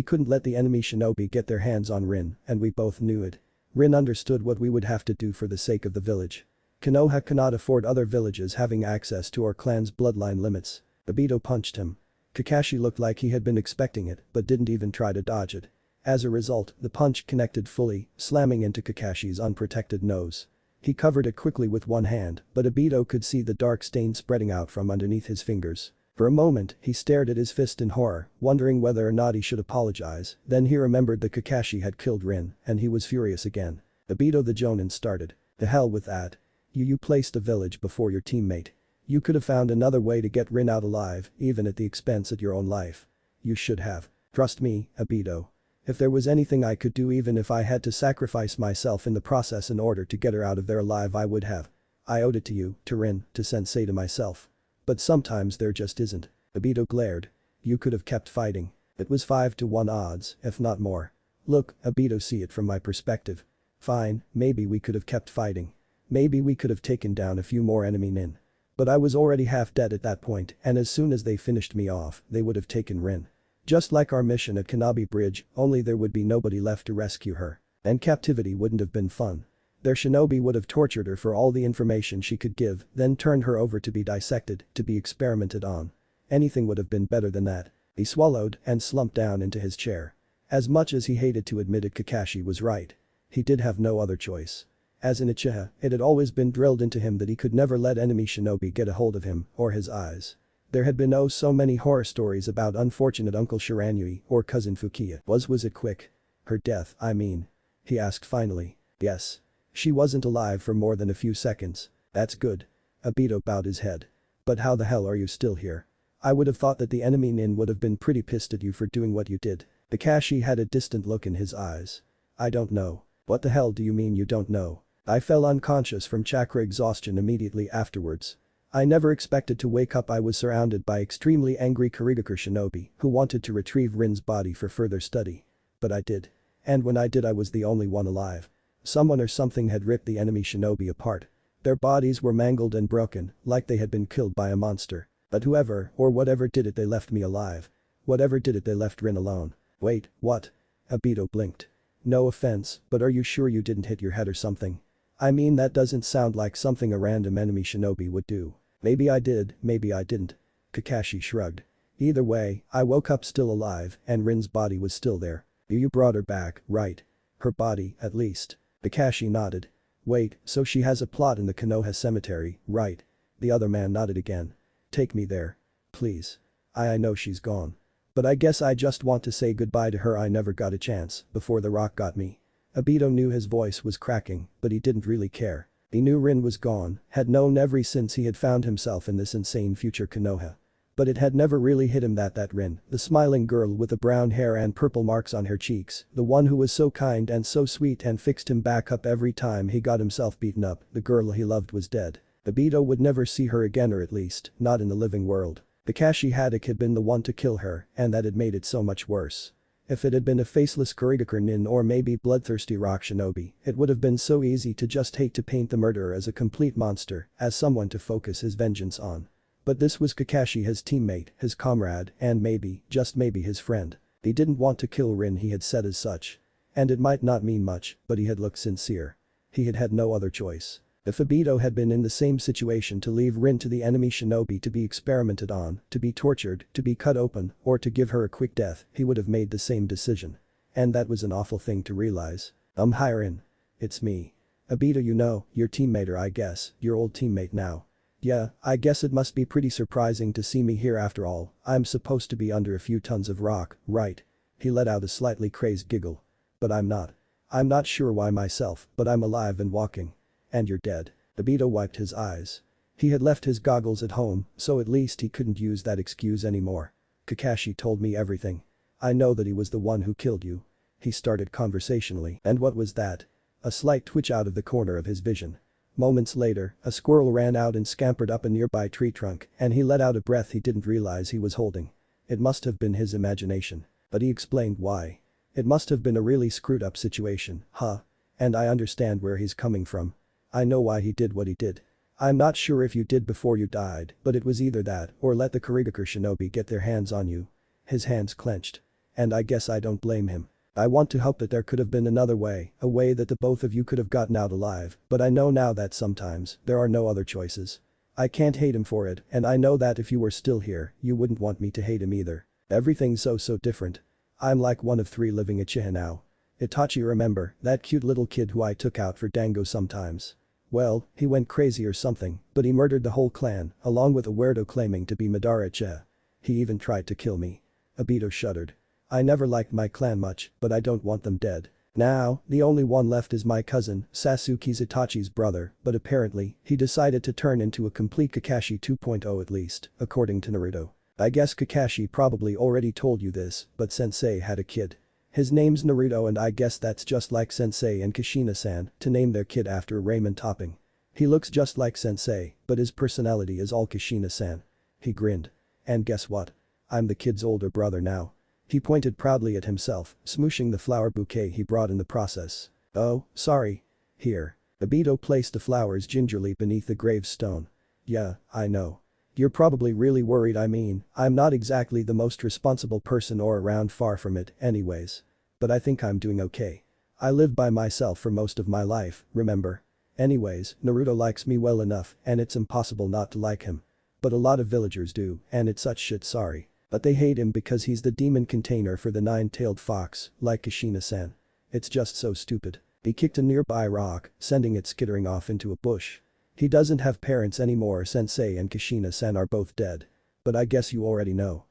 couldn't let the enemy shinobi get their hands on Rin and we both knew it. Rin understood what we would have to do for the sake of the village. Konoha cannot afford other villages having access to our clan's bloodline limits. Obito punched him. Kakashi looked like he had been expecting it but didn't even try to dodge it. As a result, the punch connected fully, slamming into Kakashi's unprotected nose. He covered it quickly with one hand, but Obito could see the dark stain spreading out from underneath his fingers. For a moment, he stared at his fist in horror, wondering whether or not he should apologize, then he remembered that Kakashi had killed Rin, and he was furious again. Obito the Jonin started. The hell with that. You placed the village before your teammate. You could have found another way to get Rin out alive, even at the expense of your own life. You should have. Trust me, Obito. If there was anything I could do, even if I had to sacrifice myself in the process in order to get her out of there alive, I would have. I owed it to you, to Rin, to Sensei, to myself. But sometimes there just isn't. Obito glared. You could have kept fighting. It was 5-1 odds, if not more. Look, Obito, see it from my perspective. Fine, maybe we could have kept fighting. Maybe we could have taken down a few more enemy nin. But I was already half dead at that point, and as soon as they finished me off, they would have taken Rin. Just like our mission at Kanabi Bridge, only there would be nobody left to rescue her. And captivity wouldn't have been fun. Their shinobi would have tortured her for all the information she could give, then turned her over to be dissected, to be experimented on. Anything would have been better than that. He swallowed and slumped down into his chair. As much as he hated to admit it, Kakashi was right. He did have no other choice. As an Uchiha, it had always been drilled into him that he could never let enemy shinobi get a hold of him or his eyes. There had been oh so many horror stories about unfortunate Uncle Shiranui or Cousin Fukiya. Was it quick? Her death, I mean. He asked finally. Yes. She wasn't alive for more than a few seconds. That's good. Obito bowed his head. But how the hell are you still here? I would have thought that the enemy nin would have been pretty pissed at you for doing what you did. Kakashi had a distant look in his eyes. I don't know. What the hell do you mean you don't know? I fell unconscious from chakra exhaustion immediately afterwards. I never expected to wake up. I was surrounded by extremely angry Kurigakure shinobi who wanted to retrieve Rin's body for further study. But I did. And when I did I was the only one alive. Someone or something had ripped the enemy shinobi apart. Their bodies were mangled and broken, like they had been killed by a monster. But whoever or whatever did it they left me alive. Whatever did it they left Rin alone. Wait, what? Obito blinked. No offense, but are you sure you didn't hit your head or something? I mean that doesn't sound like something a random enemy shinobi would do. Maybe I did, maybe I didn't. Kakashi shrugged. Either way, I woke up still alive and Rin's body was still there. You brought her back, right? Her body, at least. Kakashi nodded. Wait, so she has a plot in the Konoha cemetery, right? The other man nodded again. Take me there. Please. I know she's gone. But I guess I just want to say goodbye to her. I never got a chance before the rock got me. Obito knew his voice was cracking, but he didn't really care. He knew Rin was gone, had known ever since he had found himself in this insane future Konoha. But it had never really hit him that Rin, the smiling girl with the brown hair and purple marks on her cheeks, the one who was so kind and so sweet and fixed him back up every time he got himself beaten up, the girl he loved was dead. Obito would never see her again, or at least, not in the living world. Kakashi Haddock had been the one to kill her, and that had made it so much worse. If it had been a faceless Kurigakure nin or maybe bloodthirsty rock shinobi, it would have been so easy to just hate to paint the murderer as a complete monster, as someone to focus his vengeance on. But this was Kakashi, his teammate, his comrade, and maybe, just maybe his friend. He didn't want to kill Rin, he had said as such. And it might not mean much, but he had looked sincere. He had had no other choice. If Obito had been in the same situation to leave Rin to the enemy shinobi to be experimented on, to be tortured, to be cut open, or to give her a quick death, he would have made the same decision. And that was an awful thing to realize. Hi Rin. It's me. Obito, you know, your teammate, or I guess, your old teammate now. Yeah, I guess it must be pretty surprising to see me here after all. I'm supposed to be under a few tons of rock, right? He let out a slightly crazed giggle. But I'm not. I'm not sure why myself, but I'm alive and walking. And you're dead. Obito wiped his eyes. He had left his goggles at home, so at least he couldn't use that excuse anymore. Kakashi told me everything. I know that he was the one who killed you. He started conversationally. And what was that? A slight twitch out of the corner of his vision. Moments later, a squirrel ran out and scampered up a nearby tree trunk, and he let out a breath he didn't realize he was holding. It must have been his imagination. But he explained why. It must have been a really screwed up situation, huh? And I understand where he's coming from. I know why he did what he did. I'm not sure if you did before you died, but it was either that or let the Kurigakure shinobi get their hands on you. His hands clenched. And I guess I don't blame him. I want to hope that there could have been another way, a way that the both of you could have gotten out alive, but I know now that sometimes there are no other choices. I can't hate him for it, and I know that if you were still here, you wouldn't want me to hate him either. Everything's so different. I'm like one of 3 living Uchiha now. Itachi, remember, that cute little kid who I took out for dango sometimes? Well, he went crazy or something, but he murdered the whole clan, along with a weirdo claiming to be Madara Uchiha. He even tried to kill me. Obito shuddered. I never liked my clan much, but I don't want them dead. Now, the only one left is my cousin, Sasuke's Itachi's brother, but apparently, he decided to turn into a complete Kakashi 2.0 at least, according to Naruto. I guess Kakashi probably already told you this, but Sensei had a kid. His name's Naruto, and I guess that's just like Sensei and Kushina-san to name their kid after a ramen topping. He looks just like Sensei, but his personality is all Kushina-san. He grinned. And guess what? I'm the kid's older brother now. He pointed proudly at himself, smooshing the flower bouquet he brought in the process. Oh, sorry. Here. Obito placed the flowers gingerly beneath the gravestone. Yeah, I know. You're probably really worried. I mean, I'm not exactly the most responsible person or around, far from it, anyways. But I think I'm doing okay. I lived by myself for most of my life, remember? Anyways, Naruto likes me well enough, and it's impossible not to like him. But a lot of villagers do, and it's such shit, sorry. But they hate him because he's the demon container for the 9-tailed fox, like Kushina-san. It's just so stupid. He kicked a nearby rock, sending it skittering off into a bush. He doesn't have parents anymore. Sensei and Kushina-san are both dead. But I guess you already know.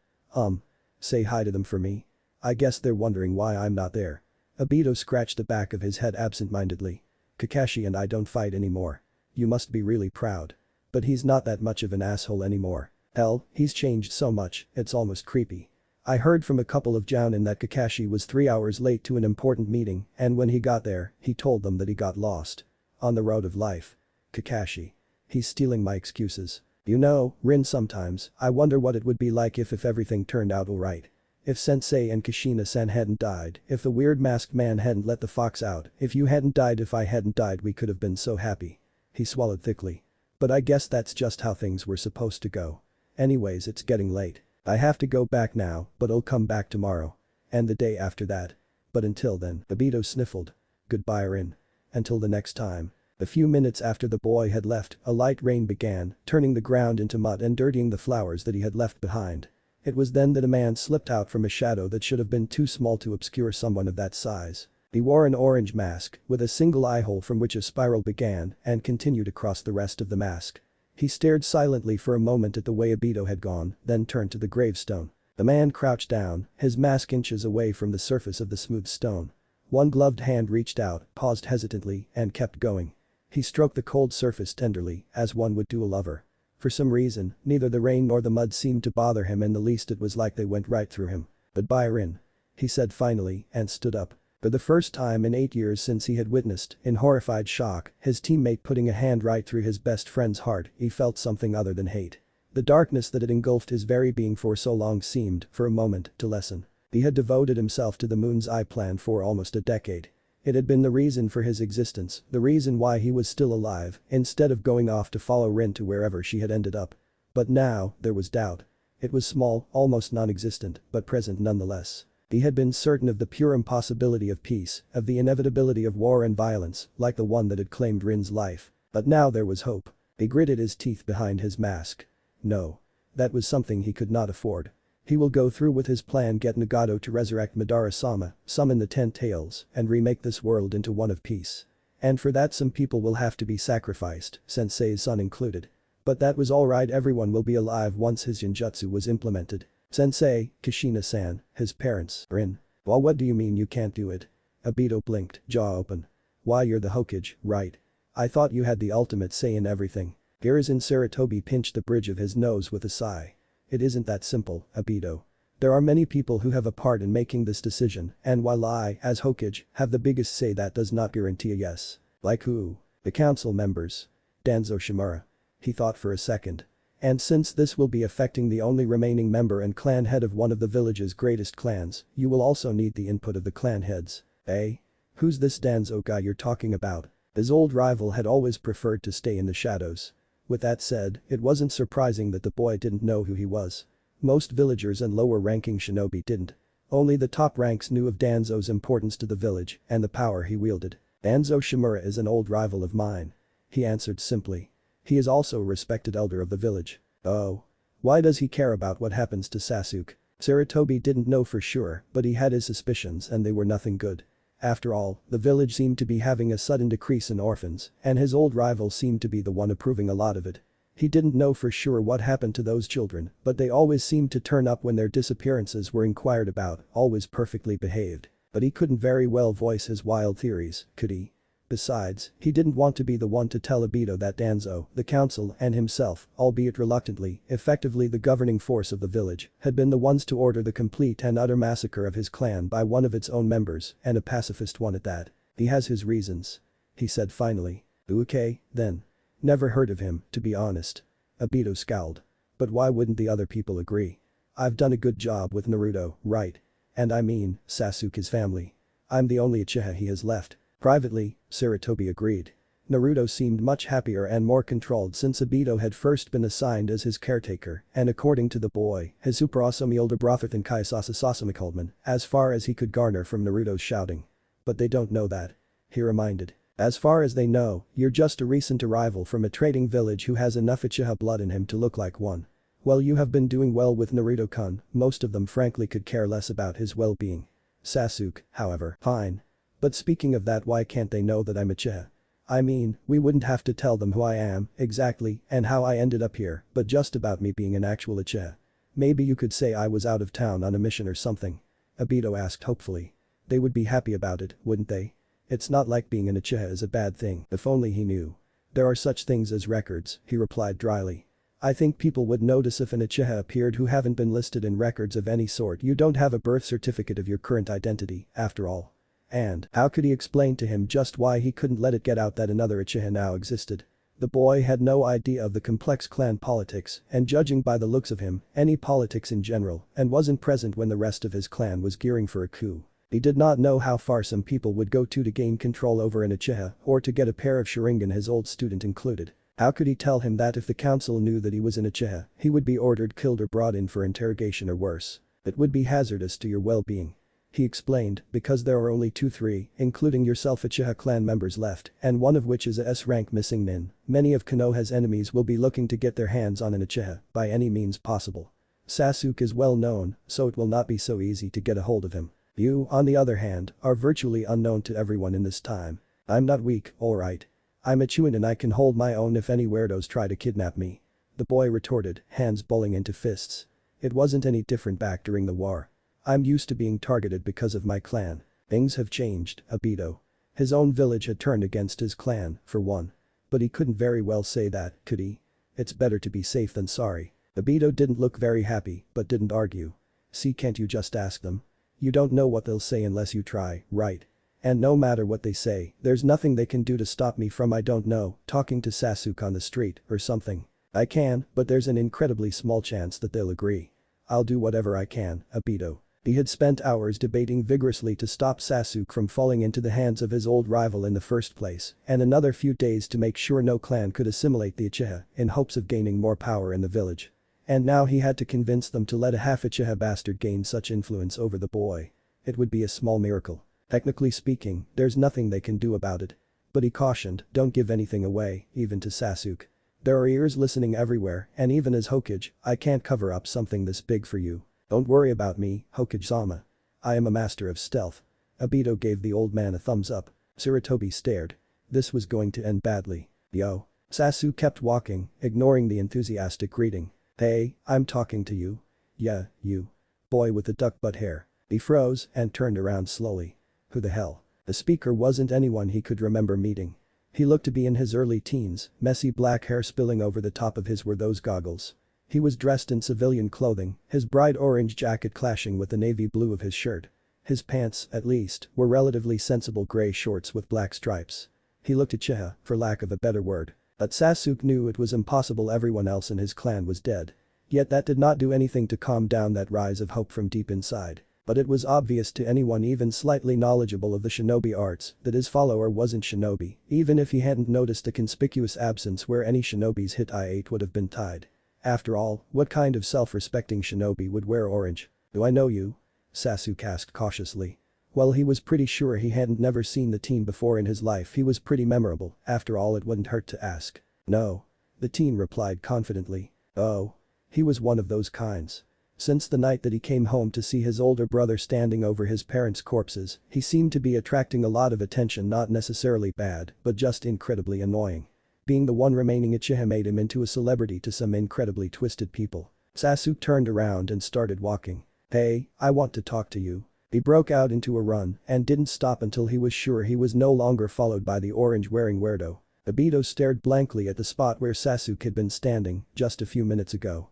Say hi to them for me. I guess they're wondering why I'm not there. Obito scratched the back of his head absent-mindedly. Kakashi and I don't fight anymore. You must be really proud. But he's not that much of an asshole anymore. Hell, he's changed so much, it's almost creepy. I heard from a couple of Jounin that Kakashi was 3 hours late to an important meeting, and when he got there, he told them that he got lost. On the road of life. Kakashi. He's stealing my excuses. You know, Rin, sometimes I wonder what it would be like if everything turned out alright. If Sensei and Kushina-san hadn't died, if the weird masked man hadn't let the fox out, if you hadn't died, if I hadn't died, we could have been so happy. He swallowed thickly. But I guess that's just how things were supposed to go. Anyways, it's getting late. I have to go back now, but I'll come back tomorrow. And the day after that. But until then, Obito sniffled. Goodbye, Rin. Until the next time. A few minutes after the boy had left, a light rain began, turning the ground into mud and dirtying the flowers that he had left behind. It was then that a man slipped out from a shadow that should have been too small to obscure someone of that size. He wore an orange mask, with a single eye hole from which a spiral began and continued across the rest of the mask. He stared silently for a moment at the way Obito had gone, then turned to the gravestone. The man crouched down, his mask inches away from the surface of the smooth stone. One gloved hand reached out, paused hesitantly, and kept going. He stroked the cold surface tenderly, as one would do a lover. For some reason, neither the rain nor the mud seemed to bother him in the least. It was like they went right through him. "Goodbye, Rin," he said finally, and stood up. For the first time in 8 years since he had witnessed, in horrified shock, his teammate putting a hand right through his best friend's heart, he felt something other than hate. The darkness that had engulfed his very being for so long seemed, for a moment, to lessen. He had devoted himself to the Moon's Eye plan for almost a decade. It had been the reason for his existence, the reason why he was still alive, instead of going off to follow Rin to wherever she had ended up. But now, there was doubt. It was small, almost non-existent, but present nonetheless. He had been certain of the pure impossibility of peace, of the inevitability of war and violence, like the one that had claimed Rin's life. But now there was hope. He gritted his teeth behind his mask. No. That was something he could not afford. He will go through with his plan, get Nagato to resurrect Madara-sama, summon the 10 tails, and remake this world into one of peace. And for that some people will have to be sacrificed, Sensei's son included. But that was alright, everyone will be alive once his genjutsu was implemented. Sensei, Kushina-san, his parents, Rin. Well, what do you mean you can't do it? Obito blinked, jaw open. Why, you're the Hokage, right? I thought you had the ultimate say in everything. Hiruzen Sarutobi pinched the bridge of his nose with a sigh. It isn't that simple, Obito. There are many people who have a part in making this decision, and while I, as Hokage, have the biggest say, that does not guarantee a yes. Like who? The council members. Danzo Shimura. He thought for a second. And since this will be affecting the only remaining member and clan head of one of the village's greatest clans, you will also need the input of the clan heads. Eh? Who's this Danzo guy you're talking about? His old rival had always preferred to stay in the shadows. With that said, it wasn't surprising that the boy didn't know who he was. Most villagers and lower-ranking shinobi didn't. Only the top ranks knew of Danzo's importance to the village and the power he wielded. Danzo Shimura is an old rival of mine. He answered simply. He is also a respected elder of the village. Oh. Why does he care about what happens to Sasuke? Sarutobi didn't know for sure, but he had his suspicions and they were nothing good. After all, the village seemed to be having a sudden decrease in orphans, and his old rival seemed to be the one approving a lot of it. He didn't know for sure what happened to those children, but they always seemed to turn up when their disappearances were inquired about, always perfectly behaved. But he couldn't very well voice his wild theories, could he? Besides, he didn't want to be the one to tell Obito that Danzo, the council, and himself, albeit reluctantly, effectively the governing force of the village, had been the ones to order the complete and utter massacre of his clan by one of its own members, and a pacifist one at that. He has his reasons. He said finally. Okay, then. Never heard of him, to be honest. Obito scowled. But why wouldn't the other people agree? I've done a good job with Naruto, right? And I mean, Sasuke's family. I'm the only Uchiha he has left. Privately, Sarutobi agreed. Naruto seemed much happier and more controlled since Obito had first been assigned as his caretaker, and according to the boy, his super awesome older brother than Kaisasa Sasami as far as he could garner from Naruto's shouting. But they don't know that. He reminded. As far as they know, you're just a recent arrival from a trading village who has enough Uchiha blood in him to look like one. Well, you have been doing well with Naruto-kun, most of them frankly could care less about his well-being. Sasuke, however, fine. But speaking of that, why can't they know that I'm Uchiha? I mean, we wouldn't have to tell them who I am, exactly, and how I ended up here, but just about me being an actual Uchiha. Maybe you could say I was out of town on a mission or something. Obito asked hopefully. They would be happy about it, wouldn't they? It's not like being an Uchiha is a bad thing, if only he knew. There are such things as records, he replied dryly. I think people would notice if an Uchiha appeared who haven't been listed in records of any sort. You don't have a birth certificate of your current identity, after all. And how could he explain to him just why he couldn't let it get out that another Uchiha now existed? The boy had no idea of the complex clan politics and judging by the looks of him, any politics in general, and wasn't present when the rest of his clan was gearing for a coup. He did not know how far some people would go to gain control over an Uchiha or to get a pair of Sharingan, his old student included. How could he tell him that if the council knew that he was an Uchiha, he would be ordered killed or brought in for interrogation or worse? It would be hazardous to your well-being. He explained, because there are only 2-3, including yourself Uchiha clan members left, and one of which is a S-rank missing nin. Many of Konoha's enemies will be looking to get their hands on an Uchiha by any means possible. Sasuke is well known, so it will not be so easy to get a hold of him. You, on the other hand, are virtually unknown to everyone in this time. I'm not weak, alright. I'm a Chunin and I can hold my own if any weirdos try to kidnap me. The boy retorted, hands balling into fists. It wasn't any different back during the war. I'm used to being targeted because of my clan. Things have changed, Obito. His own village had turned against his clan, for one. But he couldn't very well say that, could he? It's better to be safe than sorry. Obito didn't look very happy, but didn't argue. See, can't you just ask them? You don't know what they'll say unless you try, right? And no matter what they say, there's nothing they can do to stop me from I don't know, talking to Sasuke on the street or something. I can, but there's an incredibly small chance that they'll agree. I'll do whatever I can, Obito. He had spent hours debating vigorously to stop Sasuke from falling into the hands of his old rival in the first place, and another few days to make sure no clan could assimilate the Uchiha in hopes of gaining more power in the village. And now he had to convince them to let a half Uchiha bastard gain such influence over the boy. It would be a small miracle. Technically speaking, there's nothing they can do about it. But he cautioned, don't give anything away, even to Sasuke. There are ears listening everywhere, and even as Hokage, I can't cover up something this big for you. Don't worry about me, Hokage-sama. I am a master of stealth. Obito gave the old man a thumbs up. Sarutobi stared. This was going to end badly. Yo. Sasuke kept walking, ignoring the enthusiastic greeting. Hey, I'm talking to you. Yeah, you. Boy with the duck butt hair. He froze and turned around slowly. Who the hell? The speaker wasn't anyone he could remember meeting. He looked to be in his early teens, messy black hair spilling over the top of his were those goggles. He was dressed in civilian clothing, his bright orange jacket clashing with the navy blue of his shirt. His pants, at least, were relatively sensible gray shorts with black stripes. He looked Uchiha, for lack of a better word. But Sasuke knew it was impossible, everyone else in his clan was dead. Yet that did not do anything to calm down that rise of hope from deep inside. But it was obvious to anyone even slightly knowledgeable of the shinobi arts that his follower wasn't shinobi, even if he hadn't noticed a conspicuous absence where any shinobi's hit I-8 would have been tied. After all, what kind of self-respecting shinobi would wear orange? Do I know you? Sasuke asked cautiously. Well, he was pretty sure he hadn't never seen the teen before in his life. He was pretty memorable, after all it wouldn't hurt to ask. No. The teen replied confidently. Oh. He was one of those kinds. Since the night that he came home to see his older brother standing over his parents' corpses, he seemed to be attracting a lot of attention, not necessarily bad, but just incredibly annoying. Being the one remaining Uchiha made him into a celebrity to some incredibly twisted people. Sasuke turned around and started walking. Hey, I want to talk to you. He broke out into a run and didn't stop until he was sure he was no longer followed by the orange-wearing weirdo. Obito stared blankly at the spot where Sasuke had been standing just a few minutes ago.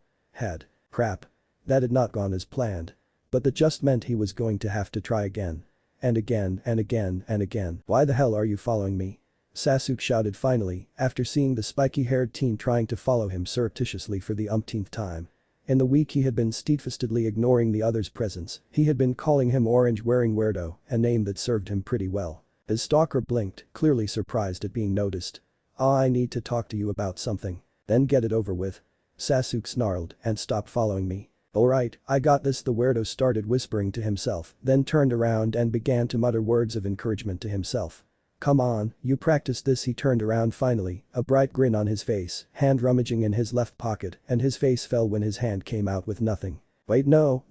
Crap. That had not gone as planned. But that just meant he was going to have to try again. And again and again and again. Why the hell are you following me? Sasuke shouted finally, after seeing the spiky-haired teen trying to follow him surreptitiously for the umpteenth time. In the week he had been steadfastly ignoring the other's presence, he had been calling him orange-wearing weirdo, a name that served him pretty well. His stalker blinked, clearly surprised at being noticed. I need to talk to you about something. Then get it over with. Sasuke snarled and stopped following me. Alright, I got this, the weirdo started whispering to himself, then turned around and began to mutter words of encouragement to himself. Come on, you practice this. He turned around finally, a bright grin on his face, hand rummaging in his left pocket, and his face fell when his hand came out with nothing. Wait, no,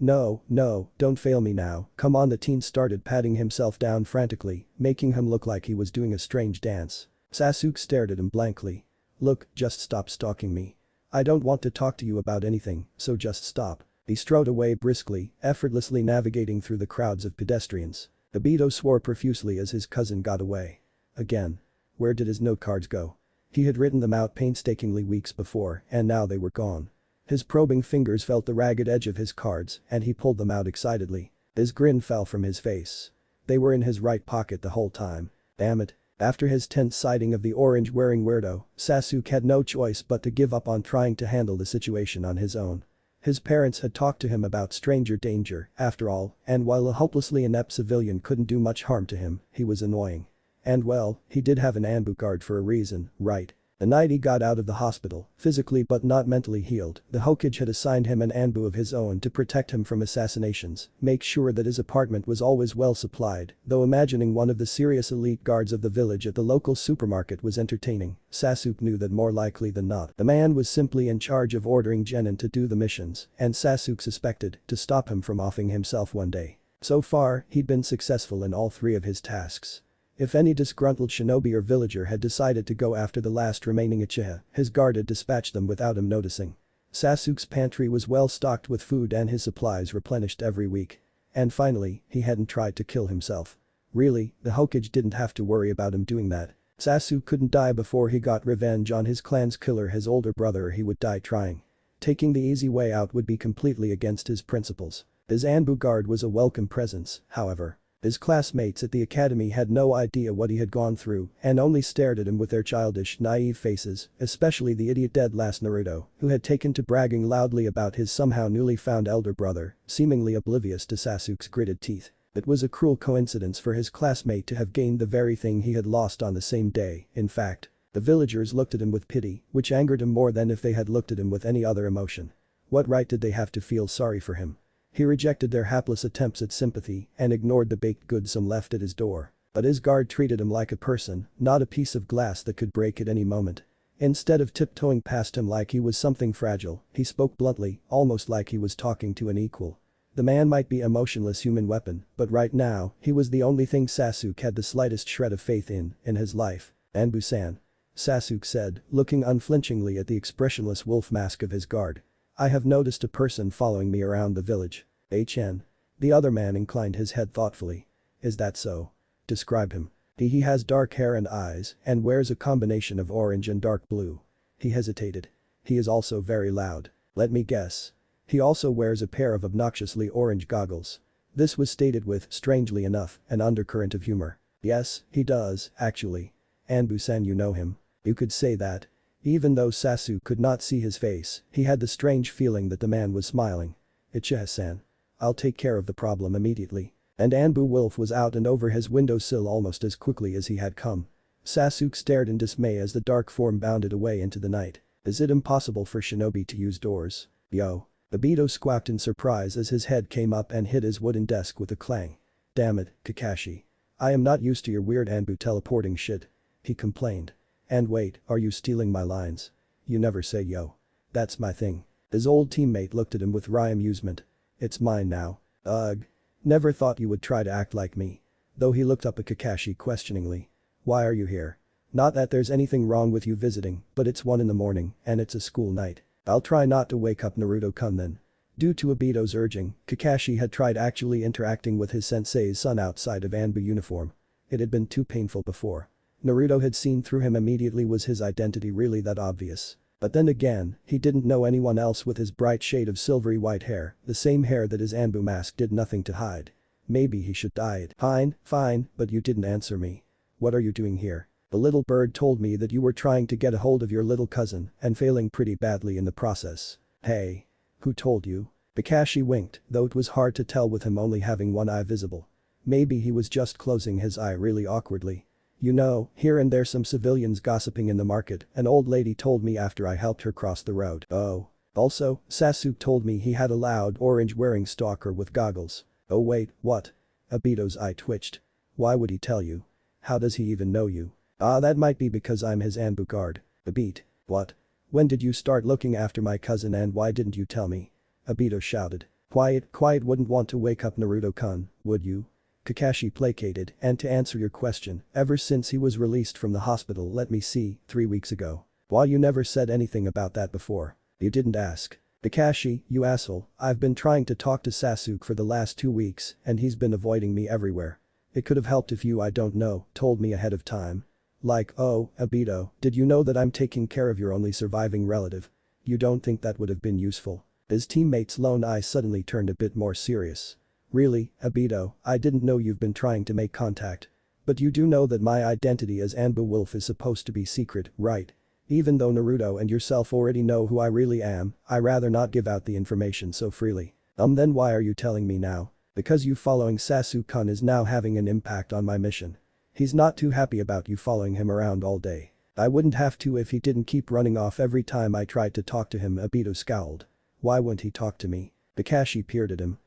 don't fail me now, come on. The teen started patting himself down frantically, making him look like he was doing a strange dance. Sasuke stared at him blankly. Look, just stop stalking me. I don't want to talk to you about anything, so just stop. He strode away briskly, effortlessly navigating through the crowds of pedestrians. Obito swore profusely as his cousin got away. Again. Where did his note cards go? He had written them out painstakingly weeks before, and now they were gone. His probing fingers felt the ragged edge of his cards, and he pulled them out excitedly. His grin fell from his face. They were in his right pocket the whole time. Damn it. After his tense sighting of the orange-wearing weirdo, Sasuke had no choice but to give up on trying to handle the situation on his own. His parents had talked to him about stranger danger, after all, and while a hopelessly inept civilian couldn't do much harm to him, he was annoying. And well, he did have an Anbu guard for a reason, right? The night he got out of the hospital, physically but not mentally healed, the Hokage had assigned him an Anbu of his own to protect him from assassinations, make sure that his apartment was always well supplied, though imagining one of the serious elite guards of the village at the local supermarket was entertaining, Sasuke knew that more likely than not, the man was simply in charge of ordering genin to do the missions, and Sasuke suspected, to stop him from offing himself one day. So far, he'd been successful in all three of his tasks. If any disgruntled shinobi or villager had decided to go after the last remaining Uchiha, his guard had dispatched them without him noticing. Sasuke's pantry was well stocked with food and his supplies replenished every week. And finally, he hadn't tried to kill himself. Really, the Hokage didn't have to worry about him doing that. Sasuke couldn't die before he got revenge on his clan's killer, his older brother, or he would die trying. Taking the easy way out would be completely against his principles. His Anbu guard was a welcome presence, however. His classmates at the academy had no idea what he had gone through and only stared at him with their childish, naive faces, especially the idiot dead last Naruto, who had taken to bragging loudly about his somehow newly found elder brother, seemingly oblivious to Sasuke's gritted teeth. It was a cruel coincidence for his classmate to have gained the very thing he had lost on the same day. In fact, the villagers looked at him with pity, which angered him more than if they had looked at him with any other emotion. What right did they have to feel sorry for him? He rejected their hapless attempts at sympathy and ignored the baked goods some left at his door. But his guard treated him like a person, not a piece of glass that could break at any moment. Instead of tiptoeing past him like he was something fragile, he spoke bluntly, almost like he was talking to an equal. The man might be a motionless human weapon, but right now, he was the only thing Sasuke had the slightest shred of faith in his life. Anbu-san. Sasuke said, looking unflinchingly at the expressionless wolf mask of his guard. I have noticed a person following me around the village. HN. The other man inclined his head thoughtfully. Is that so? Describe him. He has dark hair and eyes and wears a combination of orange and dark blue. He hesitated. He is also very loud. Let me guess. He also wears a pair of obnoxiously orange goggles. This was stated with, strangely enough, an undercurrent of humor. Yes, he does, actually. Anbu-san, you know him. You could say that. Even though Sasuke could not see his face, he had the strange feeling that the man was smiling. Uchiha-san. I'll take care of the problem immediately. And Anbu Wolf was out and over his windowsill almost as quickly as he had come. Sasuke stared in dismay as the dark form bounded away into the night. Is it impossible for shinobi to use doors? Yo. Obito squawked in surprise as his head came up and hit his wooden desk with a clang. Damn it, Kakashi. I am not used to your weird Anbu teleporting shit. He complained. And wait, are you stealing my lines? You never say yo. That's my thing. His old teammate looked at him with wry amusement. It's mine now. Ugh. Never thought you would try to act like me. Though he looked up at Kakashi questioningly. Why are you here? Not that there's anything wrong with you visiting, but it's 1 in the morning and it's a school night. I'll try not to wake up Naruto-kun then. Due to Obito's urging, Kakashi had tried actually interacting with his sensei's son outside of Anbu uniform. It had been too painful before. Naruto had seen through him immediately. Was his identity really that obvious? But then again, he didn't know anyone else with his bright shade of silvery white hair, the same hair that his Anbu mask did nothing to hide. Maybe he should hide. Fine, but you didn't answer me. What are you doing here? The little bird told me that you were trying to get a hold of your little cousin and failing pretty badly in the process. Hey. Who told you? Kakashi winked, though it was hard to tell with him only having one eye visible. Maybe he was just closing his eye really awkwardly. You know, here and there some civilians gossiping in the market, an old lady told me after I helped her cross the road. Oh. Also, Sasuke told me he had a loud orange-wearing stalker with goggles. Oh wait, what? Obito's eye twitched. Why would he tell you? How does he even know you? That might be because I'm his Anbu guard. Obito. What? When did you start looking after my cousin and why didn't you tell me? Obito shouted. Quiet wouldn't want to wake up Naruto-kun, would you? Kakashi placated, and to answer your question, ever since he was released from the hospital, let me see, 3 weeks ago. Why you never said anything about that before? You didn't ask. Kakashi, you asshole, I've been trying to talk to Sasuke for the last 2 weeks and he's been avoiding me everywhere. It could have helped if you, I don't know, told me ahead of time. Like, oh, Obito, did you know that I'm taking care of your only surviving relative? You don't think that would have been useful? His teammate's lone eye suddenly turned a bit more serious. Really, Obito, I didn't know you've been trying to make contact. But you do know that my identity as Anbu Wolf is supposed to be secret, right? Even though Naruto and yourself already know who I really am, I rather not give out the information so freely. Then why are you telling me now? Because you following Sasuke-kun is now having an impact on my mission. He's not too happy about you following him around all day. I wouldn't have to if he didn't keep running off every time I tried to talk to him. Obito scowled. Why wouldn't he talk to me? Kakashi peered at him.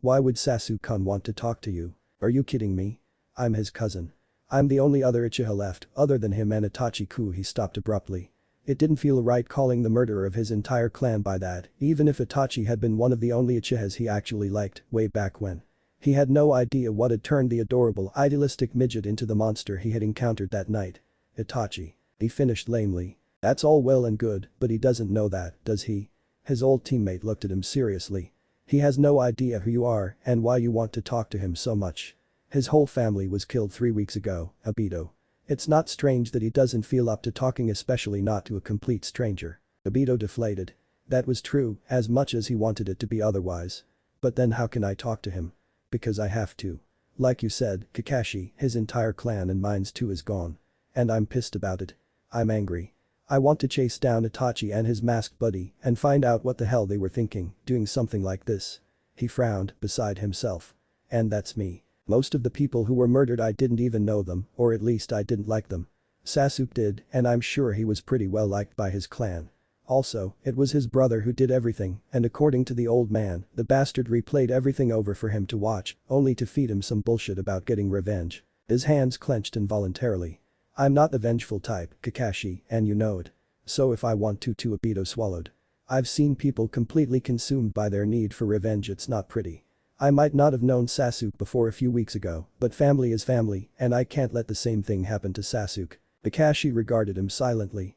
Why would Sasuke-kun want to talk to you? Are you kidding me? I'm his cousin. I'm the only other Uchiha left, other than him and Itachi-ku. He stopped abruptly. It didn't feel right calling the murderer of his entire clan by that, even if Itachi had been one of the only Uchihas he actually liked, way back when. He had no idea what had turned the adorable, idealistic midget into the monster he had encountered that night. Itachi. He finished lamely. That's all well and good, but he doesn't know that, does he? His old teammate looked at him seriously. He has no idea who you are and why you want to talk to him so much. His whole family was killed 3 weeks ago, Obito. It's not strange that he doesn't feel up to talking, especially not to a complete stranger. Obito deflated. That was true, as much as he wanted it to be otherwise. But then how can I talk to him? Because I have to. Like you said, Kakashi, his entire clan and mine too is gone. And I'm pissed about it. I'm angry. I want to chase down Itachi and his masked buddy and find out what the hell they were thinking, doing something like this. He frowned, beside himself. And that's me. Most of the people who were murdered I didn't even know them, or at least I didn't like them. Sasuke did, and I'm sure he was pretty well liked by his clan. Also, it was his brother who did everything, and according to the old man, the bastard replayed everything over for him to watch, only to feed him some bullshit about getting revenge. His hands clenched involuntarily. I'm not the vengeful type, Kakashi, and you know it. So if I want to Obito swallowed. I've seen people completely consumed by their need for revenge. It's not pretty. I might not have known Sasuke before a few weeks ago, but family is family, and I can't let the same thing happen to Sasuke. Kakashi regarded him silently.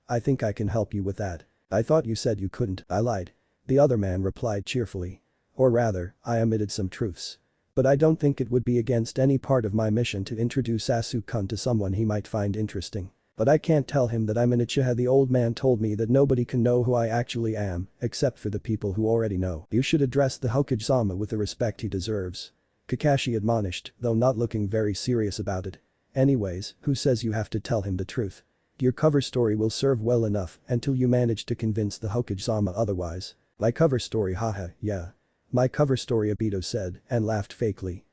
I think I can help you with that. I thought you said you couldn't. I lied. The other man replied cheerfully. Or rather, I omitted some truths. But I don't think it would be against any part of my mission to introduce Sasuke-kun to someone he might find interesting. But I can't tell him that I'm an Uchiha. The old man told me that nobody can know who I actually am, except for the people who already know. You should address the Hokage-sama with the respect he deserves. Kakashi admonished, though not looking very serious about it. Anyways, who says you have to tell him the truth? Your cover story will serve well enough until you manage to convince the Hokage-sama otherwise. My cover story, haha, yeah. My cover story, Obito said, and laughed fakely.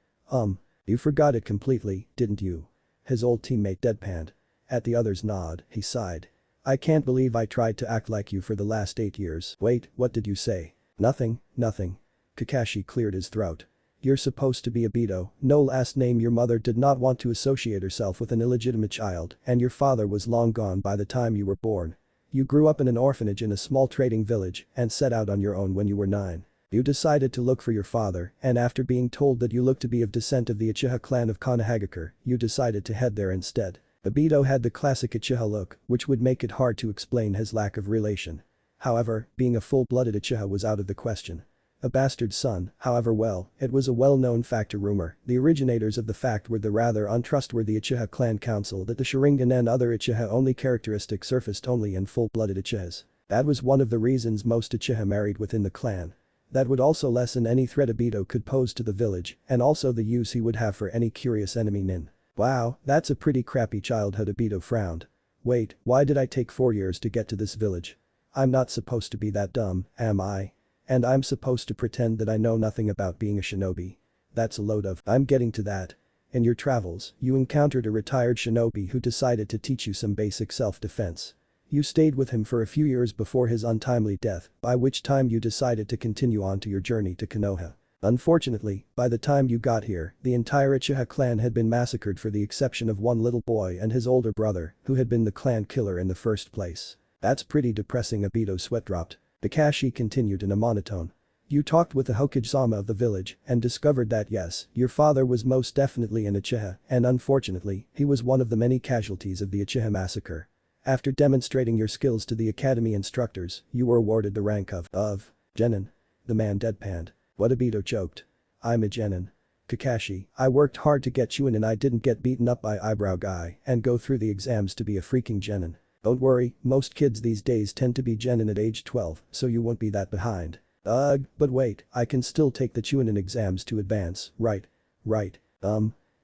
You forgot it completely, didn't you? His old teammate deadpanned. At the other's nod, he sighed. I can't believe I tried to act like you for the last 8 years. Wait, what did you say? Nothing. Kakashi cleared his throat. You're supposed to be Obito, no last name. Your mother did not want to associate herself with an illegitimate child, and your father was long gone by the time you were born. You grew up in an orphanage in a small trading village and set out on your own when you were 9. You decided to look for your father, and after being told that you looked to be of descent of the Uchiha clan of Konohagakure, you decided to head there instead. Obito had the classic Uchiha look, which would make it hard to explain his lack of relation. However, being a full-blooded Uchiha was out of the question. A bastard son, however, well, it was a well-known fact. Rumor. The originators of the fact were the rather untrustworthy Uchiha clan council that the Sharingan and other Uchiha-only characteristics surfaced only in full-blooded Uchihas. That was one of the reasons most Uchiha married within the clan. That would also lessen any threat Obito could pose to the village, and also the use he would have for any curious enemy nin. Wow, that's a pretty crappy childhood. Obito frowned. Wait, why did I take 4 years to get to this village? I'm not supposed to be that dumb, am I? And I'm supposed to pretend that I know nothing about being a shinobi. That's a load of. I'm getting to that. In your travels, you encountered a retired shinobi who decided to teach you some basic self-defense. You stayed with him for a few years before his untimely death, by which time you decided to continue on to your journey to Konoha. Unfortunately, by the time you got here, the entire Uchiha clan had been massacred for the exception of one little boy and his older brother, who had been the clan killer in the first place. That's pretty depressing. Obito's sweat dropped. Kakashi continued in a monotone. You talked with the Hokage-sama of the village and discovered that yes, your father was most definitely an Uchiha, and unfortunately, he was one of the many casualties of the Uchiha massacre. After demonstrating your skills to the academy instructors, you were awarded the rank of Genin. The man deadpanned. What? Obito choked. I'm a Genin. Kakashi, I worked hard to get you in and I didn't get beaten up by eyebrow guy and go through the exams to be a freaking Genin. Don't worry, most kids these days tend to be Genin at age 12, so you won't be that behind. But wait, I can still take the Chunin exams to advance, right?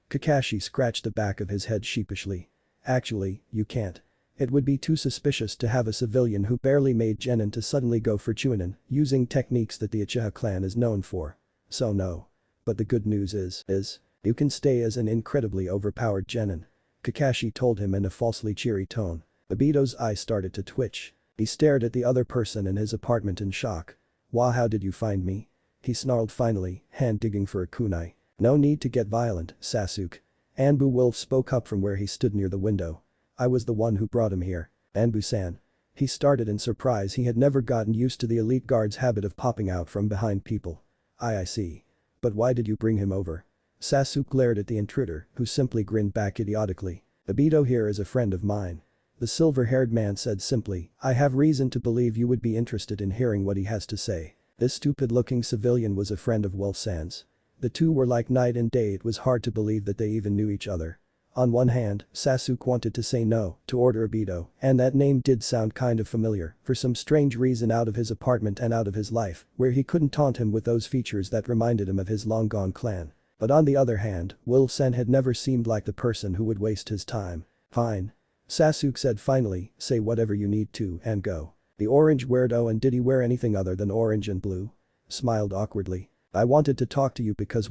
Kakashi scratched the back of his head sheepishly. Actually, you can't. It would be too suspicious to have a civilian who barely made Genin to suddenly go for Chunin, using techniques that the Uchiha clan is known for. So no. But the good news is you can stay as an incredibly overpowered Genin. Kakashi told him in a falsely cheery tone. Obito's eyes started to twitch. He stared at the other person in his apartment in shock. "Why, how did you find me?" He snarled finally, hand digging for a kunai. "No need to get violent, Sasuke." Anbu Wolf spoke up from where he stood near the window. "I was the one who brought him here. Anbu-san." He started in surprise. He had never gotten used to the elite guard's habit of popping out from behind people. I see. But why did you bring him over?" Sasuke glared at the intruder, who simply grinned back idiotically. "Obito here is a friend of mine." The silver-haired man said simply, "I have reason to believe you would be interested in hearing what he has to say." This stupid-looking civilian was a friend of Wolf-san's. The two were like night and day. It was hard to believe that they even knew each other. On one hand, Sasuke wanted to say no to order Obito, and that name did sound kind of familiar for some strange reason out of his apartment and out of his life, where he couldn't taunt him with those features that reminded him of his long-gone clan. But on the other hand, Wolf-san had never seemed like the person who would waste his time. "Fine." Sasuke said finally, "Say whatever you need to and go." The orange weirdo, and did he wear anything other than orange and blue? Smiled awkwardly. "I wanted to talk to you because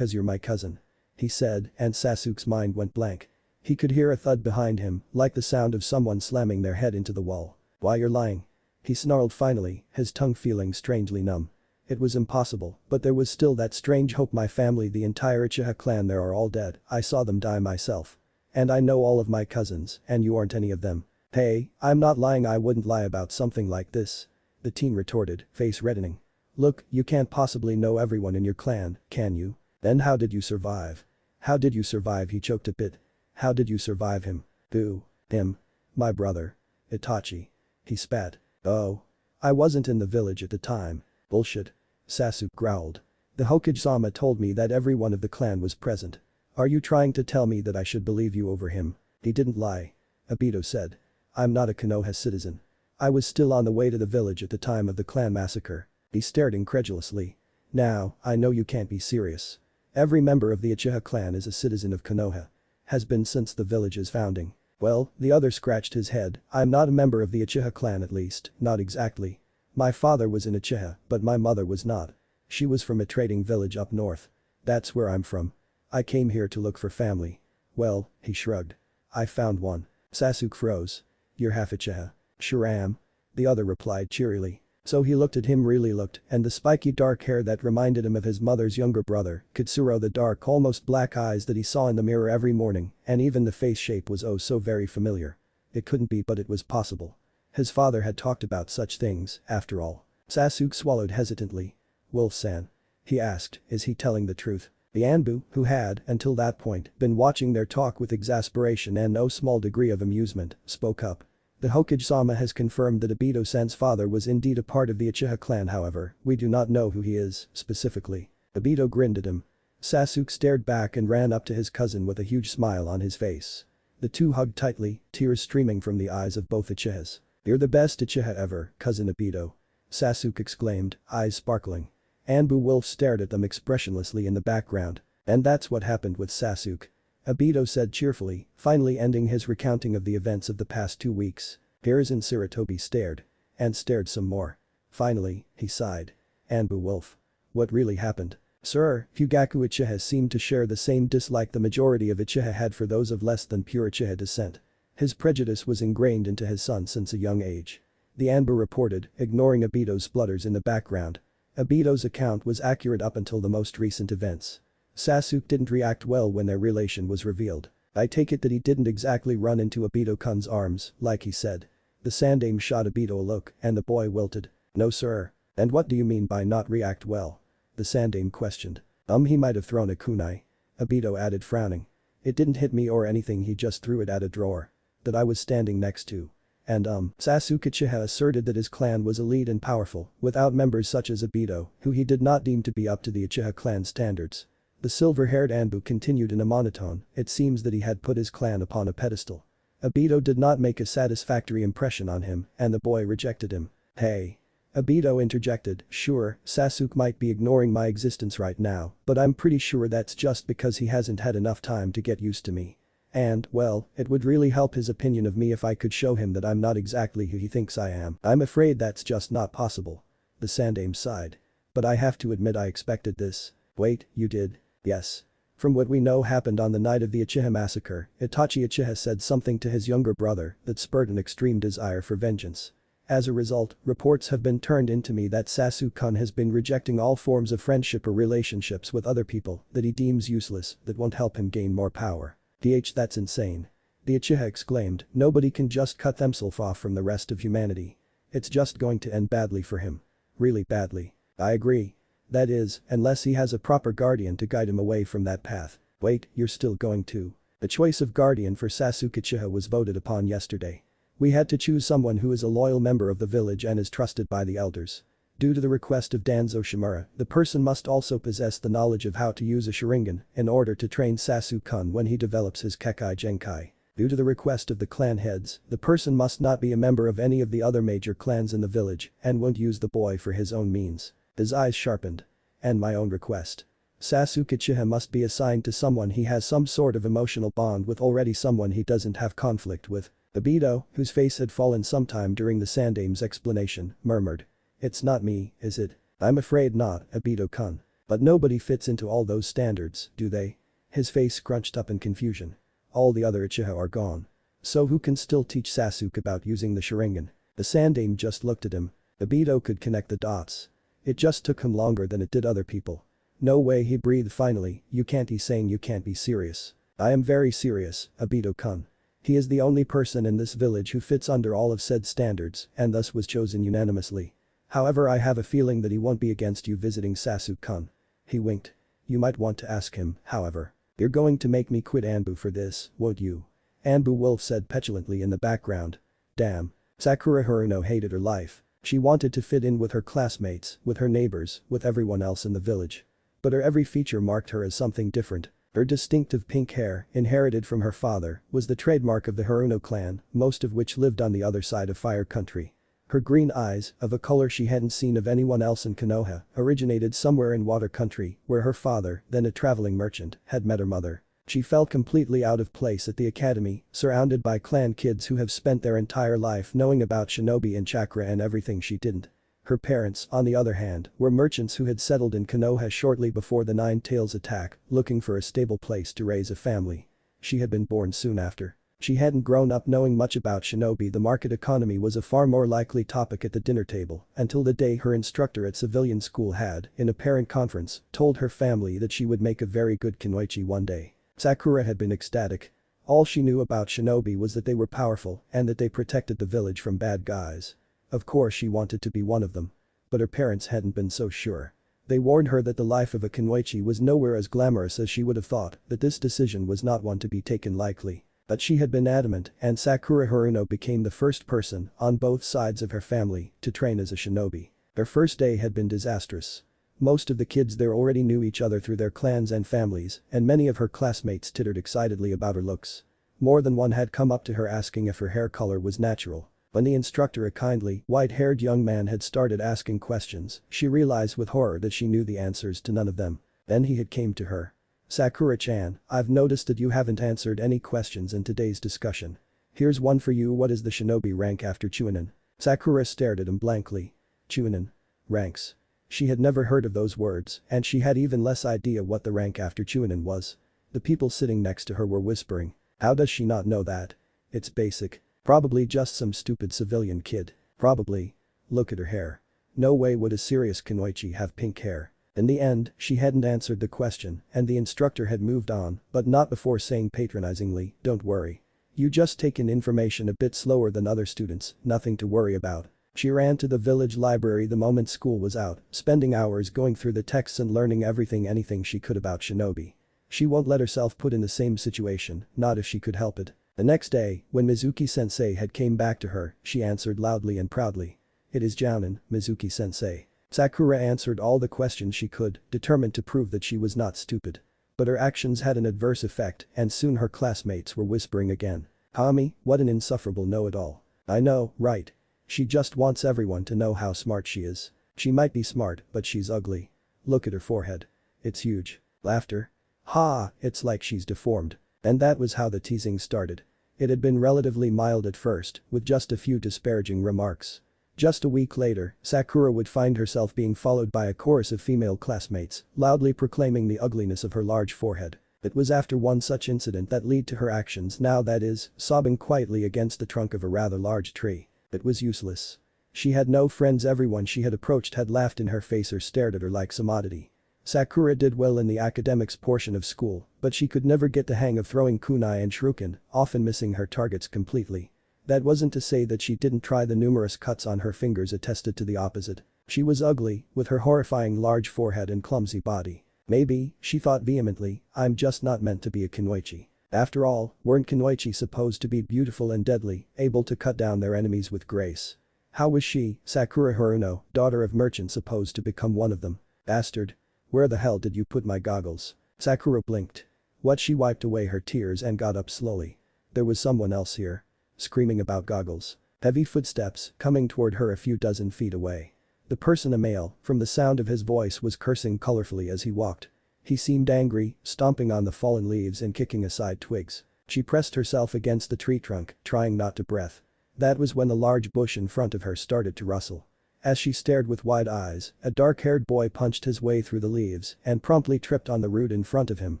you're my cousin," he said, and Sasuke's mind went blank. He could hear a thud behind him, like the sound of someone slamming their head into the wall. "Why, you're lying." He snarled finally, his tongue feeling strangely numb. It was impossible, but there was still that strange hope. "My family, the entire Uchiha clan, they're all dead. I saw them die myself. And I know all of my cousins, and you aren't any of them." "Hey, I'm not lying. I wouldn't lie about something like this," the teen retorted, face reddening. "Look, you can't possibly know everyone in your clan, can you? Then how did you survive?" "How did you survive?" He choked a bit. "How did you survive him?" "Who?" "Him. My brother. Itachi." He spat. "Oh. I wasn't in the village at the time." "Bullshit." Sasuke growled. "The Hokage-sama told me that every one of the clan was present. Are you trying to tell me that I should believe you over him?" "He didn't lie." Obito said. "I'm not a Konoha citizen. I was still on the way to the village at the time of the clan massacre." He stared incredulously. "Now, I know you can't be serious. Every member of the Uchiha clan is a citizen of Konoha. Has been since the village's founding." "Well," the other scratched his head, "I'm not a member of the Uchiha clan, at least, not exactly. My father was in Uchiha, but my mother was not. She was from a trading village up north. That's where I'm from. I came here to look for family." "Well," he shrugged. "I found one." Sasuke froze. "You're half Uchiha." "Sure am." The other replied cheerily. So he looked at him, really looked, and the spiky dark hair that reminded him of his mother's younger brother, Katsuro, the dark almost black eyes that he saw in the mirror every morning, and even the face shape was oh so very familiar. It couldn't be, but it was possible. His father had talked about such things, after all. Sasuke swallowed hesitantly. "Wolf-san?" he asked, "is he telling the truth?" The Anbu, who had, until that point, been watching their talk with exasperation and no small degree of amusement, spoke up. "The Hokage-sama has confirmed that Obito-san's father was indeed a part of the Uchiha clan. However, we do not know who he is, specifically." Obito grinned at him. Sasuke stared back and ran up to his cousin with a huge smile on his face. The two hugged tightly, tears streaming from the eyes of both Uchihas. "You're the best Uchiha ever, cousin Obito," Sasuke exclaimed, eyes sparkling. Anbu Wolf stared at them expressionlessly in the background. "And that's what happened with Sasuke," Obito said cheerfully, finally ending his recounting of the events of the past 2 weeks. Hiruzen Sarutobi stared. And stared some more. Finally, he sighed. "Anbu Wolf. What really happened?" "Sir, Fugaku Uchiha seemed to share the same dislike the majority of Uchiha had for those of less than pure Uchiha descent. His prejudice was ingrained into his son since a young age." The Anbu reported, ignoring Obito's splutters in the background. Obito's account was accurate up until the most recent events. Sasuke didn't react well when their relation was revealed. "I take it that he didn't exactly run into Obito-kun's arms, like he said." The Saindaime shot Obito a look, and the boy wilted. "No sir." "And what do you mean by not react well?" the Saindaime questioned. He might have thrown a kunai," Obito added, frowning. "It didn't hit me or anything, he just threw it at a drawer that I was standing next to. And Sasuke Uchiha asserted that his clan was elite and powerful, without members such as Obito, who he did not deem to be up to the Uchiha clan standards." The silver-haired Anbu continued in a monotone. "It seems that he had put his clan upon a pedestal. Obito did not make a satisfactory impression on him, and the boy rejected him." "Hey." Obito interjected, sure, Sasuke might be ignoring my existence right now, but I'm pretty sure that's just because he hasn't had enough time to get used to me. And, well, it would really help his opinion of me if I could show him that I'm not exactly who he thinks I am. I'm afraid that's just not possible. The Saindaime sighed. But I have to admit I expected this. Wait, you did? Yes. From what we know happened on the night of the Uchiha massacre, Itachi Uchiha said something to his younger brother that spurred an extreme desire for vengeance. As a result, reports have been turned into me that Sasuke-kun has been rejecting all forms of friendship or relationships with other people that he deems useless that won't help him gain more power. That's insane. The Uchiha exclaimed, nobody can just cut themselves off from the rest of humanity. It's just going to end badly for him. Really badly. I agree. That is, unless he has a proper guardian to guide him away from that path. Wait, you're still going to. The choice of guardian for Sasuke Uchiha was voted upon yesterday. We had to choose someone who is a loyal member of the village and is trusted by the elders. Due to the request of Danzo Shimura, the person must also possess the knowledge of how to use a Sharingan in order to train Sasuke-kun when he develops his Kekkei Genkai. Due to the request of the clan heads, the person must not be a member of any of the other major clans in the village and won't use the boy for his own means. His eyes sharpened. And my own request. Sasuke Uchiha must be assigned to someone he has some sort of emotional bond with, already someone he doesn't have conflict with. Obito, whose face had fallen sometime during the Sandaime's explanation, murmured. It's not me, is it? I'm afraid not, Obito-kun. But nobody fits into all those standards, do they? His face scrunched up in confusion. All the other Uchiha are gone. So who can still teach Sasuke about using the Sharingan? The Sandaime just looked at him. Obito could connect the dots. It just took him longer than it did other people. No way, he breathed finally, he's saying you can't be serious. I am very serious, Obito-kun. He is the only person in this village who fits under all of said standards and thus was chosen unanimously. However, I have a feeling that he won't be against you visiting Sasuke-kun. He winked. You might want to ask him, however. You're going to make me quit Anbu for this, won't you? Anbu Wolf said petulantly in the background. Damn. Sakura Haruno hated her life. She wanted to fit in with her classmates, with her neighbors, with everyone else in the village. But her every feature marked her as something different. Her distinctive pink hair, inherited from her father, was the trademark of the Haruno clan, most of which lived on the other side of Fire Country. Her green eyes, of a color she hadn't seen of anyone else in Konoha, originated somewhere in Water Country, where her father, then a traveling merchant, had met her mother. She felt completely out of place at the academy, surrounded by clan kids who have spent their entire life knowing about shinobi and chakra and everything she didn't. Her parents, on the other hand, were merchants who had settled in Konoha shortly before the Nine Tails attack, looking for a stable place to raise a family. She had been born soon after. She hadn't grown up knowing much about shinobi. The market economy was a far more likely topic at the dinner table until the day her instructor at civilian school had, in a parent conference, told her family that she would make a very good kunoichi one day. Sakura had been ecstatic. All she knew about shinobi was that they were powerful and that they protected the village from bad guys. Of course she wanted to be one of them. But her parents hadn't been so sure. They warned her that the life of a kunoichi was nowhere as glamorous as she would have thought, that this decision was not one to be taken lightly. But she had been adamant, and Sakura Haruno became the first person, on both sides of her family, to train as a shinobi. Their first day had been disastrous. Most of the kids there already knew each other through their clans and families, and many of her classmates tittered excitedly about her looks. More than one had come up to her asking if her hair color was natural. When the instructor, a kindly, white-haired young man, had started asking questions, she realized with horror that she knew the answers to none of them. Then he had came to her. Sakura-chan, I've noticed that you haven't answered any questions in today's discussion. Here's one for you. What is the shinobi rank after Chunin? Sakura stared at him blankly. Chunin. Ranks. She had never heard of those words, and she had even less idea what the rank after Chunin was. The people sitting next to her were whispering. How does she not know that? It's basic. Probably just some stupid civilian kid. Probably. Look at her hair. No way would a serious kunoichi have pink hair. In the end, she hadn't answered the question and the instructor had moved on, but not before saying patronizingly, don't worry. You just take in information a bit slower than other students, nothing to worry about. She ran to the village library the moment school was out, spending hours going through the texts and learning anything she could about shinobi. She won't let herself put in the same situation, not if she could help it. The next day, when Mizuki-sensei had came back to her, she answered loudly and proudly. It is Jounin, Mizuki-sensei. Sakura answered all the questions she could, determined to prove that she was not stupid. But her actions had an adverse effect and soon her classmates were whispering again. Hami, what an insufferable know-it-all. I know, right? She just wants everyone to know how smart she is. She might be smart, but she's ugly. Look at her forehead. It's huge. Laughter. Ha, it's like she's deformed. And that was how the teasing started. It had been relatively mild at first, with just a few disparaging remarks. Just a week later, Sakura would find herself being followed by a chorus of female classmates, loudly proclaiming the ugliness of her large forehead. It was after one such incident that led to her actions now, that is, sobbing quietly against the trunk of a rather large tree. It was useless. She had no friends, everyone she had approached had laughed in her face or stared at her like some oddity. Sakura did well in the academics portion of school, but she could never get the hang of throwing kunai and shuriken, often missing her targets completely. That wasn't to say that she didn't try. The numerous cuts on her fingers attested to the opposite. She was ugly, with her horrifying large forehead and clumsy body. Maybe, she thought vehemently, I'm just not meant to be a kunoichi. After all, weren't kunoichi supposed to be beautiful and deadly, able to cut down their enemies with grace? How was she, Sakura Haruno, daughter of merchant, supposed to become one of them? Bastard. Where the hell did you put my goggles? Sakura blinked. What? She wiped away her tears and got up slowly. There was someone else here. Screaming about goggles. Heavy footsteps coming toward her a few dozen feet away. The person, a male, from the sound of his voice, was cursing colorfully as he walked. He seemed angry, stomping on the fallen leaves and kicking aside twigs. She pressed herself against the tree trunk, trying not to breath. That was when the large bush in front of her started to rustle. As she stared with wide eyes, a dark-haired boy punched his way through the leaves and promptly tripped on the root in front of him,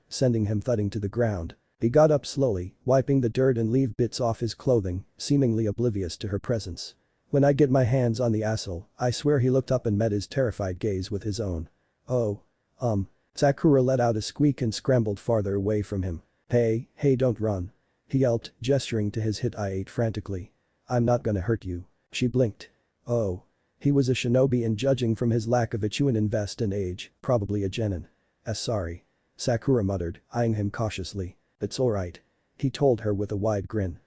sending him thudding to the ground. He got up slowly, wiping the dirt and leaf bits off his clothing, seemingly oblivious to her presence. When I get my hands on the asshole, I swear. He looked up and met his terrified gaze with his own. Oh. Sakura let out a squeak and scrambled farther away from him. Hey, don't run. He yelped, gesturing to his hit eye frantically. I'm not gonna hurt you. She blinked. Oh. He was a shinobi, and judging from his lack of Ichuanin vest and age, probably a genin. Sorry. Sakura muttered, eyeing him cautiously. It's alright. He told her with a wide grin.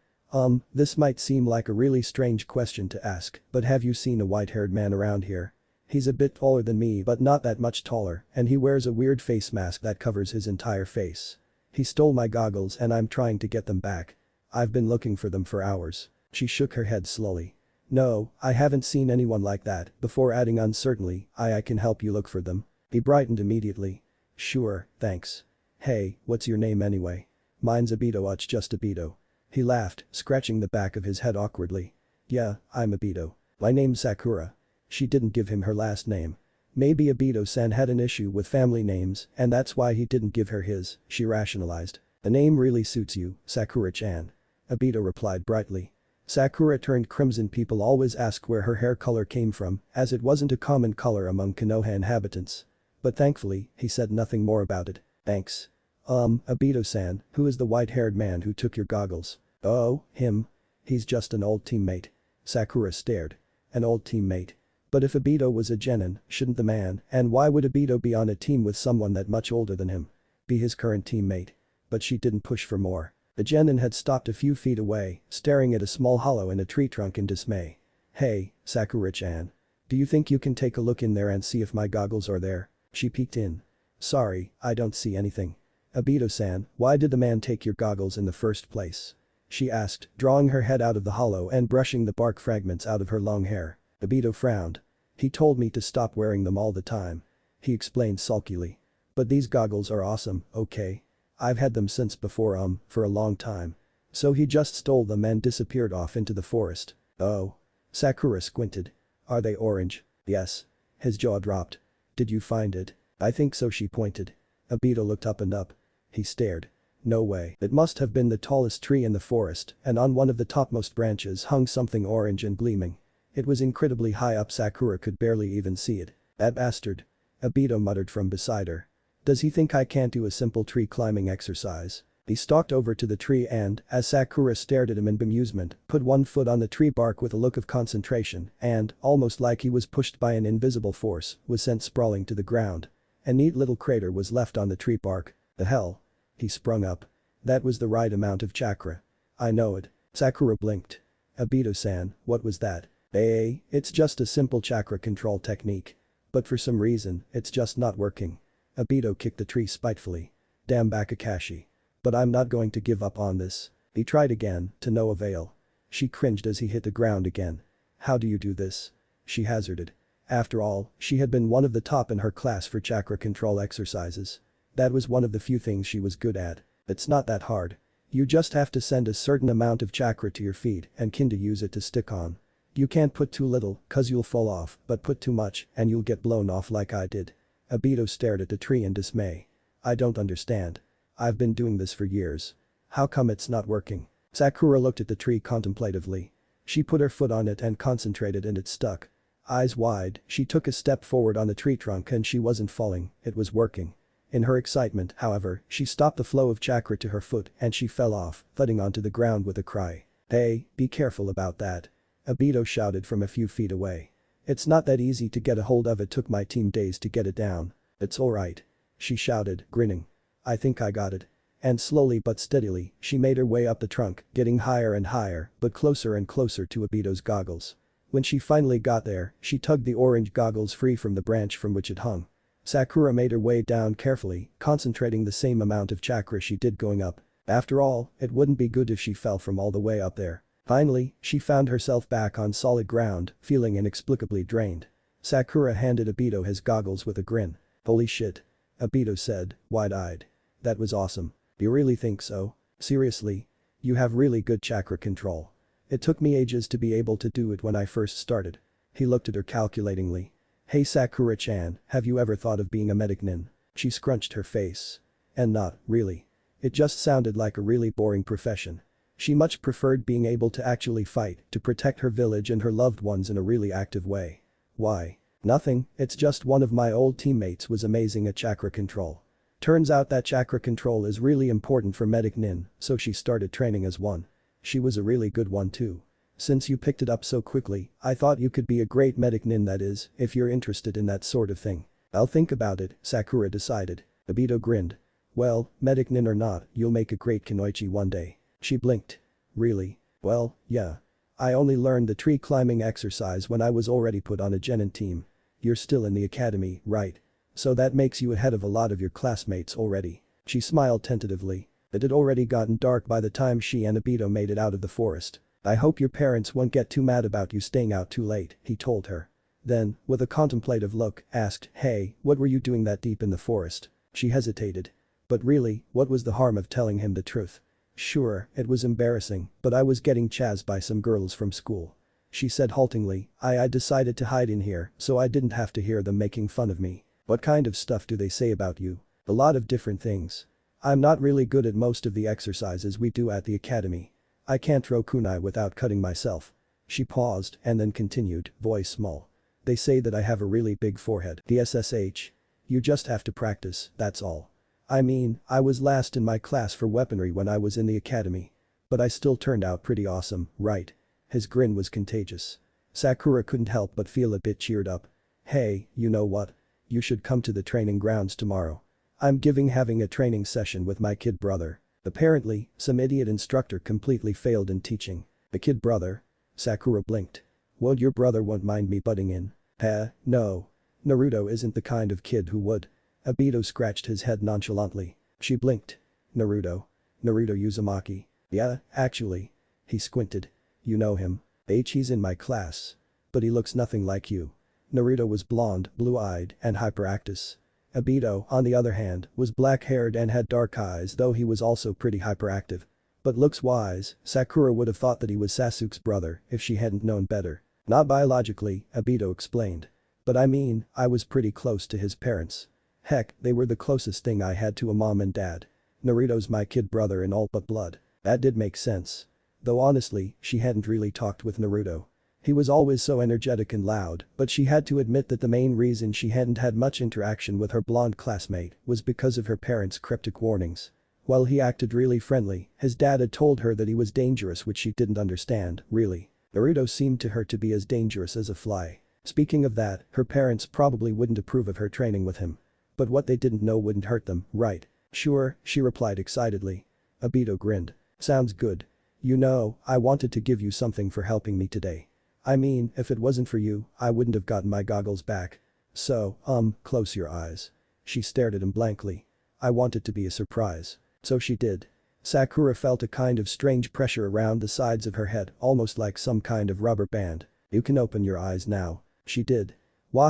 This might seem like a really strange question to ask, but have you seen a white-haired man around here? He's a bit taller than me, but not that much taller, and he wears a weird face mask that covers his entire face. He stole my goggles and I'm trying to get them back. I've been looking for them for hours. She shook her head slowly. No, I haven't seen anyone like that, before adding uncertainly, I can help you look for them. He brightened immediately. Sure, thanks. Hey, what's your name anyway? Mine's Obito. It's just Obito. He laughed, scratching the back of his head awkwardly. Yeah, I'm Obito. My name's Sakura. She didn't give him her last name. Maybe Obito-san had an issue with family names and that's why he didn't give her his, she rationalized. The name really suits you, Sakura-chan. Obito replied brightly. Sakura turned crimson. People always ask where her hair color came from, as it wasn't a common color among Konoha inhabitants. But thankfully, he said nothing more about it. Thanks. Obito-san, who is the white-haired man who took your goggles? Oh, him. He's just an old teammate. Sakura stared. An old teammate. But if Obito was a genin, shouldn't the man, and why would Obito be on a team with someone that much older than him? Be his current teammate. But she didn't push for more. The genin had stopped a few feet away, staring at a small hollow in a tree trunk in dismay. Hey, Sakura-chan. Do you think you can take a look in there and see if my goggles are there? She peeked in. Sorry, I don't see anything. Obito-san, why did the man take your goggles in the first place? She asked, drawing her head out of the hollow and brushing the bark fragments out of her long hair. Obito frowned. He told me to stop wearing them all the time. He explained sulkily. But these goggles are awesome, okay? I've had them since before for a long time. So he just stole them and disappeared off into the forest. Oh. Sakura squinted. Are they orange? Yes. His jaw dropped. Did you find it? I think so, she pointed. Obito looked up and up. He stared. No way. It must have been the tallest tree in the forest, and on one of the topmost branches hung something orange and gleaming. It was incredibly high up. Sakura could barely even see it. That bastard. Obito muttered from beside her. Does he think I can't do a simple tree climbing exercise? He stalked over to the tree and, as Sakura stared at him in bemusement, put one foot on the tree bark with a look of concentration and, almost like he was pushed by an invisible force, was sent sprawling to the ground. A neat little crater was left on the tree bark. The hell? He sprung up. That was the right amount of chakra. I know it. Sakura blinked. Obito-san, what was that? It's just a simple chakra control technique. But for some reason, it's just not working. Obito kicked the tree spitefully. Damn Bakakashi. But I'm not going to give up on this. He tried again, to no avail. She cringed as he hit the ground again. How do you do this? She hazarded. After all, she had been one of the top in her class for chakra control exercises. That was one of the few things she was good at. It's not that hard. You just have to send a certain amount of chakra to your feet and kinda use it to stick on. You can't put too little, cause you'll fall off, but put too much and you'll get blown off like I did. Obito stared at the tree in dismay. I don't understand. I've been doing this for years. How come it's not working? Sakura looked at the tree contemplatively. She put her foot on it and concentrated and it stuck. Eyes wide, she took a step forward on the tree trunk and she wasn't falling, it was working. In her excitement, however, she stopped the flow of chakra to her foot and she fell off, thudding onto the ground with a cry. Hey, be careful about that. Obito shouted from a few feet away. It's not that easy to get a hold of, it took my team days to get it down. It's alright. She shouted, grinning. I think I got it. And slowly but steadily, she made her way up the trunk, getting higher and higher, but closer and closer to Obito's goggles. When she finally got there, she tugged the orange goggles free from the branch from which it hung. Sakura made her way down carefully, concentrating the same amount of chakra she did going up. After all, it wouldn't be good if she fell from all the way up there. Finally, she found herself back on solid ground, feeling inexplicably drained. Sakura handed Obito his goggles with a grin. Holy shit. Obito said, wide-eyed. That was awesome. You really think so? Seriously? You have really good chakra control. It took me ages to be able to do it when I first started. He looked at her calculatingly. Hey Sakura-chan, have you ever thought of being a medic nin? She scrunched her face. And not, really. It just sounded like a really boring profession. She much preferred being able to actually fight to protect her village and her loved ones in a really active way. Why? Nothing, it's just one of my old teammates was amazing at chakra control. Turns out that chakra control is really important for medic nin, so she started training as one. She was a really good one too. Since you picked it up so quickly, I thought you could be a great medic nin, that is, if you're interested in that sort of thing. I'll think about it, Sakura decided. Obito grinned. Well, medic nin or not, you'll make a great kunoichi one day. She blinked. Really? Well, yeah. I only learned the tree climbing exercise when I was already put on a genin team. You're still in the academy, right? So that makes you ahead of a lot of your classmates already. She smiled tentatively. It had already gotten dark by the time she and Obito made it out of the forest. I hope your parents won't get too mad about you staying out too late, he told her. Then, with a contemplative look, asked, hey, what were you doing that deep in the forest? She hesitated. But really, what was the harm of telling him the truth? Sure, it was embarrassing, but I was getting chased by some girls from school. She said haltingly, I decided to hide in here so I didn't have to hear them making fun of me. What kind of stuff do they say about you? A lot of different things. I'm not really good at most of the exercises we do at the academy. I can't throw kunai without cutting myself. She paused and then continued, voice small. They say that I have a really big forehead. The SSH. You just have to practice, that's all. I mean, I was last in my class for weaponry when I was in the academy. But I still turned out pretty awesome, right? His grin was contagious. Sakura couldn't help but feel a bit cheered up. Hey, you know what? You should come to the training grounds tomorrow. I'm having a training session with my kid brother. Apparently, some idiot instructor completely failed in teaching. The kid brother? Sakura blinked. Won't your brother won't mind me butting in? No. Naruto isn't the kind of kid who would. Obito scratched his head nonchalantly. She blinked. Naruto Uzumaki. Yeah, actually. He squinted. You know him. He's in my class. But he looks nothing like you. Naruto was blonde, blue-eyed, and hyperactive. Obito, on the other hand, was black-haired and had dark eyes, though he was also pretty hyperactive. But looks-wise, Sakura would have thought that he was Sasuke's brother if she hadn't known better. Not biologically, Obito explained. But I mean, I was pretty close to his parents. Heck, they were the closest thing I had to a mom and dad. Naruto's my kid brother in all but blood. That did make sense. Though honestly, she hadn't really talked with Naruto. He was always so energetic and loud, but she had to admit that the main reason she hadn't had much interaction with her blonde classmate was because of her parents' cryptic warnings. While he acted really friendly, his dad had told her that he was dangerous, which she didn't understand, really. Naruto seemed to her to be as dangerous as a fly. Speaking of that, her parents probably wouldn't approve of her training with him. But what they didn't know wouldn't hurt them, right? Sure, she replied excitedly. Obito grinned. Sounds good. You know, I wanted to give you something for helping me today. I mean, if it wasn't for you, I wouldn't have gotten my goggles back. So, close your eyes. She stared at him blankly. I want it to be a surprise. So she did. Sakura felt a kind of strange pressure around the sides of her head, almost like some kind of rubber band. You can open your eyes now. She did.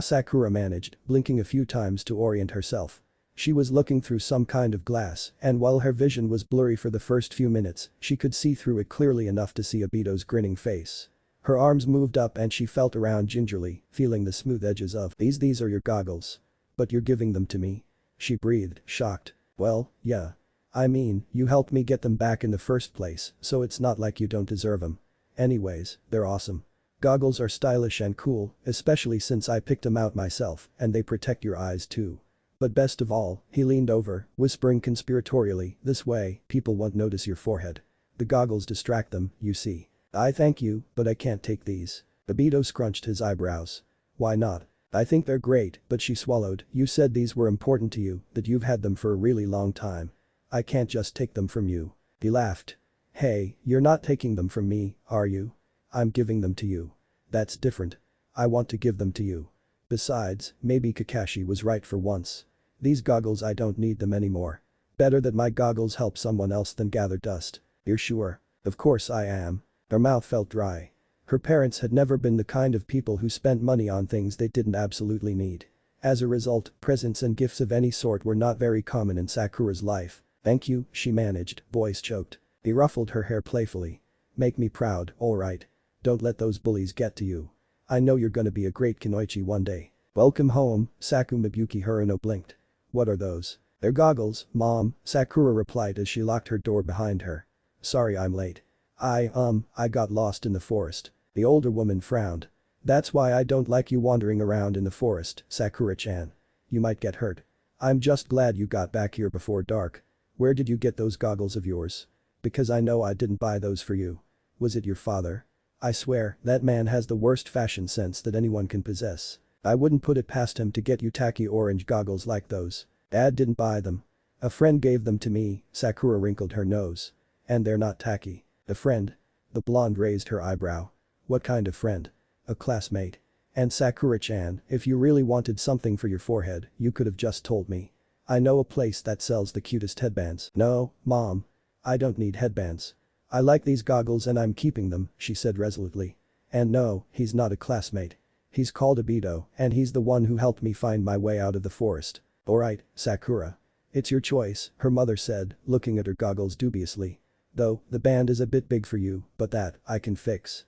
Sakura managed, blinking a few times to orient herself. She was looking through some kind of glass, and while her vision was blurry for the first few minutes, she could see through it clearly enough to see Obito's grinning face. Her arms moved up and she felt around gingerly, feeling the smooth edges of these are your goggles. But you're giving them to me? She breathed, shocked. Well, yeah. I mean, you helped me get them back in the first place, so it's not like you don't deserve them. Anyways, they're awesome. Goggles are stylish and cool, especially since I picked them out myself, and they protect your eyes too. But best of all, he leaned over, whispering conspiratorially, this way, people won't notice your forehead. The goggles distract them, you see. I thank you, but I can't take these. Obito scrunched his eyebrows. Why not? I think they're great, but she swallowed, you said these were important to you, that you've had them for a really long time. I can't just take them from you. He laughed. Hey, you're not taking them from me, are you? I'm giving them to you. That's different. I want to give them to you. Besides, maybe Kakashi was right for once. These goggles I don't need them anymore. Better that my goggles help someone else than gather dust. You're sure? Of course I am. Her mouth felt dry. Her parents had never been the kind of people who spent money on things they didn't absolutely need. As a result, presents and gifts of any sort were not very common in Sakura's life. Thank you, she managed, voice choked. He ruffled her hair playfully. Make me proud, alright. Don't let those bullies get to you. I know you're gonna be a great Kunoichi one day. Welcome home, Sakumabuki Haruno blinked. What are those? They're goggles, Mom, Sakura replied as she locked her door behind her. Sorry I'm late. I got lost in the forest. The older woman frowned. That's why I don't like you wandering around in the forest, Sakura-chan. You might get hurt. I'm just glad you got back here before dark. Where did you get those goggles of yours? Because I know I didn't buy those for you. Was it your father? I swear, that man has the worst fashion sense that anyone can possess. I wouldn't put it past him to get you tacky orange goggles like those. Dad didn't buy them. A friend gave them to me, Sakura wrinkled her nose. And they're not tacky. A friend? The blonde raised her eyebrow. What kind of friend? A classmate. And Sakura-chan, if you really wanted something for your forehead, you could have just told me. I know a place that sells the cutest headbands. No, Mom. I don't need headbands. I like these goggles and I'm keeping them, she said resolutely. And no, he's not a classmate. He's called Obito, and he's the one who helped me find my way out of the forest. Alright, Sakura. It's your choice, her mother said, looking at her goggles dubiously. Though, the band is a bit big for you, but that, I can fix.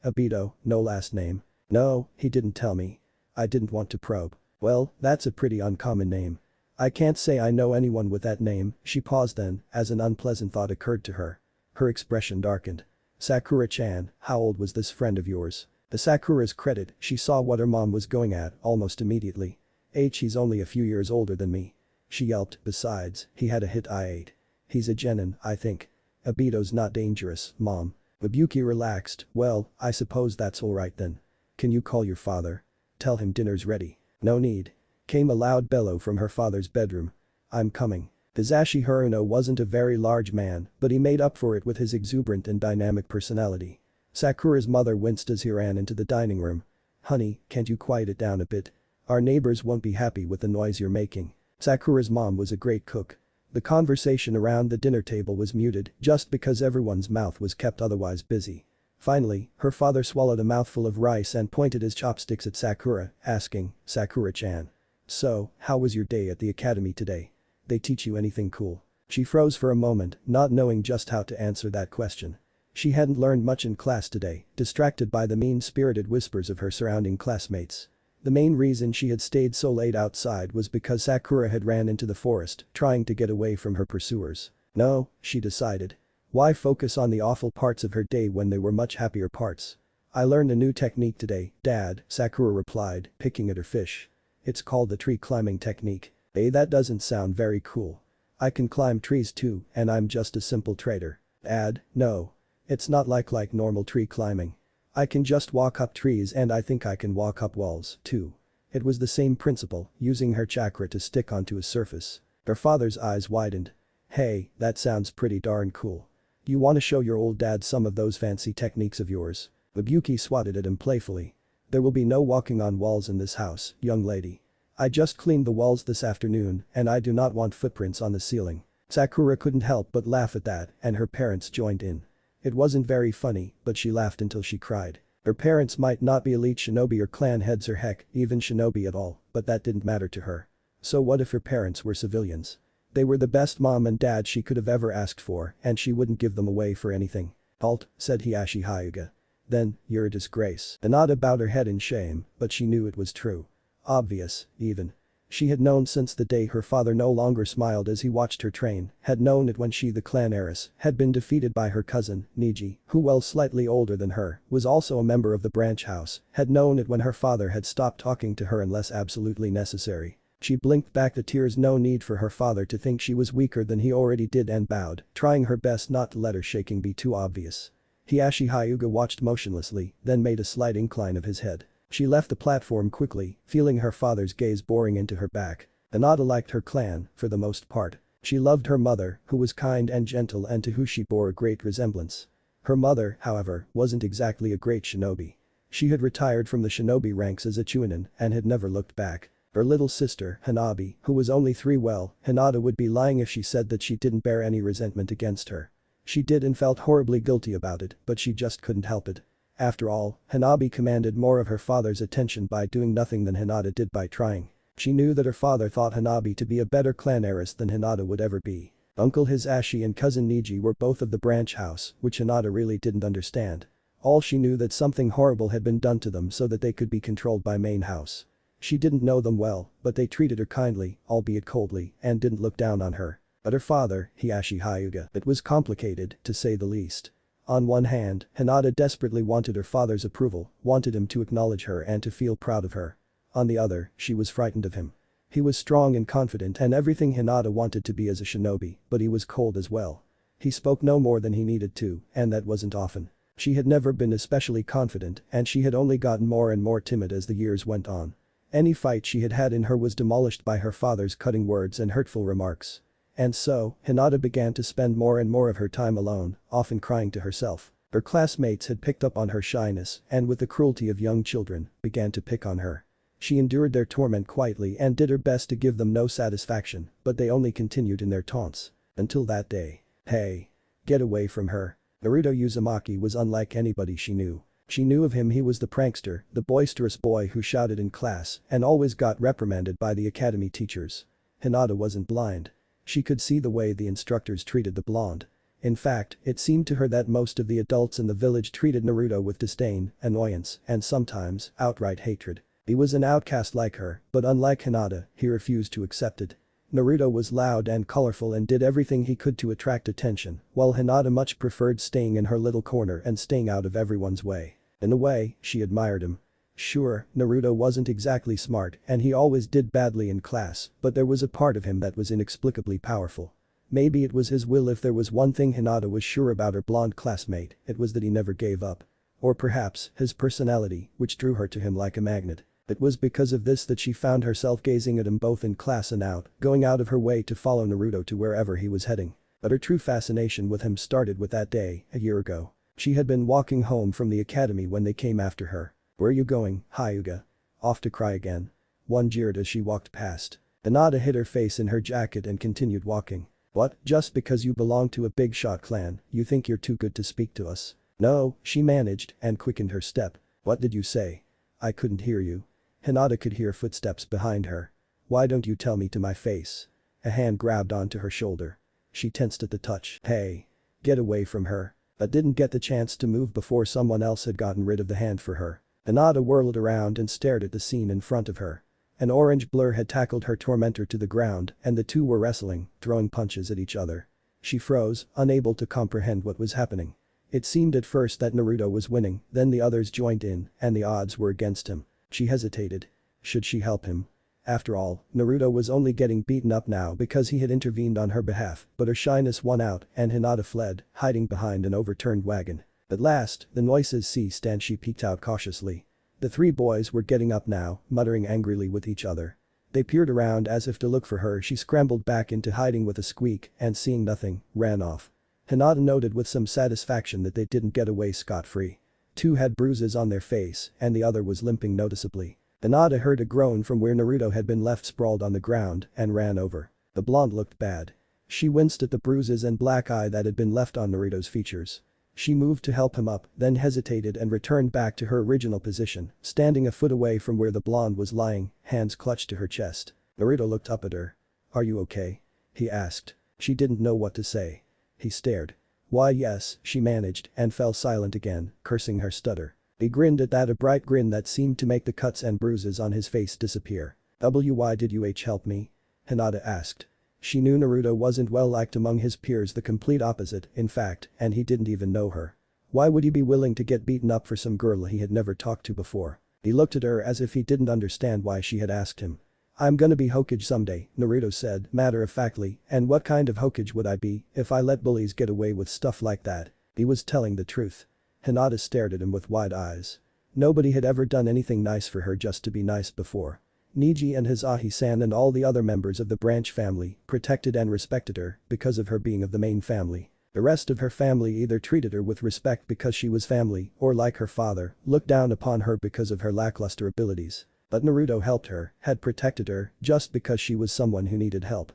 Obito, no last name. No, he didn't tell me. I didn't want to probe. Well, that's a pretty uncommon name. I can't say I know anyone with that name, she paused then, as an unpleasant thought occurred to her. Her expression darkened. Sakura-chan, how old was this friend of yours? To Sakura's credit, she saw what her mom was going at almost immediately. He's only a few years older than me. She yelped, besides, he had a hit I-8. He's a genin, I think. Obito's not dangerous, Mom. Ibuki relaxed, well, I suppose that's alright then. Can you call your father? Tell him dinner's ready. No need. Came a loud bellow from her father's bedroom. I'm coming. Hisashi Haruno wasn't a very large man, but he made up for it with his exuberant and dynamic personality. Sakura's mother winced as he ran into the dining room. Honey, can't you quiet it down a bit? Our neighbors won't be happy with the noise you're making. Sakura's mom was a great cook. The conversation around the dinner table was muted just because everyone's mouth was kept otherwise busy. Finally, her father swallowed a mouthful of rice and pointed his chopsticks at Sakura, asking, Sakura-chan. So, how was your day at the academy today? They teach you anything cool? She froze for a moment, not knowing just how to answer that question. She hadn't learned much in class today, distracted by the mean-spirited whispers of her surrounding classmates. The main reason she had stayed so late outside was because Sakura had ran into the forest, trying to get away from her pursuers. No, she decided. Why focus on the awful parts of her day when there were much happier parts? I learned a new technique today, Dad, Sakura replied, picking at her fish. It's called the tree climbing technique. That doesn't sound very cool. I can climb trees too, and I'm just a simple trader. Dad, no. It's not like normal tree climbing. I can just walk up trees and I think I can walk up walls, too. It was the same principle, using her chakra to stick onto a surface. Her father's eyes widened. Hey, that sounds pretty darn cool. You wanna show your old dad some of those fancy techniques of yours? Ibuki swatted at him playfully. There will be no walking on walls in this house, young lady. I just cleaned the walls this afternoon and I do not want footprints on the ceiling. Sakura couldn't help but laugh at that and her parents joined in. It wasn't very funny, but she laughed until she cried. Her parents might not be elite shinobi or clan heads or heck, even shinobi at all, but that didn't matter to her. So what if her parents were civilians? They were the best mom and dad she could have ever asked for, and she wouldn't give them away for anything. Halt, said Hiashi Hyuga. Then, you're a disgrace. Hinata bowed her head in shame, but she knew it was true. Obvious, even. She had known since the day her father no longer smiled as he watched her train, had known it when she, the clan heiress, had been defeated by her cousin, Niji, who, while slightly older than her, was also a member of the branch house, had known it when her father had stopped talking to her unless absolutely necessary. She blinked back the tears, no need for her father to think she was weaker than he already did, and bowed, trying her best not to let her shaking be too obvious. Hiashi Hyuga watched motionlessly, then made a slight incline of his head. She left the platform quickly, feeling her father's gaze boring into her back. Hinata liked her clan, for the most part. She loved her mother, who was kind and gentle and to who she bore a great resemblance. Her mother, however, wasn't exactly a great shinobi. She had retired from the shinobi ranks as a chunin and had never looked back. Her little sister, Hanabi, who was only 3, well, Hinata would be lying if she said that she didn't bear any resentment against her. She did and felt horribly guilty about it, but she just couldn't help it. After all, Hanabi commanded more of her father's attention by doing nothing than Hinata did by trying. She knew that her father thought Hanabi to be a better clan heiress than Hinata would ever be. Uncle Hisashi and cousin Niji were both of the branch house, which Hinata really didn't understand. All she knew that something horrible had been done to them so that they could be controlled by main house. She didn't know them well, but they treated her kindly, albeit coldly, and didn't look down on her. But her father, Hiashi Hyuga, it was complicated, to say the least. On one hand, Hinata desperately wanted her father's approval, wanted him to acknowledge her and to feel proud of her. On the other, she was frightened of him. He was strong and confident and everything Hinata wanted to be as a shinobi, but he was cold as well. He spoke no more than he needed to, and that wasn't often. She had never been especially confident and she had only gotten more and more timid as the years went on. Any fight she had had in her was demolished by her father's cutting words and hurtful remarks. And so, Hinata began to spend more and more of her time alone, often crying to herself. Her classmates had picked up on her shyness and with the cruelty of young children, began to pick on her. She endured their torment quietly and did her best to give them no satisfaction, but they only continued in their taunts. Until that day. Hey. Get away from her. Naruto Uzumaki was unlike anybody she knew. She knew of him, he was the prankster, the boisterous boy who shouted in class and always got reprimanded by the academy teachers. Hinata wasn't blind. She could see the way the instructors treated the blonde. In fact, it seemed to her that most of the adults in the village treated Naruto with disdain, annoyance, and sometimes, outright hatred. He was an outcast like her, but unlike Hinata, he refused to accept it. Naruto was loud and colorful and did everything he could to attract attention, while Hinata much preferred staying in her little corner and staying out of everyone's way. In a way, she admired him. Sure, Naruto wasn't exactly smart and he always did badly in class, but there was a part of him that was inexplicably powerful. Maybe it was his will. If there was one thing Hinata was sure about her blonde classmate, it was that he never gave up. Or perhaps, his personality, which drew her to him like a magnet. It was because of this that she found herself gazing at him both in class and out, going out of her way to follow Naruto to wherever he was heading. But her true fascination with him started with that day, a year ago. She had been walking home from the academy when they came after her. "Where are you going, Hyuga? Off to cry again?" One jeered as she walked past. Hinata hid her face in her jacket and continued walking. "What, just because you belong to a big shot clan, you think you're too good to speak to us?" "No," she managed and quickened her step. "What did you say? I couldn't hear you." Hinata could hear footsteps behind her. "Why don't you tell me to my face?" A hand grabbed onto her shoulder. She tensed at the touch. "Hey. Get away from her." But didn't get the chance to move before someone else had gotten rid of the hand for her. Hinata whirled around and stared at the scene in front of her. An orange blur had tackled her tormentor to the ground and the two were wrestling, throwing punches at each other. She froze, unable to comprehend what was happening. It seemed at first that Naruto was winning, then the others joined in, and the odds were against him. She hesitated. Should she help him? After all, Naruto was only getting beaten up now because he had intervened on her behalf, but her shyness won out and Hinata fled, hiding behind an overturned wagon. At last, the noises ceased and she peeked out cautiously. The three boys were getting up now, muttering angrily with each other. They peered around as if to look for her. She scrambled back into hiding with a squeak and seeing nothing, ran off. Hinata noted with some satisfaction that they didn't get away scot-free. Two had bruises on their face and the other was limping noticeably. Hinata heard a groan from where Naruto had been left sprawled on the ground and ran over. The blonde looked bad. She winced at the bruises and black eye that had been left on Naruto's features. She moved to help him up, then hesitated and returned back to her original position, standing a foot away from where the blonde was lying, hands clutched to her chest. Naruto looked up at her. "Are you okay?" he asked. She didn't know what to say. He stared. "Why yes," she managed and fell silent again, cursing her stutter. He grinned at that, a bright grin that seemed to make the cuts and bruises on his face disappear. "Why did you help me?" Hinata asked. She knew Naruto wasn't well liked among his peers, the complete opposite, in fact, and he didn't even know her. Why would he be willing to get beaten up for some girl he had never talked to before? He looked at her as if he didn't understand why she had asked him. "I'm gonna be Hokage someday," Naruto said matter-of-factly, "and what kind of Hokage would I be if I let bullies get away with stuff like that?" He was telling the truth. Hinata stared at him with wide eyes. Nobody had ever done anything nice for her just to be nice before. Niji and Hizahi-san and all the other members of the branch family protected and respected her because of her being of the main family. The rest of her family either treated her with respect because she was family or, like her father, looked down upon her because of her lackluster abilities. But Naruto helped her, had protected her, just because she was someone who needed help.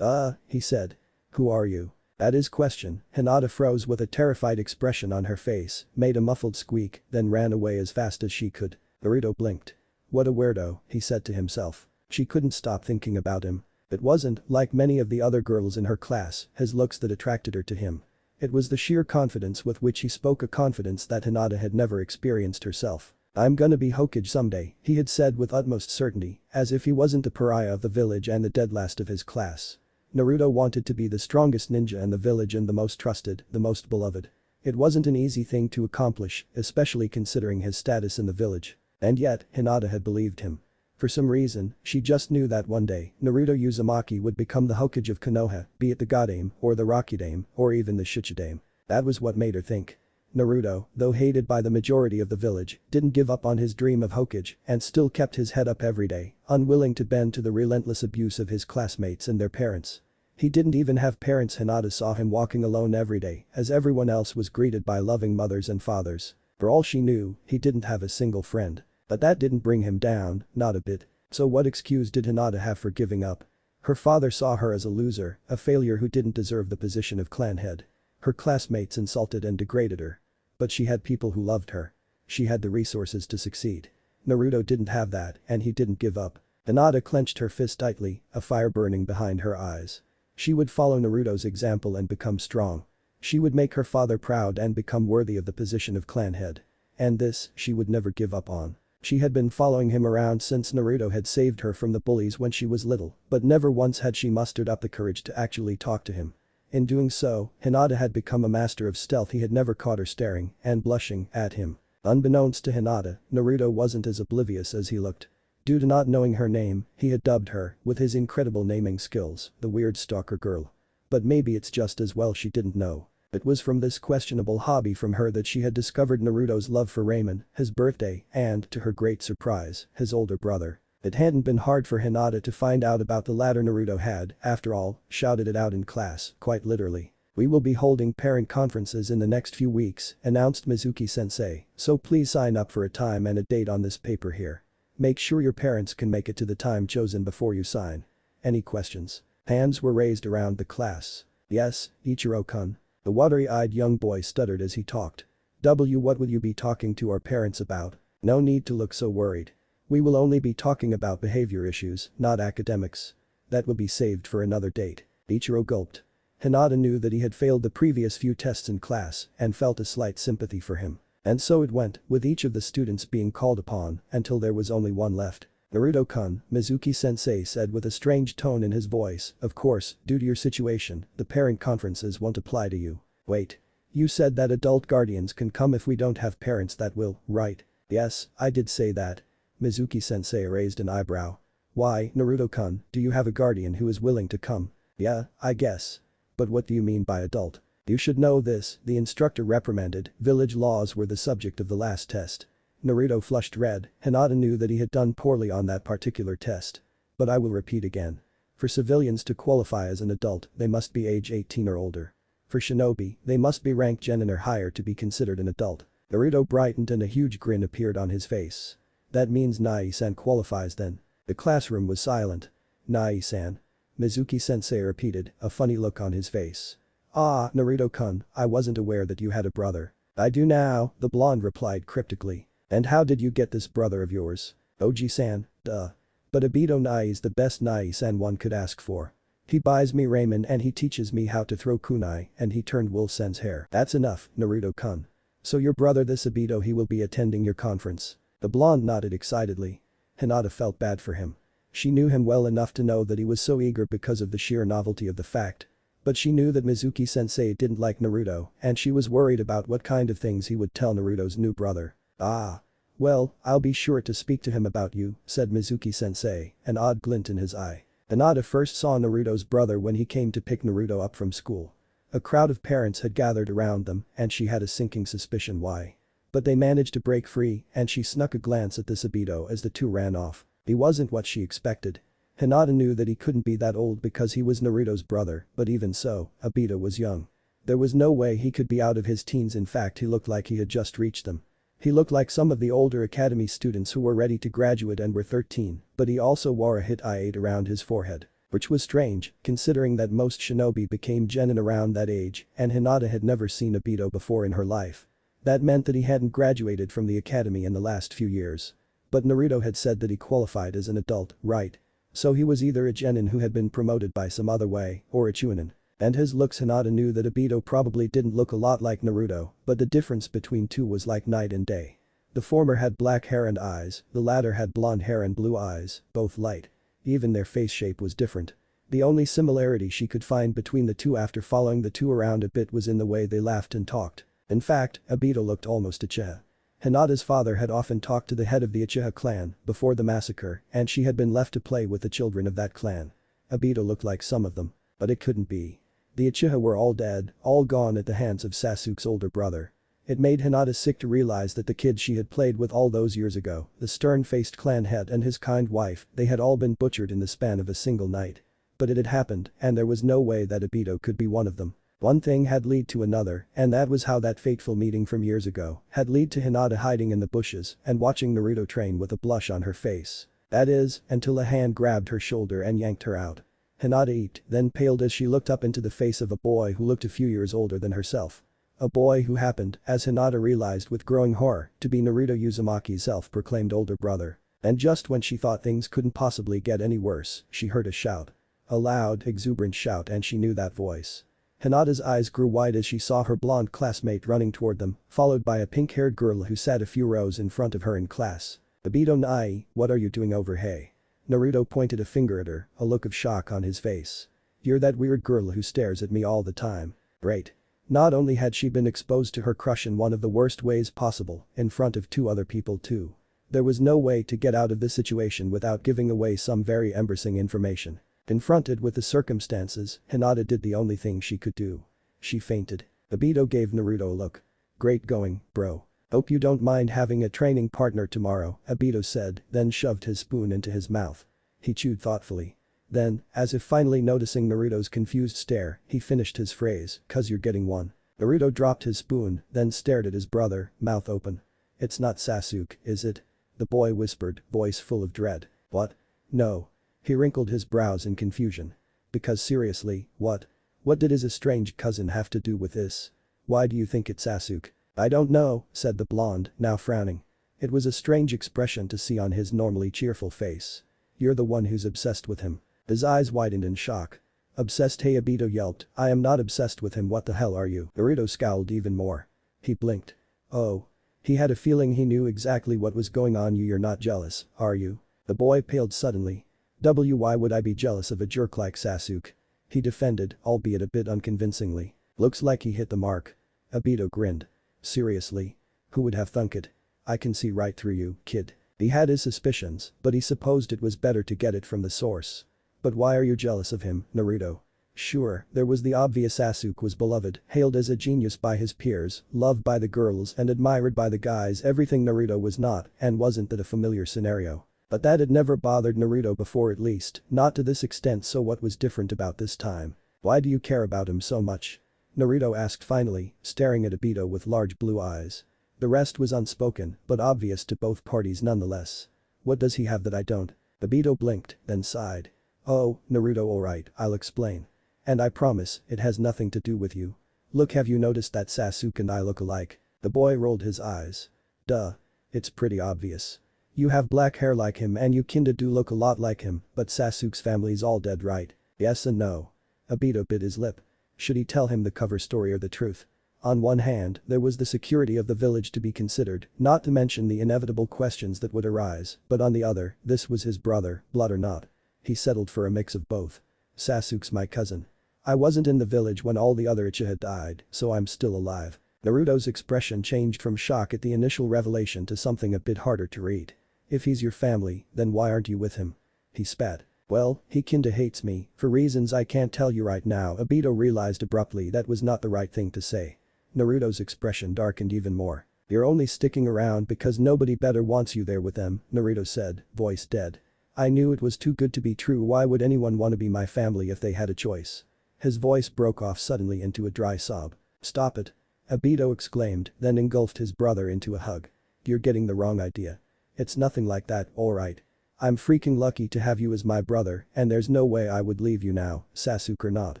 He said. "Who are you?" At his question, Hinata froze with a terrified expression on her face, made a muffled squeak, then ran away as fast as she could. Naruto blinked. "What a weirdo," he said to himself. She couldn't stop thinking about him. It wasn't, like many of the other girls in her class, his looks that attracted her to him. It was the sheer confidence with which he spoke, a confidence that Hinata had never experienced herself. "I'm gonna be Hokage someday," he had said with utmost certainty, as if he wasn't a pariah of the village and the dead last of his class. Naruto wanted to be the strongest ninja in the village and the most trusted, the most beloved. It wasn't an easy thing to accomplish, especially considering his status in the village. And yet, Hinata had believed him. For some reason, she just knew that one day, Naruto Uzumaki would become the Hokage of Konoha, be it the Godame, or the Rokudame, or even the Shichidame. That was what made her think. Naruto, though hated by the majority of the village, didn't give up on his dream of Hokage and still kept his head up every day, unwilling to bend to the relentless abuse of his classmates and their parents. He didn't even have parents. Hinata saw him walking alone every day, as everyone else was greeted by loving mothers and fathers. For all she knew, he didn't have a single friend. But that didn't bring him down, not a bit. So what excuse did Hinata have for giving up? Her father saw her as a loser, a failure who didn't deserve the position of clan head. Her classmates insulted and degraded her. But she had people who loved her. She had the resources to succeed. Naruto didn't have that, and he didn't give up. Hinata clenched her fist tightly, a fire burning behind her eyes. She would follow Naruto's example and become strong. She would make her father proud and become worthy of the position of clan head. And this, she would never give up on. She had been following him around since Naruto had saved her from the bullies when she was little, but never once had she mustered up the courage to actually talk to him. In doing so, Hinata had become a master of stealth. He had never caught her staring and blushing at him. Unbeknownst to Hinata, Naruto wasn't as oblivious as he looked. Due to not knowing her name, he had dubbed her, with his incredible naming skills, the weird stalker girl. But maybe it's just as well she didn't know. It was from this questionable hobby from her that she had discovered Naruto's love for Raymond, his birthday, and, to her great surprise, his older brother. It hadn't been hard for Hinata to find out about the latter. Naruto had, after all, shouted it out in class, quite literally. "We will be holding parent conferences in the next few weeks," announced Mizuki-sensei, "so please sign up for a time and a date on this paper here. Make sure your parents can make it to the time chosen before you sign. Any questions?" Hands were raised around the class. "Yes, Ichiro-kun." The watery-eyed young boy stuttered as he talked. What will you be talking to our parents about?" "No need to look so worried. We will only be talking about behavior issues, not academics. That will be saved for another date." Ichiro gulped. Hinata knew that he had failed the previous few tests in class and felt a slight sympathy for him. And so it went, with each of the students being called upon until there was only one left. "Naruto-kun," Mizuki-sensei said with a strange tone in his voice, "of course, due to your situation, the parent conferences won't apply to you." "Wait. You said that adult guardians can come if we don't have parents that will, right?" "Yes, I did say that." Mizuki-sensei raised an eyebrow. "Why, Naruto-kun, do you have a guardian who is willing to come?" "Yeah, I guess. But what do you mean by adult?" "You should know this," the instructor reprimanded. "Village laws were the subject of the last test." Naruto flushed red. Hinata knew that he had done poorly on that particular test. "But I will repeat again. For civilians to qualify as an adult, they must be age 18 or older. For shinobi, they must be rank genin or higher to be considered an adult." Naruto brightened and a huge grin appeared on his face. "That means Nai-san qualifies then." The classroom was silent. "Nai-san?" Mizuki-sensei repeated, a funny look on his face. "Ah, Naruto-kun, I wasn't aware that you had a brother." I do now, the blonde replied cryptically. And how did you get this brother of yours? Oji-san, duh. But Obito Nai is the best Nai-san one could ask for. He buys me ramen and he teaches me how to throw kunai and he turned Wolf-sen's hair. That's enough, Naruto-kun. So your brother this Obito he will be attending your conference. The blonde nodded excitedly. Hinata felt bad for him. She knew him well enough to know that he was so eager because of the sheer novelty of the fact. But she knew that Mizuki-sensei didn't like Naruto and she was worried about what kind of things he would tell Naruto's new brother. Ah. Well, I'll be sure to speak to him about you, said Mizuki-sensei, an odd glint in his eye. Hinata first saw Naruto's brother when he came to pick Naruto up from school. A crowd of parents had gathered around them and she had a sinking suspicion why. But they managed to break free and she snuck a glance at this Obito as the two ran off. He wasn't what she expected. Hinata knew that he couldn't be that old because he was Naruto's brother, but even so, Obito was young. There was no way he could be out of his teens, in fact he looked like he had just reached them. He looked like some of the older academy students who were ready to graduate and were 13, but he also wore a hit I-8 around his forehead. Which was strange, considering that most shinobi became genin around that age and Hinata had never seen Obito before in her life. That meant that he hadn't graduated from the academy in the last few years. But Naruto had said that he qualified as an adult, right? So he was either a genin who had been promoted by some other way, or a chunin. And his looks Hinata knew that Obito probably didn't look a lot like Naruto, but the difference between two was like night and day. The former had black hair and eyes, the latter had blonde hair and blue eyes, both light. Even their face shape was different. The only similarity she could find between the two after following the two around a bit was in the way they laughed and talked. In fact, Obito looked almost Uchiha. Hinata's father had often talked to the head of the Uchiha clan before the massacre and she had been left to play with the children of that clan. Obito looked like some of them. But it couldn't be. The Uchiha were all dead, all gone at the hands of Sasuke's older brother. It made Hinata sick to realize that the kids she had played with all those years ago, the stern-faced clan head and his kind wife, they had all been butchered in the span of a single night. But it had happened and there was no way that Obito could be one of them. One thing had led to another and that was how that fateful meeting from years ago had led to Hinata hiding in the bushes and watching Naruto train with a blush on her face. That is, until a hand grabbed her shoulder and yanked her out. Hinata eeked, then paled as she looked up into the face of a boy who looked a few years older than herself. A boy who happened, as Hinata realized with growing horror, to be Naruto Uzumaki's self-proclaimed older brother. And just when she thought things couldn't possibly get any worse, she heard a shout. A loud, exuberant shout and she knew that voice. Hinata's eyes grew wide as she saw her blonde classmate running toward them, followed by a pink-haired girl who sat a few rows in front of her in class. Obito Nai, what are you doing over here? Naruto pointed a finger at her, a look of shock on his face. You're that weird girl who stares at me all the time. Great. Not only had she been exposed to her crush in one of the worst ways possible, in front of two other people too. There was no way to get out of this situation without giving away some very embarrassing information. Confronted with the circumstances, Hinata did the only thing she could do. She fainted. Obito gave Naruto a look. Great going, bro. Hope you don't mind having a training partner tomorrow, Obito said, then shoved his spoon into his mouth. He chewed thoughtfully. Then, as if finally noticing Naruto's confused stare, he finished his phrase, "'Cause you're getting one." Naruto dropped his spoon, then stared at his brother, mouth open. It's not Sasuke, is it? The boy whispered, voice full of dread. What? No. He wrinkled his brows in confusion. Because seriously, what? What did his estranged cousin have to do with this? Why do you think it's Sasuke? I don't know, said the blonde, now frowning. It was a strange expression to see on his normally cheerful face. You're the one who's obsessed with him. His eyes widened in shock. Obsessed? Hey, Obito yelped, I am not obsessed with him, what the hell are you? Naruto scowled even more. He blinked. Oh. He had a feeling he knew exactly what was going on. You're not jealous, are you? The boy paled suddenly. Why would I be jealous of a jerk like Sasuke? He defended, albeit a bit unconvincingly. Looks like he hit the mark. Obito grinned. Seriously? Who would have thunk it? I can see right through you, kid. He had his suspicions, but he supposed it was better to get it from the source. But why are you jealous of him, Naruto? Sure, there was the obvious. Sasuke was beloved, hailed as a genius by his peers, loved by the girls and admired by the guys, everything Naruto was not, and wasn't that a familiar scenario. But that had never bothered Naruto before, at least, not to this extent. So what was different about this time? Why do you care about him so much? Naruto asked finally, staring at Obito with large blue eyes. The rest was unspoken, but obvious to both parties nonetheless. What does he have that I don't? Obito blinked, then sighed. Oh, Naruto, alright, I'll explain. And I promise, it has nothing to do with you. Look, have you noticed that Sasuke and I look alike? The boy rolled his eyes. Duh. It's pretty obvious. You have black hair like him and you kinda do look a lot like him, but Sasuke's family's all dead, right? Yes and no. Obito bit his lip. Should he tell him the cover story or the truth? On one hand, there was the security of the village to be considered, not to mention the inevitable questions that would arise, but on the other, this was his brother, blood or not. He settled for a mix of both. Sasuke's my cousin. I wasn't in the village when all the other Uchiha died, so I'm still alive. Naruto's expression changed from shock at the initial revelation to something a bit harder to read. If he's your family, then why aren't you with him? He spat. Well, he kinda hates me, for reasons I can't tell you right now. Obito realized abruptly that was not the right thing to say. Naruto's expression darkened even more. You're only sticking around because nobody better wants you there with them, Naruto said, voice dead. I knew it was too good to be true. Why would anyone want to be my family if they had a choice? His voice broke off suddenly into a dry sob. Stop it. Obito exclaimed, then engulfed his brother into a hug. You're getting the wrong idea. It's nothing like that, alright. I'm freaking lucky to have you as my brother, and there's no way I would leave you now, Sasuke or not.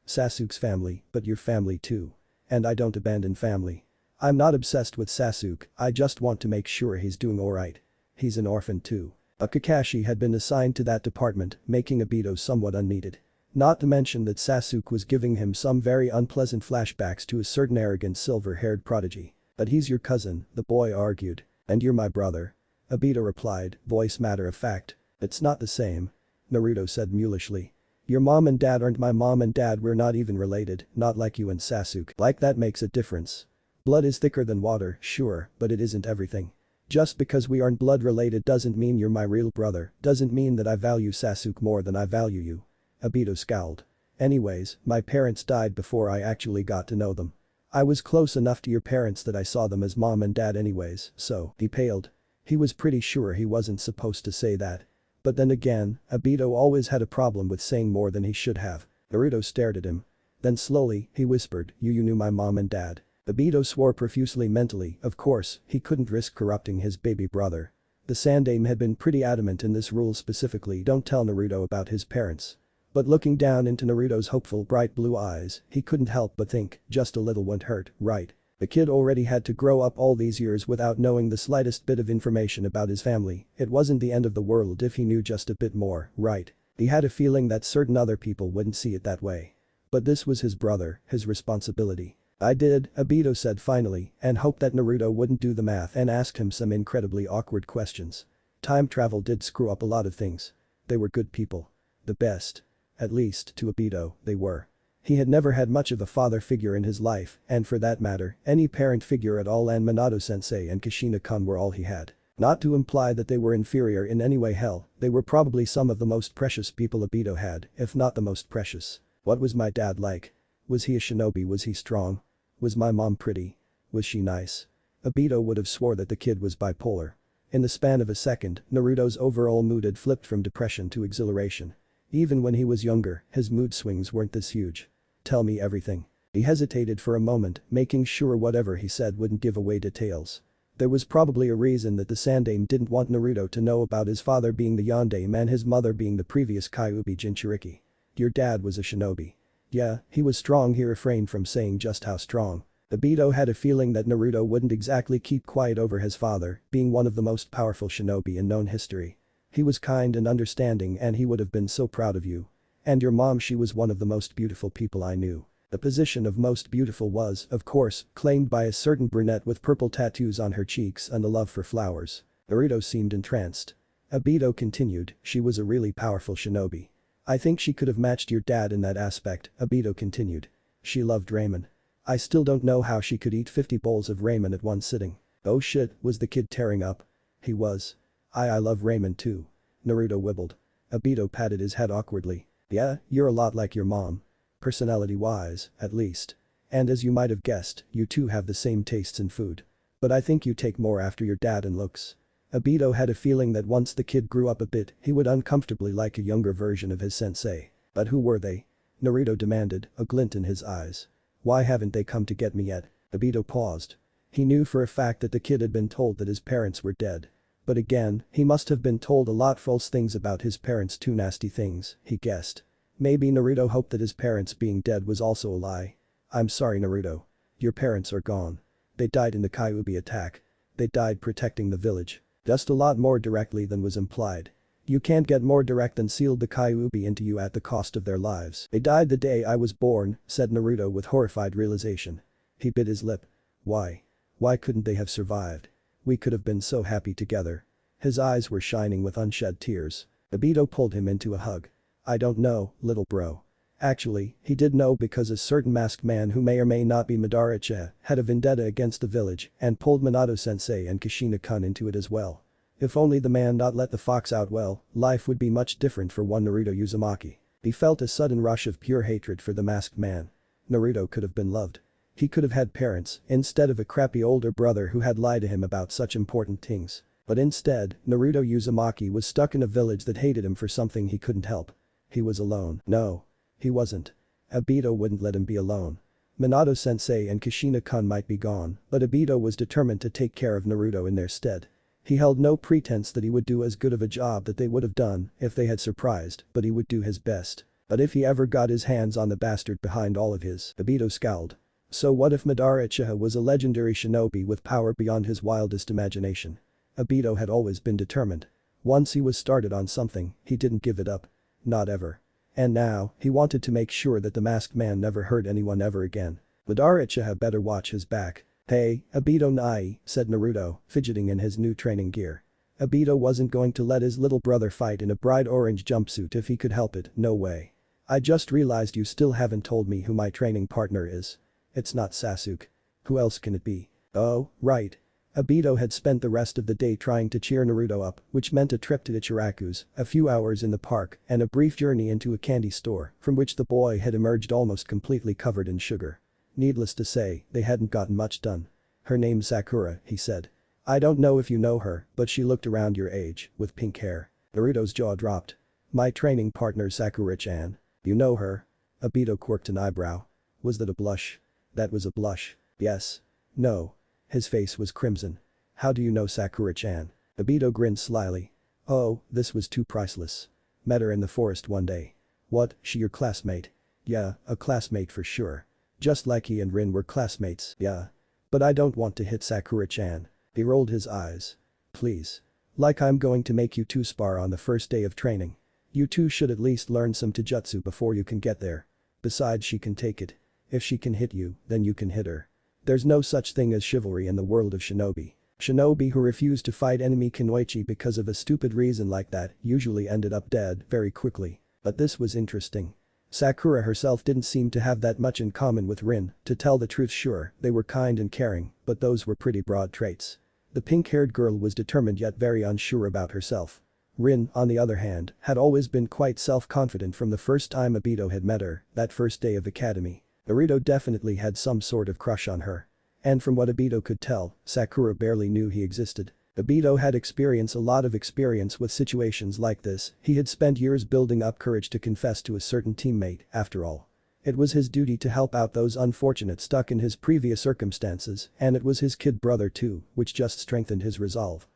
Sasuke's family, but your family too. And I don't abandon family. I'm not obsessed with Sasuke, I just want to make sure he's doing alright. He's an orphan too. A Kakashi had been assigned to that department, making Obito somewhat unneeded. Not to mention that Sasuke was giving him some very unpleasant flashbacks to a certain arrogant silver-haired prodigy. But he's your cousin, the boy argued. And you're my brother. Obito replied, voice matter of fact. It's not the same. Naruto said mulishly. Your mom and dad aren't my mom and dad, we're not even related, not like you and Sasuke. Like that makes a difference. Blood is thicker than water, sure, but it isn't everything. Just because we aren't blood related doesn't mean you're my real brother, doesn't mean that I value Sasuke more than I value you. Obito scowled. Anyways, my parents died before I actually got to know them. I was close enough to your parents that I saw them as mom and dad anyways, so, he paled. He was pretty sure he wasn't supposed to say that. But then again, Obito always had a problem with saying more than he should have. Naruto stared at him. Then slowly, he whispered, you knew my mom and dad. Obito swore profusely mentally, of course, he couldn't risk corrupting his baby brother. The Saindaime had been pretty adamant in this rule, specifically don't tell Naruto about his parents. But looking down into Naruto's hopeful bright blue eyes, he couldn't help but think, just a little won't hurt, right? The kid already had to grow up all these years without knowing the slightest bit of information about his family. It wasn't the end of the world if he knew just a bit more, right? He had a feeling that certain other people wouldn't see it that way. But this was his brother, his responsibility. I did, Obito said finally, and hoped that Naruto wouldn't do the math and ask him some incredibly awkward questions. Time travel did screw up a lot of things. They were good people. The best. At least, to Obito, they were. He had never had much of a father figure in his life, and for that matter, any parent figure at all, and Minato-sensei and Kushina-kun were all he had. Not to imply that they were inferior in any way, hell, they were probably some of the most precious people Obito had, if not the most precious. What was my dad like? Was he a shinobi? Was he strong? Was my mom pretty? Was she nice? Obito would have swore that the kid was bipolar. In the span of a second, Naruto's overall mood had flipped from depression to exhilaration. Even when he was younger, his mood swings weren't this huge. Tell me everything. He hesitated for a moment, making sure whatever he said wouldn't give away details. There was probably a reason that the Saindaime didn't want Naruto to know about his father being the Yondaime and his mother being the previous Kyuubi Jinchuriki. Your dad was a shinobi. Yeah, he was strong. He refrained from saying just how strong. Obito had a feeling that Naruto wouldn't exactly keep quiet over his father, being one of the most powerful shinobi in known history. He was kind and understanding and he would have been so proud of you. And your mom, she was one of the most beautiful people I knew. The position of most beautiful was, of course, claimed by a certain brunette with purple tattoos on her cheeks and a love for flowers. Naruto seemed entranced. Obito continued, she was a really powerful shinobi. I think she could have matched your dad in that aspect, Obito continued. She loved ramen. I still don't know how she could eat 50 bowls of ramen at one sitting. Oh shit, was the kid tearing up? He was. I love ramen too. Naruto wibbled. Obito patted his head awkwardly. Yeah, you're a lot like your mom. Personality-wise, at least. And as you might have guessed, you two have the same tastes in food. But I think you take more after your dad in looks. Obito had a feeling that once the kid grew up a bit, he would uncomfortably like a younger version of his sensei. But who were they? Naruto demanded, a glint in his eyes. Why haven't they come to get me yet? Obito paused. He knew for a fact that the kid had been told that his parents were dead. But again, he must have been told a lot false things about his parents, too nasty things, he guessed. Maybe Naruto hoped that his parents being dead was also a lie. I'm sorry, Naruto. Your parents are gone. They died in the Kyuubi attack. They died protecting the village. Just a lot more directly than was implied. You can't get more direct than sealed the Kyuubi into you at the cost of their lives. They died the day I was born, said Naruto with horrified realization. He bit his lip. Why? Why couldn't they have survived? We could have been so happy together. His eyes were shining with unshed tears. Obito pulled him into a hug. I don't know, little bro. Actually, he did know because a certain masked man who may or may not be Madara Uchiha had a vendetta against the village and pulled Minato-sensei and Kushina-kun into it as well. If only the man not let the fox out well, life would be much different for one Naruto Uzumaki. He felt a sudden rush of pure hatred for the masked man. Naruto could have been loved. He could have had parents instead of a crappy older brother who had lied to him about such important things. But instead, Naruto Uzumaki was stuck in a village that hated him for something he couldn't help. He was alone. No. He wasn't. Obito wouldn't let him be alone. Minato-sensei and Kushina-kun might be gone, but Obito was determined to take care of Naruto in their stead. He held no pretense that he would do as good of a job that they would have done if they had surprised, but he would do his best. But if he ever got his hands on the bastard behind all of his, Obito scowled. So what if Madara Uchiha was a legendary shinobi with power beyond his wildest imagination? Obito had always been determined. Once he was started on something, he didn't give it up. Not ever. And now, he wanted to make sure that the masked man never hurt anyone ever again. Madara Uchiha better watch his back. Hey, Obito Nai, said Naruto, fidgeting in his new training gear. Obito wasn't going to let his little brother fight in a bright orange jumpsuit if he could help it, no way. I just realized you still haven't told me who my training partner is. It's not Sasuke. Who else can it be? Oh, right. Obito had spent the rest of the day trying to cheer Naruto up, which meant a trip to Ichiraku's, a few hours in the park, and a brief journey into a candy store, from which the boy had emerged almost completely covered in sugar. Needless to say, they hadn't gotten much done. Her name's Sakura, he said. I don't know if you know her, but she looked around your age, with pink hair. Naruto's jaw dropped. My training partner Sakura-chan. You know her? Obito quirked an eyebrow. Was that a blush? That was a blush. Yes. No. His face was crimson. How do you know Sakura-chan? Obito grinned slyly. Oh, this was too priceless. Met her in the forest one day. What, she your classmate? Yeah, a classmate for sure. Just like he and Rin were classmates, yeah. But I don't want to hit Sakura-chan. He rolled his eyes. Please. Like I'm going to make you two spar on the first day of training. You two should at least learn some taijutsu before you can get there. Besides, she can take it. If she can hit you, then you can hit her. There's no such thing as chivalry in the world of shinobi. Shinobi who refused to fight enemy Kunoichi because of a stupid reason like that usually ended up dead very quickly. But this was interesting. Sakura herself didn't seem to have that much in common with Rin, to tell the truth sure, they were kind and caring, but those were pretty broad traits. The pink-haired girl was determined yet very unsure about herself. Rin, on the other hand, had always been quite self-confident from the first time Obito had met her, that first day of academy. Naruto definitely had some sort of crush on her. And from what Obito could tell, Sakura barely knew he existed. Obito had a lot of experience with situations like this, he had spent years building up courage to confess to a certain teammate, after all. It was his duty to help out those unfortunates stuck in his previous circumstances, and it was his kid brother too, which just strengthened his resolve.